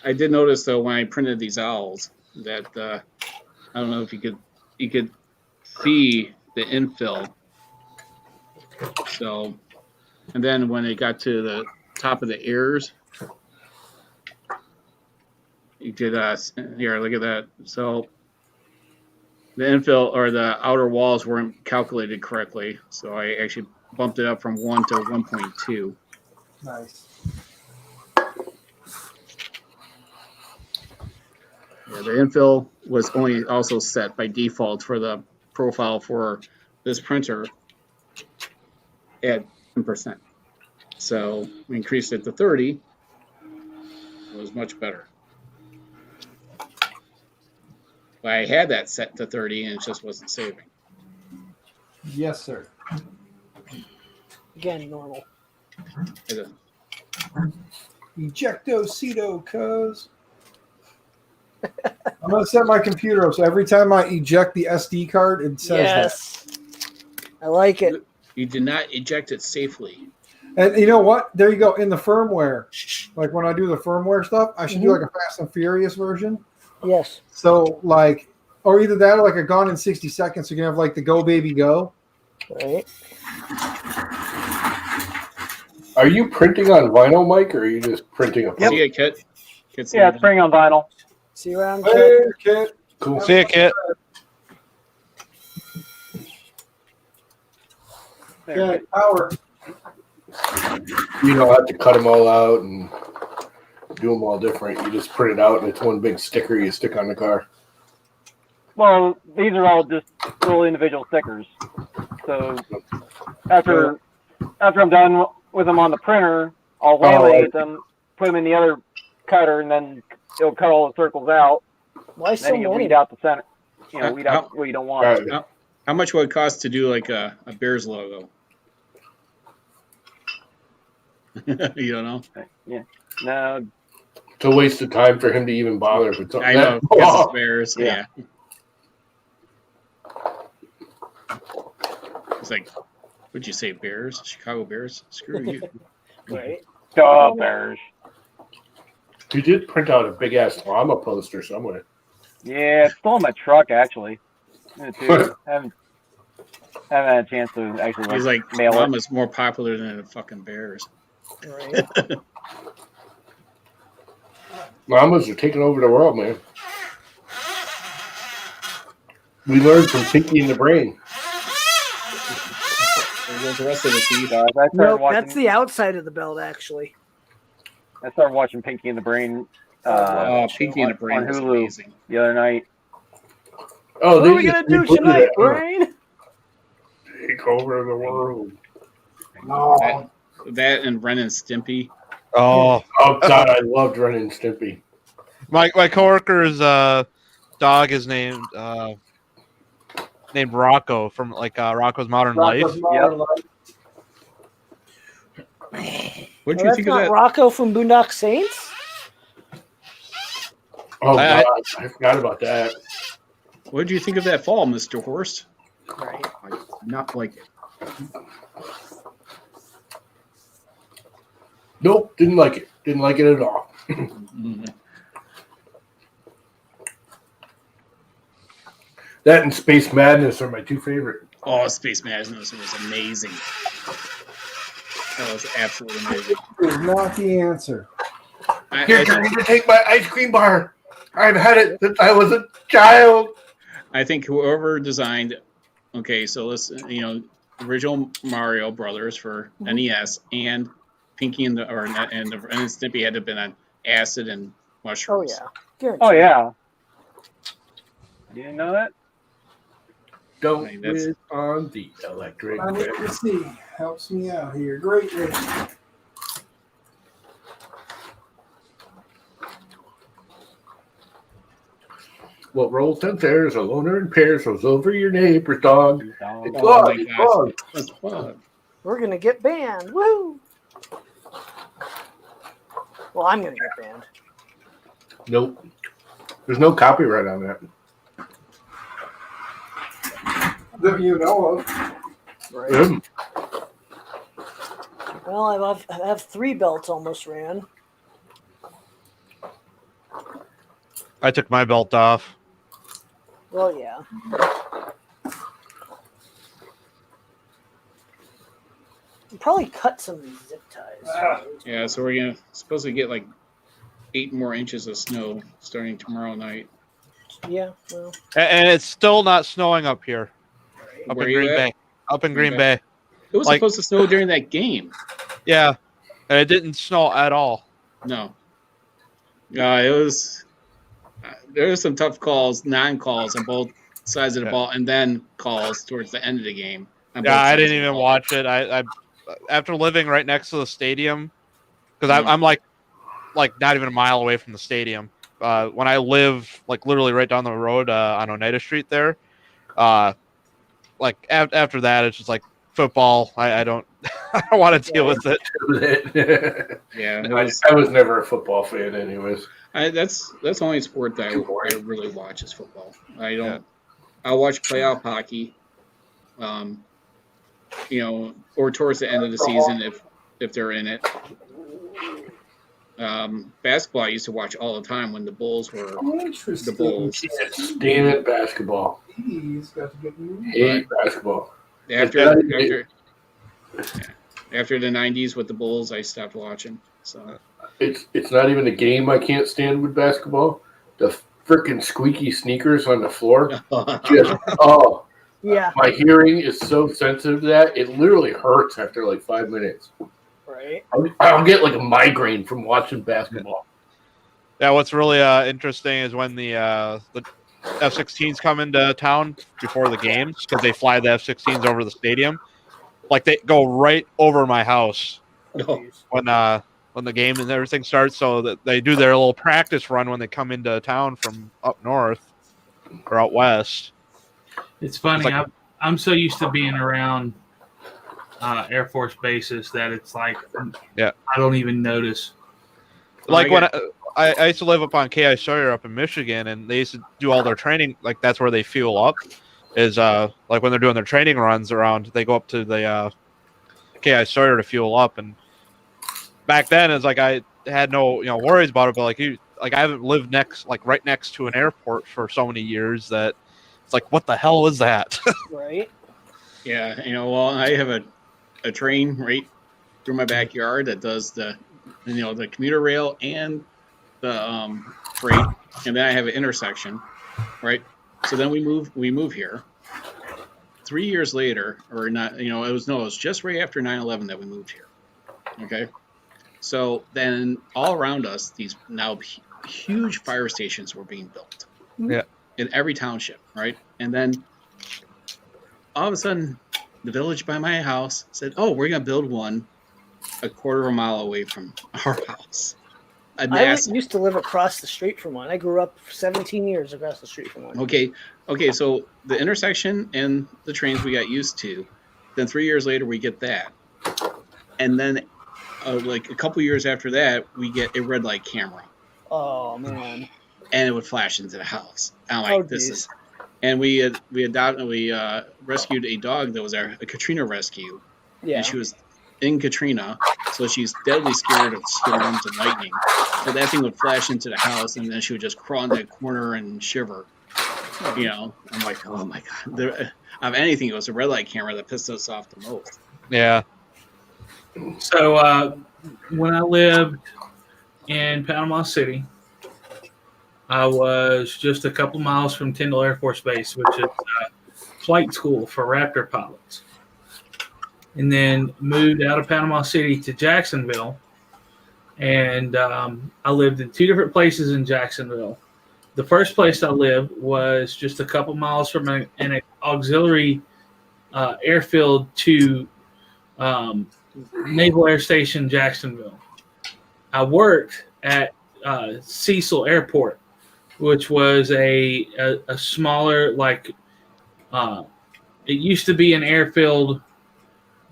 I did notice though when I printed these owls that I don't know if you could see the infill. So, and then when it got to the top of the ears, you could here, look at that. So the infill or the outer walls weren't calculated correctly, so I actually bumped it up from 1 to 1.2. Nice. Yeah, the infill was only also set by default for the profile for this printer at 10%. So we increased it to 30. It was much better. But I had that set to 30 and it just wasn't saving. Yes, sir. Again, normal. Ejecto-cedo, cuz. I'm going to set my computer up so every time I eject the SD card, it says Yes. I like it. You did not eject it safely. And you know what? There you go. In the firmware, like when I do the firmware stuff, I should do like a Fast and Furious version. Yes. So like, or either that or like a Gone in 60 Seconds. So you can have like the Go Baby Go. Right. Are you printing on vinyl, Mike, or are you just printing a? See it, Kit? Yeah, it's printing on vinyl. See you around, Hey, Kit. kid. Cool. See ya, Kit. Yeah, power. You don't have to cut them all out and do them all different. You just print it out, and it's one big sticker you stick on the car. Well, these are all just little individual stickers. So after I'm done with them on the printer, I'll laminate them, put them in the other cutter, and then it'll cut all the circles out. Why so Then you many? weed out the center. You know, weed out what you don't want. Right. How much would it cost to do like a Bears logo? You don't know? Yeah. No. It's a waste of time for him to even bother. If it's I know, because it's Bears. Yeah. Yeah. It's like, what'd you say, Bears? Chicago Bears? Screw you. Right. Duh, Bears. You did print out a big ass llama poster somewhere. Yeah, it's still in my truck actually. Me too. haven't had a chance to actually He's like, mail it. Mama's more popular than the fucking Bears. Right. Llamas are taking over the world, man. We learned from Pinky and the Brain. There's the rest of the teeth. I started No, watching. that's the outside of the belt, actually. I started watching Pinky and the Brain. Pinky and the Brain on was Hulu amazing. the other night. Oh, What are we gonna do tonight, Brain? Take over the world. No. That and Ren and Stimpy. Oh, Oh God, I loved Ren and Stimpy. my coworker's dog is named Rocco from like Rocco's Modern Life. What'd Oh, you that's think of not that? Rocco from Boondock Saints? Oh I- God, I forgot about that. What'd you think of that fall, Mr. Horst? Right. I did not like it. Nope, didn't like it. Didn't like it at all. That and Space Madness are my two favorite. Oh, Space Madness was amazing. That was absolutely amazing. Is not the answer. Here, I need to take my ice cream bar. I've had it since I was a child. I think whoever designed, so let's, original Mario Brothers for NES and Pinky and Ren and Stimpy had to have been on acid and Oh, mushrooms. yeah. Guaranteed. Oh yeah. You didn't know that? Don't I mean, that's- whiz on the electric I need to see. Helps me out here greatly. What rolls downstairs, a loner in pairs, was over your neighbor's dog. It's Oh fun, my it's gosh. fun. That's fun. We're going to get banned. Woo! Well, I'm going to get banned. Nope. There's no copyright on that. That you know of. Right. Mm. Well, I have 3 belts almost ran. I took my belt off. Well, yeah. You probably cut some of these zip ties. Yeah, so we're supposed to get like 8 more inches of snow starting tomorrow night. Yeah, well. And it's still not snowing up here. Up Where in you Green at? Bay. Up in Green Bay. It was Like- supposed to snow during that game. Yeah. And it didn't snow at all. No. It was. There were some tough calls, non-calls on both sides of the Yeah. ball, and then calls towards the end of the game. on both Yeah, I sides didn't of the even ball. watch it. I after living right next to the stadium, because I'm like not even a mile away from the stadium. When I live like literally right down the road on Oneida Street there, like after that it's just like football. I don't I don't want to deal with it. Yeah, it I was, was never a football fan, anyways. that's the only sport that I really watch is football. I don't. I'll watch playoff hockey, or towards the end of the season if they're in it. Basketball I used to watch all the time when the Bulls were the Interesting. Bulls. Can't stand it, basketball. He's got to get moved. Hate basketball. After the 90s with the Bulls, I stopped watching. So It's not even a game I can't stand with basketball. The freaking squeaky sneakers on the floor. Just Yeah. my hearing is so sensitive to that. It literally hurts after like 5 minutes. Right. I'll get like a migraine from watching basketball. Yeah, what's really interesting is when the F-16s come into town before the games, because they fly the F-16s over the stadium. Like, they go right over my house No. when the game and everything starts, so that they do their little practice run when they come into town from up north or out west. It's funny. It's like- I'm so used to being around Air Force bases that it's like, Yeah. I don't even notice. Like when I used to live up on K.I. Sawyer up in Michigan, and they used to do all their training. Like, that's where they fuel up. Is like when they're doing their training runs around, they go up to the K.I. Sawyer to fuel up. And back then, it's like I had no worries about it. But like I haven't lived right next to an airport for so many years that it's like, what the hell is that? Right. Yeah, well, I have a train right through my backyard that does the commuter rail and the freight, and then I have an intersection, right? So then we move here. 3 years later, or not, it was just right after 9/11 that we moved here. Okay, so then all around us, these now huge fire stations were being built. Yeah. In every township, right? And then all of a sudden, the village by my house said, "Oh, we're gonna build one a quarter of a mile away from our house." I used to live across the street from one. I grew up 17 years across the street from one. Okay, so the intersection and the trains we got used to. Then 3 years later, we get that. And then like a couple years after that, we get a red light camera. Oh, man. And it would flash into the house. I'm like, this is... And we rescued a dog that was a Katrina rescue. Yeah. And she was in Katrina, so she's deadly scared of storms and lightning. So that thing would flash into the house, and then she would just crawl in that corner and shiver. I'm like, oh my god! Of anything, it was a red light camera that pissed us off the most. Yeah. So when I lived in Panama City, I was just a couple miles from Tyndall Air Force Base, which is flight school for Raptor pilots. And then moved out of Panama City to Jacksonville. And I lived in two different places in Jacksonville. The first place I lived was just a couple miles from an auxiliary airfield to Naval Air Station, Jacksonville. I worked at Cecil Airport, which was a smaller, it used to be an airfield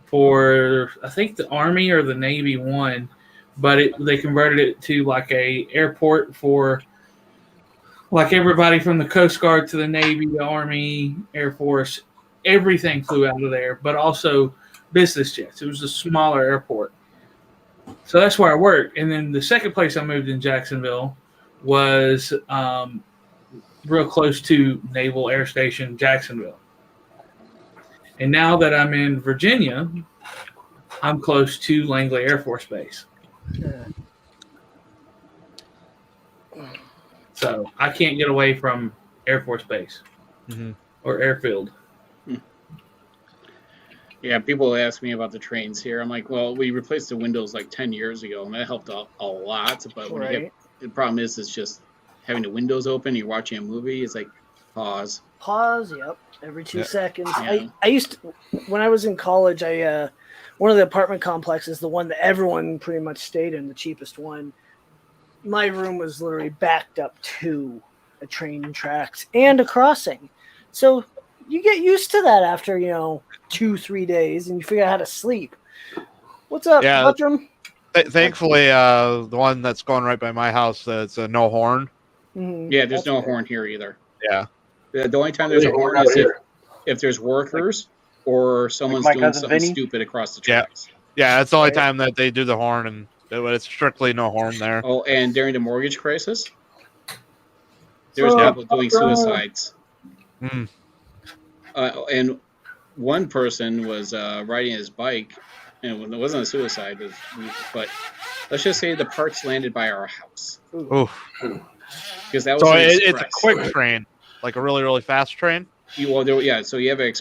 for, I think, the Army or the Navy one, but they converted it to like a airport for like everybody from the Coast Guard to the Navy, the Army, Air Force. Everything flew out of there, but also business jets. It was a smaller airport. So that's where I worked. And then the second place I moved in Jacksonville was real close to Naval Air Station, Jacksonville. And now that I'm in Virginia, I'm close to Langley Air Force Base. Yeah. So I can't get away from Air Force Base or airfield. Yeah, people ask me about the trains here. I'm like, well, we replaced the windows like 10 years ago, and that helped out a lot. But when you have, the problem is just having the windows open, you're watching a movie, it's like, pause. Yep, every 2 seconds. Yeah. I used to, when I was in college, one of the apartment complexes, the one that everyone pretty much stayed in, the cheapest one, my room was literally backed up to a train tracks and a crossing. So you get used to that after, 2-3 days, and you figure out how to sleep. What's up, Buttram? Thankfully, the one that's going right by my house, it's a no horn. Mm-hmm. Yeah, there's no horn here either. Yeah. The only time there's a horn is if there's workers or someone's doing something stupid across the tracks. Yeah, that's the only Right. time that they do the horn, and it's strictly no horn there. Oh, and during the mortgage crisis, there was So, people doing suicides. Mm. And one person was riding his bike, and it wasn't a suicide, but let's just say the parts landed by our house Oof. because that was So an it's a express. quick train, like a really, really fast train. So you have a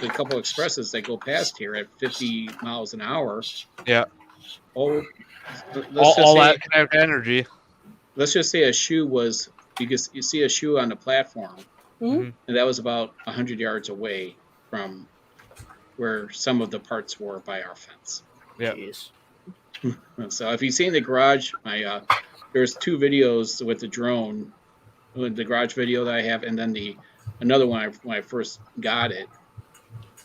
couple expresses that go past here at 50 miles an hour. Yeah. Oh, All that kinetic energy. let's just say a shoe was you see a shoe on the platform, Mhm. and that was about 100 yards away from where some of the parts were by our fence. Yeah. Jeez. So if you've seen the garage, there's 2 videos with the drone, the garage video that I have, and then another one when I first got it.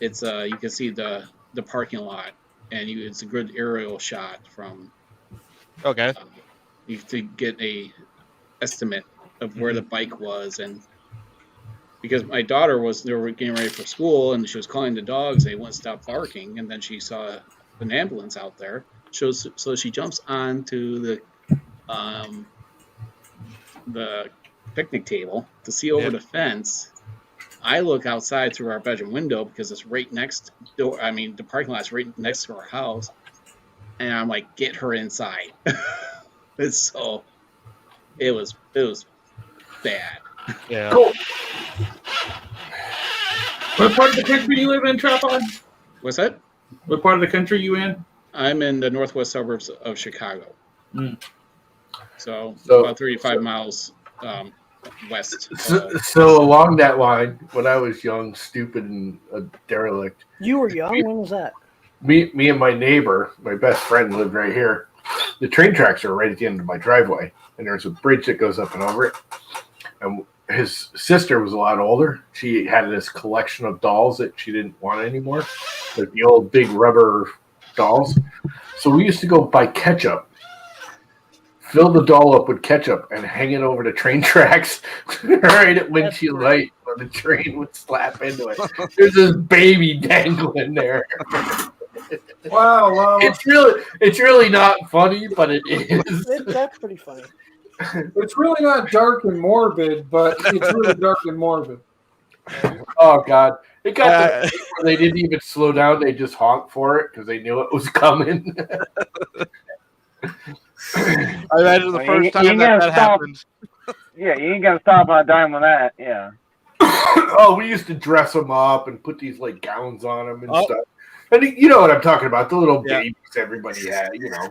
It's you can see the parking lot, and it's a good aerial shot from. Okay. You to get a estimate of where the bike was, and because my daughter they were getting ready for school, and she was calling the dogs, they wouldn't stop barking, and then she saw an ambulance out there. So she jumps onto the picnic table to see over the fence. I look outside through our bedroom window because it's right next door. I mean, the parking lot's right next to our house, and I'm like, get her inside. It was bad. Yeah. Cool. What part of the country you live in, Trapon? What's that? What part of the country you in? I'm in the northwest suburbs of Chicago. Mm. So So- about 35 miles west. So along that line, when I was young, stupid, and a derelict, You were young. When was that? me and my neighbor, my best friend, lived right here. The train tracks are right at the end of my driveway, and there's a bridge that goes up and over it. And his sister was a lot older. She had this collection of dolls that she didn't want anymore, like the old big rubber dolls. So we used to go buy ketchup, fill the doll up with ketchup, and hang it over the train tracks right at windshield height when the train would slap into it. There's this baby dangling there. Wow, wow. It's really not funny, but it is. That's pretty funny. It's really not dark and morbid, but it's really dark and morbid. Oh God! It got to the point where they didn't even slow down; they just honked for it because they knew it was coming. I imagine the Well, first you time gotta that stop. happened. Yeah, you ain't gonna stop on a dime on that. Yeah. Oh, we used to dress them up and put these like gowns on them and Oh. stuff. And you know what I'm talking about? The little Yeah. babies everybody had. You know,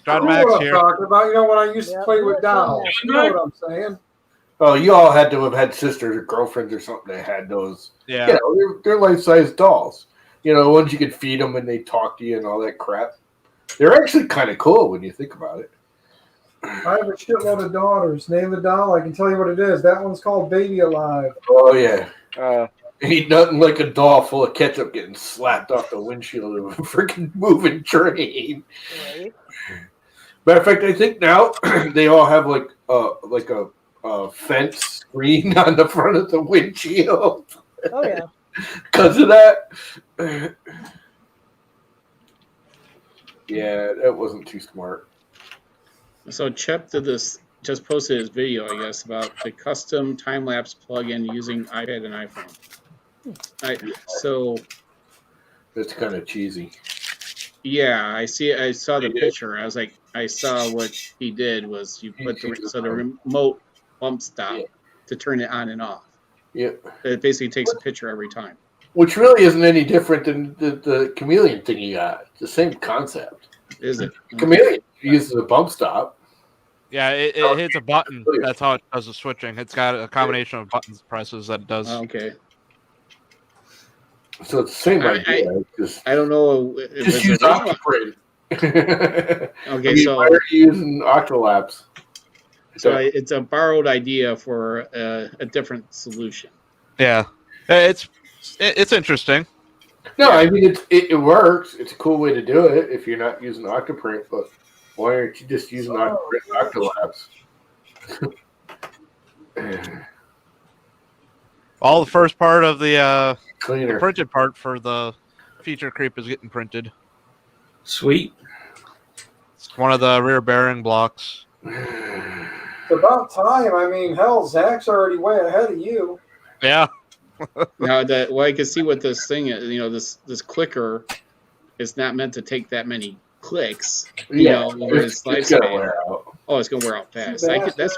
John You know Max what I'm here. talking about. You know when I used to Yeah, play with John dolls. Max. You know what I'm saying? Oh, you all had to have had sisters or girlfriends or something that had those. Yeah. You know, they're life-size dolls. You know, ones you could feed them and they talk to you and all that crap. They're actually kind of cool when you think about it. I have a shitload of daughters. Name the doll. I can tell you what it is. That one's called Baby Alive. Oh yeah. Uh, Ain't nothing like a doll full of ketchup getting slapped off the windshield of a freaking moving train. Right. Matter of fact, I think now they all have like a fence screen on the front of the windshield Oh yeah. because of that. Yeah, that wasn't too smart. So Chep just posted his video, I guess, about the custom time-lapse plugin using iPad and iPhone. That's kind of cheesy. Yeah, I saw the picture. I was like, I saw what he did was you put the remote bump stop to turn it on and off. Yep. It basically takes a picture every time. Which really isn't any different than the chameleon thing you got. It's the same concept. Is it? Chameleon uses a bump stop. Yeah, it hits a button. That's how it does the switching. It's got a combination of buttons presses that it does. Okay. So it's the same idea. I don't know. Just use Octoprint. Okay, so why are you using Octolapse? So it's a borrowed idea for a different solution. Yeah, it's interesting. No, I mean it works. It's a cool way to do it if you're not using Octoprint. But why aren't you just using Octolapse? All the first part of the Cleaner. printed part for the feature creep is getting printed. Sweet. It's one of the rear bearing blocks. It's about time. I mean, hell, Zach's already way ahead of you. Yeah. Now that I can see what this thing is, this clicker is not meant to take that many clicks, over its it's gonna lifespan. wear out. Oh, it's gonna wear out fast. But That's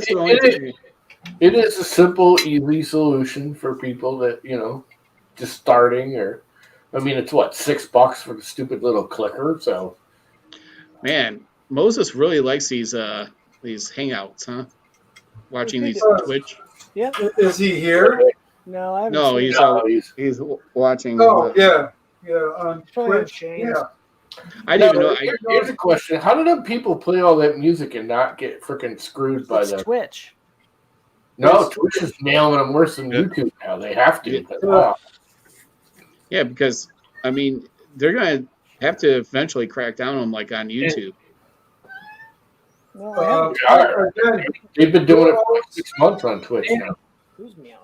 the only thing. It is a simple, easy solution for people that just starting it's what, $6 for the stupid little clicker. So, Man, Moses really likes these hangouts, huh? Watching these Twitch. Yeah. Is he here? No, I haven't. No, seen he's watching. Oh, yeah. On Probably on Twitch. Shane. Yeah. I didn't even know. Here's a question: how do them people play all that music and not get freaking screwed by It's the Twitch. No, Twitch is nailing them worse than YouTube now. They have to. Yeah, because they're gonna have to eventually crack down on them like on YouTube. No, They've been doing it for like 6 months on Twitch now. Who's meowing?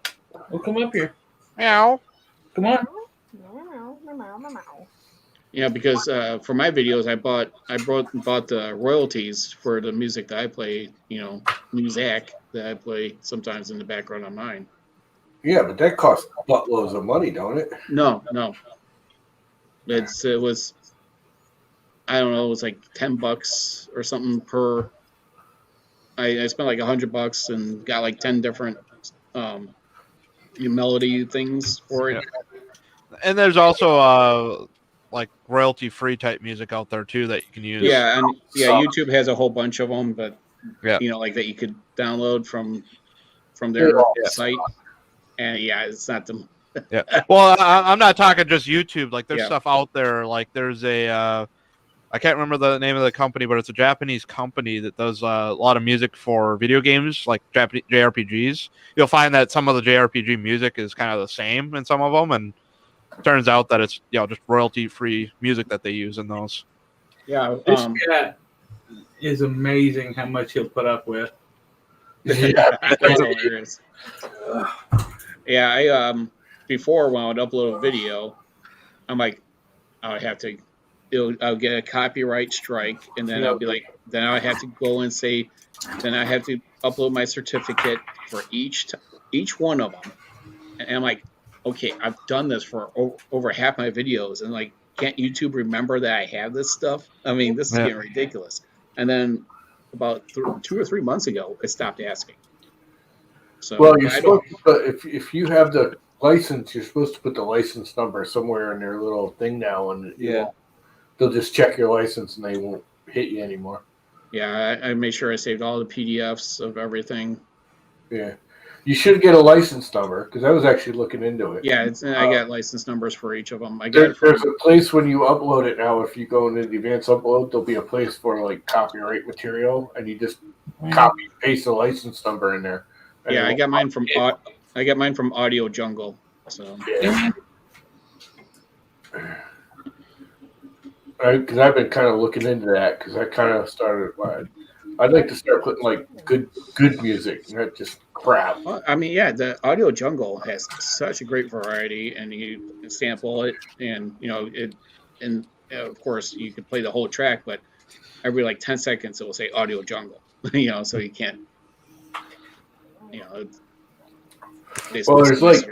Well, come up here. Meow. Come on. Yeah, because for my videos, I bought the royalties for the music that I play. Music that I play sometimes in the background on mine. Yeah, but that costs buttloads of money, don't it? No. It was, I don't know, it was like $10 or something per. I spent like $100 and got like 10 different melody things for it. Yeah. And there's also like royalty free type music out there too that you can use. Yeah, and YouTube has a whole bunch of them, but yeah, like that you could download from their site. And it's not them. Yeah. Well, I'm not talking just YouTube. Like there's Yeah. stuff out there. Like there's a I can't remember the name of the company, but it's a Japanese company that does a lot of music for video games, like Japanese JRPGs. You'll find that some of the JRPG music is kind of the same in some of them, and it turns out that it's just royalty-free music that they use in those. Yeah, This guy is amazing how much he'll put up with. Yeah, that's hilarious. Yeah, I before when I would upload a video, I'm like, I have to. I'll get a copyright strike, and then I'll be like, then I have to go and say, then I have to upload my certificate for each one of them, and I'm like, okay, I've done this for over half my videos, and like, can't YouTube remember that I have this stuff? I mean, this is getting ridiculous. And then about 2 or 3 months ago, I stopped asking. So well, you're supposed to, but if you have the license, you're supposed to put the license number somewhere in their little thing now, and they'll just check your license and they won't hit you anymore. Yeah, I made sure I saved all the PDFs of everything. Yeah, you should get a license number because I was actually looking into it. Yeah, I got license numbers for each of them. There's a place when you upload it now. If you go into the advanced upload, there'll be a place for like copyright material, and you just copy and paste the license number in there. Yeah, I got mine from Audio Jungle. So. Yeah. Right, because I've been kind of looking into that because I kind of started. I'd like to start putting like good music, not just crap. Well, I mean, yeah, the Audio Jungle has such a great variety, and you can sample it, and and of course you can play the whole track, but every like 10 seconds it will say Audio Jungle, so you can't, well, there's like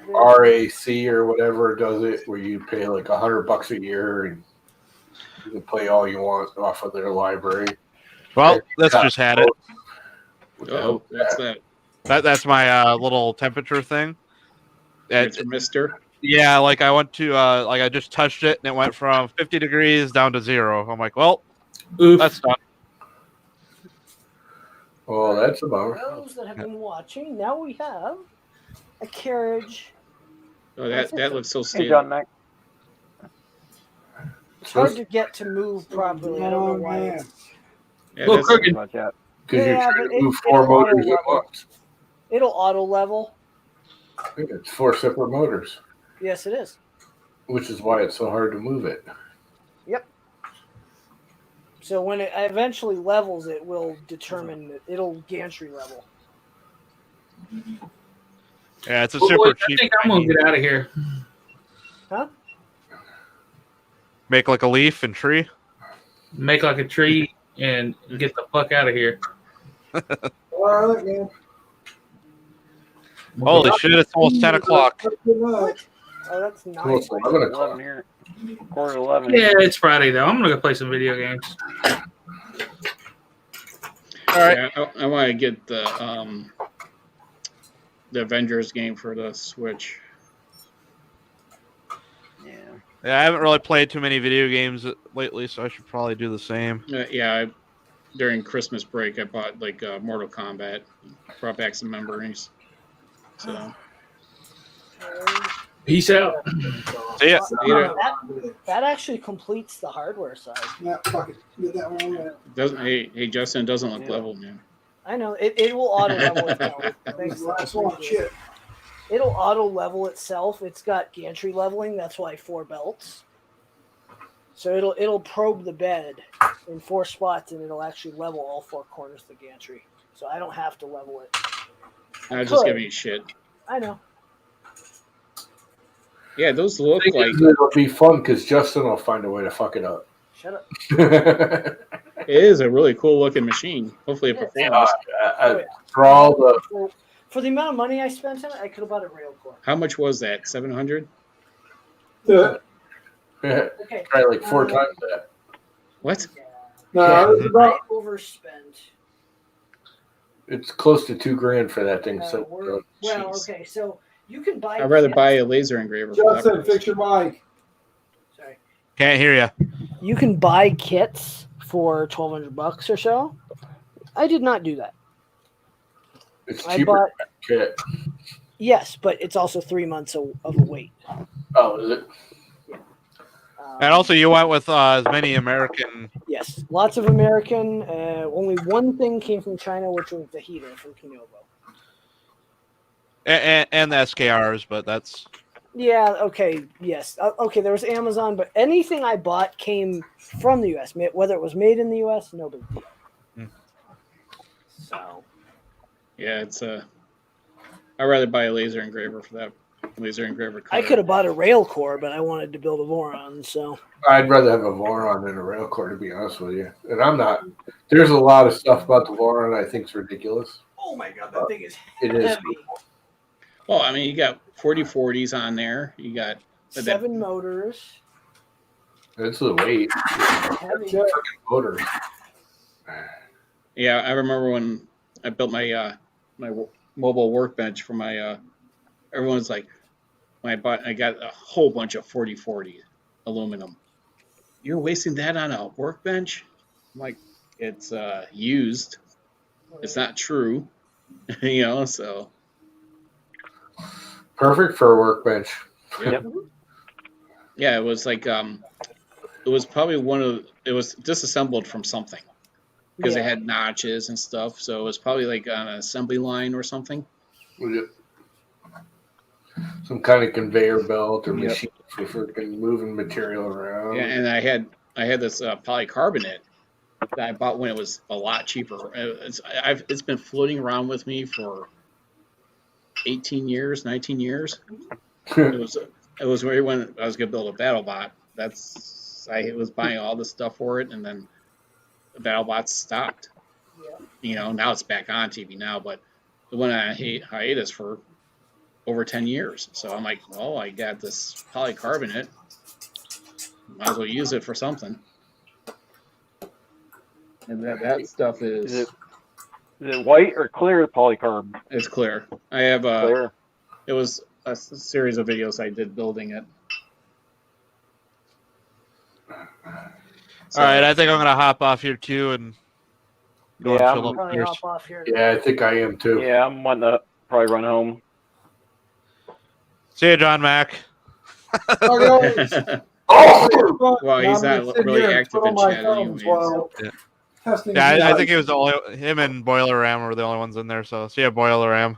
RAC or whatever does it, where you pay like $100 a year and you can play all you want off of their library. Well, let's just had it. Oh, that's that. That's my little temperature thing. It's Mister. Yeah, like I went to like I just touched it and it went from 50 degrees down to 0. I'm like, well, that's done. Oh, that's a bummer. For those that have been watching, now we have a carriage. Oh, that looks so Hey, stale. John Mac. It's hard to get to move properly. I don't know why. Yeah, Look, that's- Much yet. Because Yeah, you're trying but to move it- 4 it'll motors auto at level. once. It'll auto level. I think it's 4 separate motors, Yes, it is. which is why it's so hard to move it. Yep. So when it eventually levels, it will determine. It'll gantry level. Yeah, it's a Oh, super boy, I cheap. think I'm gonna get out of here. Huh? Make like a leaf and tree. Make like a tree and get the fuck out of here. All right, man. Holy shit! It's almost 10 o'clock. Good night. Oh, that's nice. Almost 11 o'clock. 11 here. Quarter to 11. Yeah, it's Friday though. I'm gonna go play some video games. All right. Yeah, I want to get the Avengers game for the Switch. Yeah. Yeah, I haven't really played too many video games lately, so I should probably do the same. During Christmas break, I bought like Mortal Kombat. Brought back some memories. So Peace out. See ya. That actually completes the hardware side. Yeah, fuck it. Get that one on there. hey Justin, it doesn't look level, man. I know it will auto level itself. Thanks, Last one, shit. It'll auto level itself. It's got gantry leveling. That's why 4 belts. So it'll probe the bed in 4 spots, and it'll actually level all 4 corners of the gantry. So I don't have to level it. Just give me shit. I know. Yeah, those look like It'll be fun because Justin will find a way to fuck it up. Shut up. it is a really cool looking machine. Hopefully it performs. For all the For the amount of money I spent on it, I could have bought a rail core. How much was that? 700? Yeah. Okay. probably like 4 times that. What? No, it's I about overspent. It's close to $2,000 for that thing. So Well, jeez. okay, so you can buy. I'd rather kits- buy a laser engraver. For that Justin, price. fix your mic. Sorry. Can't hear you. You can buy kits for $1,200 or so. I did not do that. it's I cheaper. bought. Kit. Yes, but it's also 3 months of a wait. Oh, is it? And also, you went with as many American. Yes, lots of American. Only one thing came from China, which was the heater from Kinovo. And the SKRs, but that's Yeah, okay, yes. Okay, there was Amazon, but anything I bought came from the U.S. Whether it was made in the U.S., no big deal. So, Yeah, it's I'd rather buy a laser engraver for that laser engraver. I could have bought a rail core, but I wanted to build a Voron, so. I'd rather have a Voron than a Railcore, to be honest with you. And I'm not. There's a lot of stuff about the Voron I think is ridiculous. Oh my god, that thing is It is. heavy. Well, I mean, you got 4040s on there. You got 7 motors. It's the weight. Heavy. Freaking motors. Yeah, I remember when I built my my mobile workbench for my. Everyone's like, when I got a whole bunch of 4040 aluminum. You're wasting that on a workbench? I'm like, it's used. It's not true, So Perfect for a workbench. Yep. yeah, it was like it was probably it was disassembled from something because it had notches and stuff. So it was probably like on an assembly line or something. Some kind of conveyor belt or Yep. machine for freaking moving material around. Yeah, and I had this polycarbonate that I bought when it was a lot cheaper. It's been floating around with me for 18 years, 19 years. It was where when I was gonna build a BattleBot. I was buying all the stuff for it, and then the BattleBots stopped. Now it's back on TV now, but it went on hiatus for over 10 years. So I'm like, well, I got this polycarbonate. Might as well use it for something. And that stuff Is it white or clear polycarb? it's clear. I have Clear. it was a series of videos I did building it. So, all right. I think I'm gonna hop off here too and go Yeah, and chill I'm going to upstairs. hop off here. Yeah, I think I am too. Yeah, I'm wanting to probably run home. See you, John Mac. well, Well, he's not really active in chat anyways. Testing. Yeah, I think it was the only him and Boiler Ram were the only ones in there. So see ya, Boiler Ram.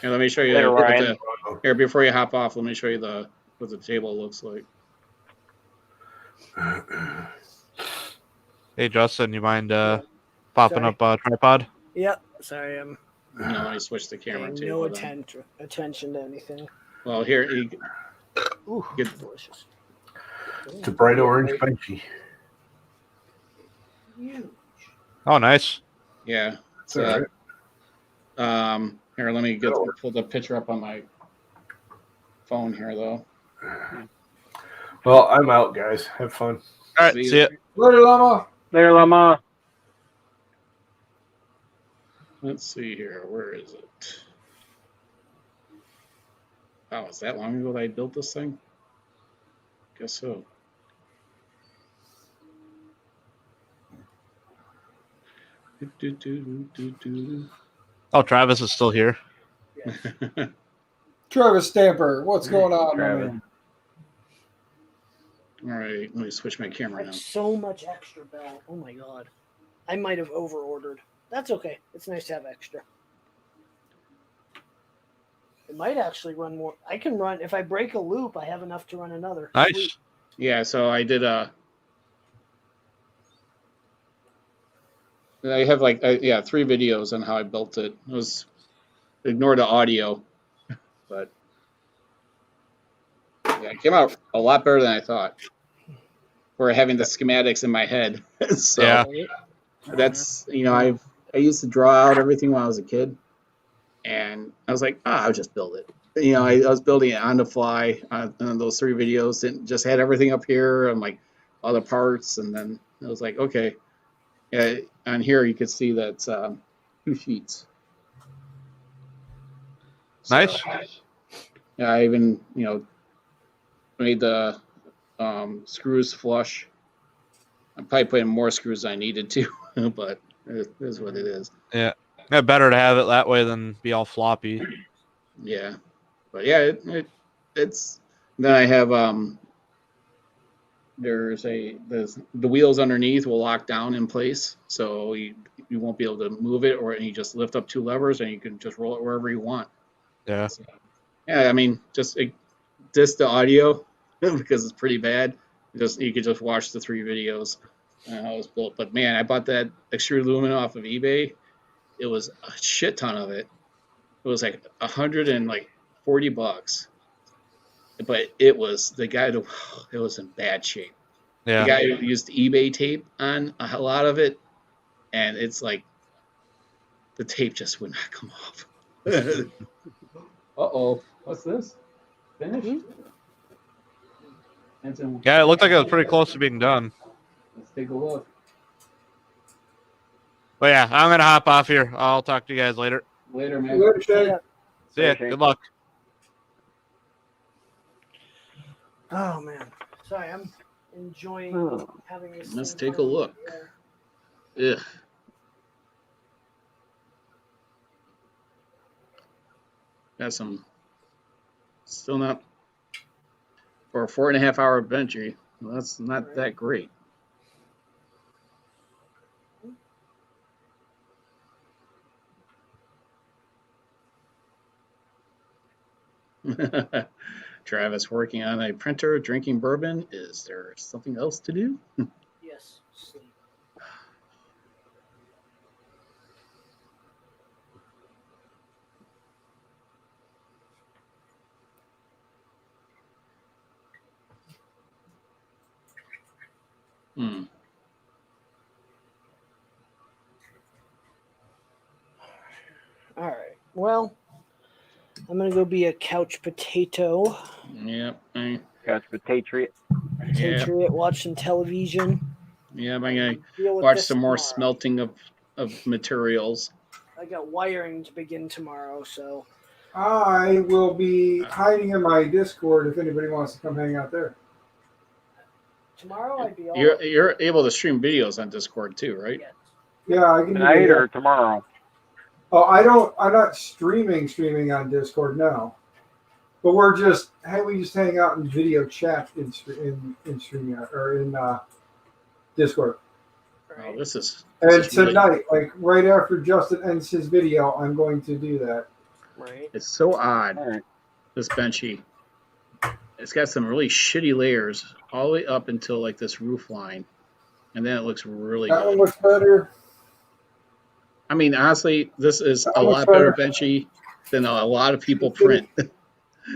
Here, let me show you. Later, Ryan. Here, before you hop off, let me show you what the table looks like. Hey, Justin, you mind popping Sorry. up a tripod? Yep. Sorry, I'm Let me switch the camera paying too. no hold on. attention to anything. Well, here Ooh, Good. delicious. It's a bright orange benchy. Oh, nice. Yeah. It's all right. Here, let me pull the picture up on my phone here, though. Well, I'm out, guys. Have fun. All right, see ya. Later, Llama. There, Lama. Let's see here. Where is it? Oh, is that long ago that I built this thing? Guess so. Oh, Travis is still here. Travis Stamper, what's going on, my Travis. man? All right, let me switch my camera now. Like so much extra bell. Oh my god. I might have over ordered. That's okay. It's nice to have extra. It might actually run more. I can run if I break a loop. I have enough to run another. Nice. Sweet. Yeah, so I did I have like 3 videos on how I built it. It was ignore the audio, but yeah, it came out a lot better than I thought. For having the schematics in my head. So Yeah. that's I used to draw out everything when I was a kid, and I was like, I'll just build it. I was building it on the fly on those 3 videos, and just had everything up here and like all the parts, and then I was like, okay. Yeah, on here you can see that's 2 sheets. Nice. Yeah, I even made the screws flush. I'm probably putting more screws than I needed to, but it is what it is. Yeah. Better to have it that way than be all floppy. Yeah, but yeah, it's. Then I have there's the wheels underneath will lock down in place, so you won't be able to move it, or you just lift up 2 levers and you can just roll it wherever you want. Yeah. So, yeah, I mean, just the audio because it's pretty bad. You could just watch the 3 videos on how it was built. But man, I bought that extruded aluminum off of eBay. It was a shit ton of it. It was like $140, but it was it was in bad shape. Yeah. The guy used eBay tape on a lot of it, and it's like the tape just would not come off. Uh-oh, what's this? Finished? Yeah, it looked like it was pretty close to being done. Let's take a look. But yeah, I'm gonna hop off here. I'll talk to you guys later. Later, man. Later, Shay. See ya. Good luck. Oh man. Sorry, I'm enjoying having this. Let's thing take a look. Ugh. Got some. Still not for a 4.5 hour benchy. Well, that's not that great. Travis working on a printer, drinking bourbon. Is there something else to do? Yes. Sleep. Hmm. All right. Well, I'm gonna go be a couch potato. Yep. Couch potato. Patriot. Watch some television. Yeah, I'm gonna Deal with watch this some more tomorrow. smelting of materials. I got wiring to begin tomorrow, so I will be hiding in my Discord if anybody wants to come hang out there. tomorrow I'd be all. You're able to stream videos on Discord too, right? Yes. Yeah, I can do Tonight that. or tomorrow? Oh, I'm not streaming on Discord now. But we just hang out in video chat in StreamYard or in Discord. Oh, this is And really- tonight, like right after Justin ends his video, I'm going to do that. Right. It's so odd. All right. This benchy. It's got some really shitty layers all the way up until like this roof line, and then it looks really That one good. looks better. I mean, honestly, this is That a looks lot better better. benchy than a lot of people print.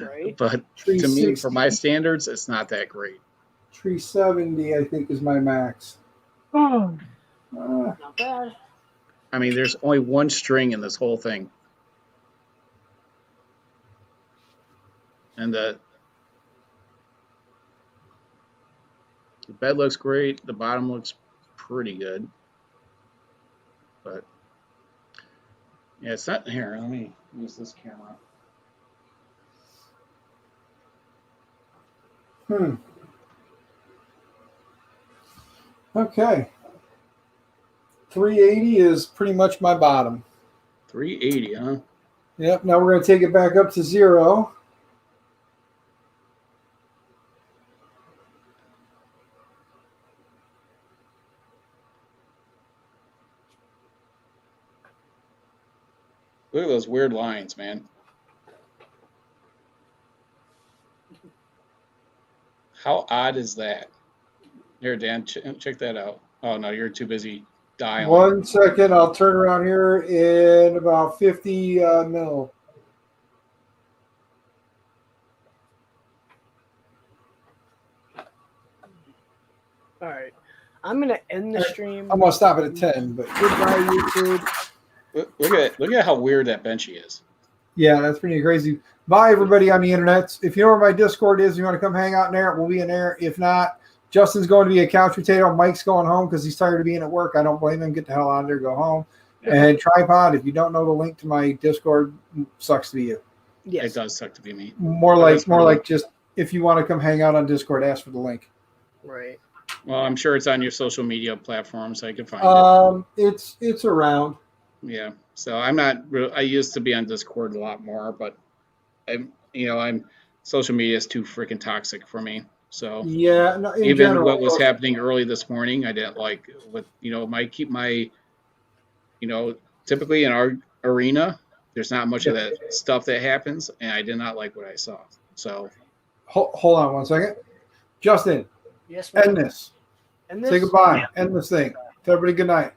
Right. But Tree to me, 60. for my standards, it's not that great. Tree 70, I think, is my max. Not bad. I mean, there's only one string in this whole thing. And the bed looks great. The bottom looks pretty good. But yeah, it's not here. Let me use this camera. Okay. 380 is pretty much my bottom. 380, huh? Yep. Now we're going to take it back up to 0. Look at those weird lines, man. How odd is that? Here, Dan, check that out. Oh, no, you're too busy dialing. 1 second. I'll turn around here in about 50 mil. All right. I'm going to end the stream. I'm going to stop it at 10. But Goodbye, YouTube. Look at how weird that benchy is. yeah, that's pretty crazy. Bye, everybody on the internet. If you know where my Discord is, you want to come hang out in there, we'll be in there. If not, Justin's going to be a couch potato. Mike's going home because he's tired of being at work. I don't blame him. Get the hell out of there. Go home. Yeah. And Tripod, if you don't know the link to my Discord, sucks to be you. Yes. It does suck to be me. More like just if you want to come hang out on Discord, ask for the link. Right. Well, I'm sure it's on your social media platforms. So I can find it. It's around. Yeah. So I'm not. I used to be on Discord a lot more, but I'm social media is too freaking toxic for me. So Yeah, no, in even general, what was happening early this morning, I didn't like. With typically in our arena, there's not much of that stuff that happens, and I did not like what I saw. So hold on 1 second, Justin. Yes. End this. And this. Say goodbye. End this thing. Tell everybody good night.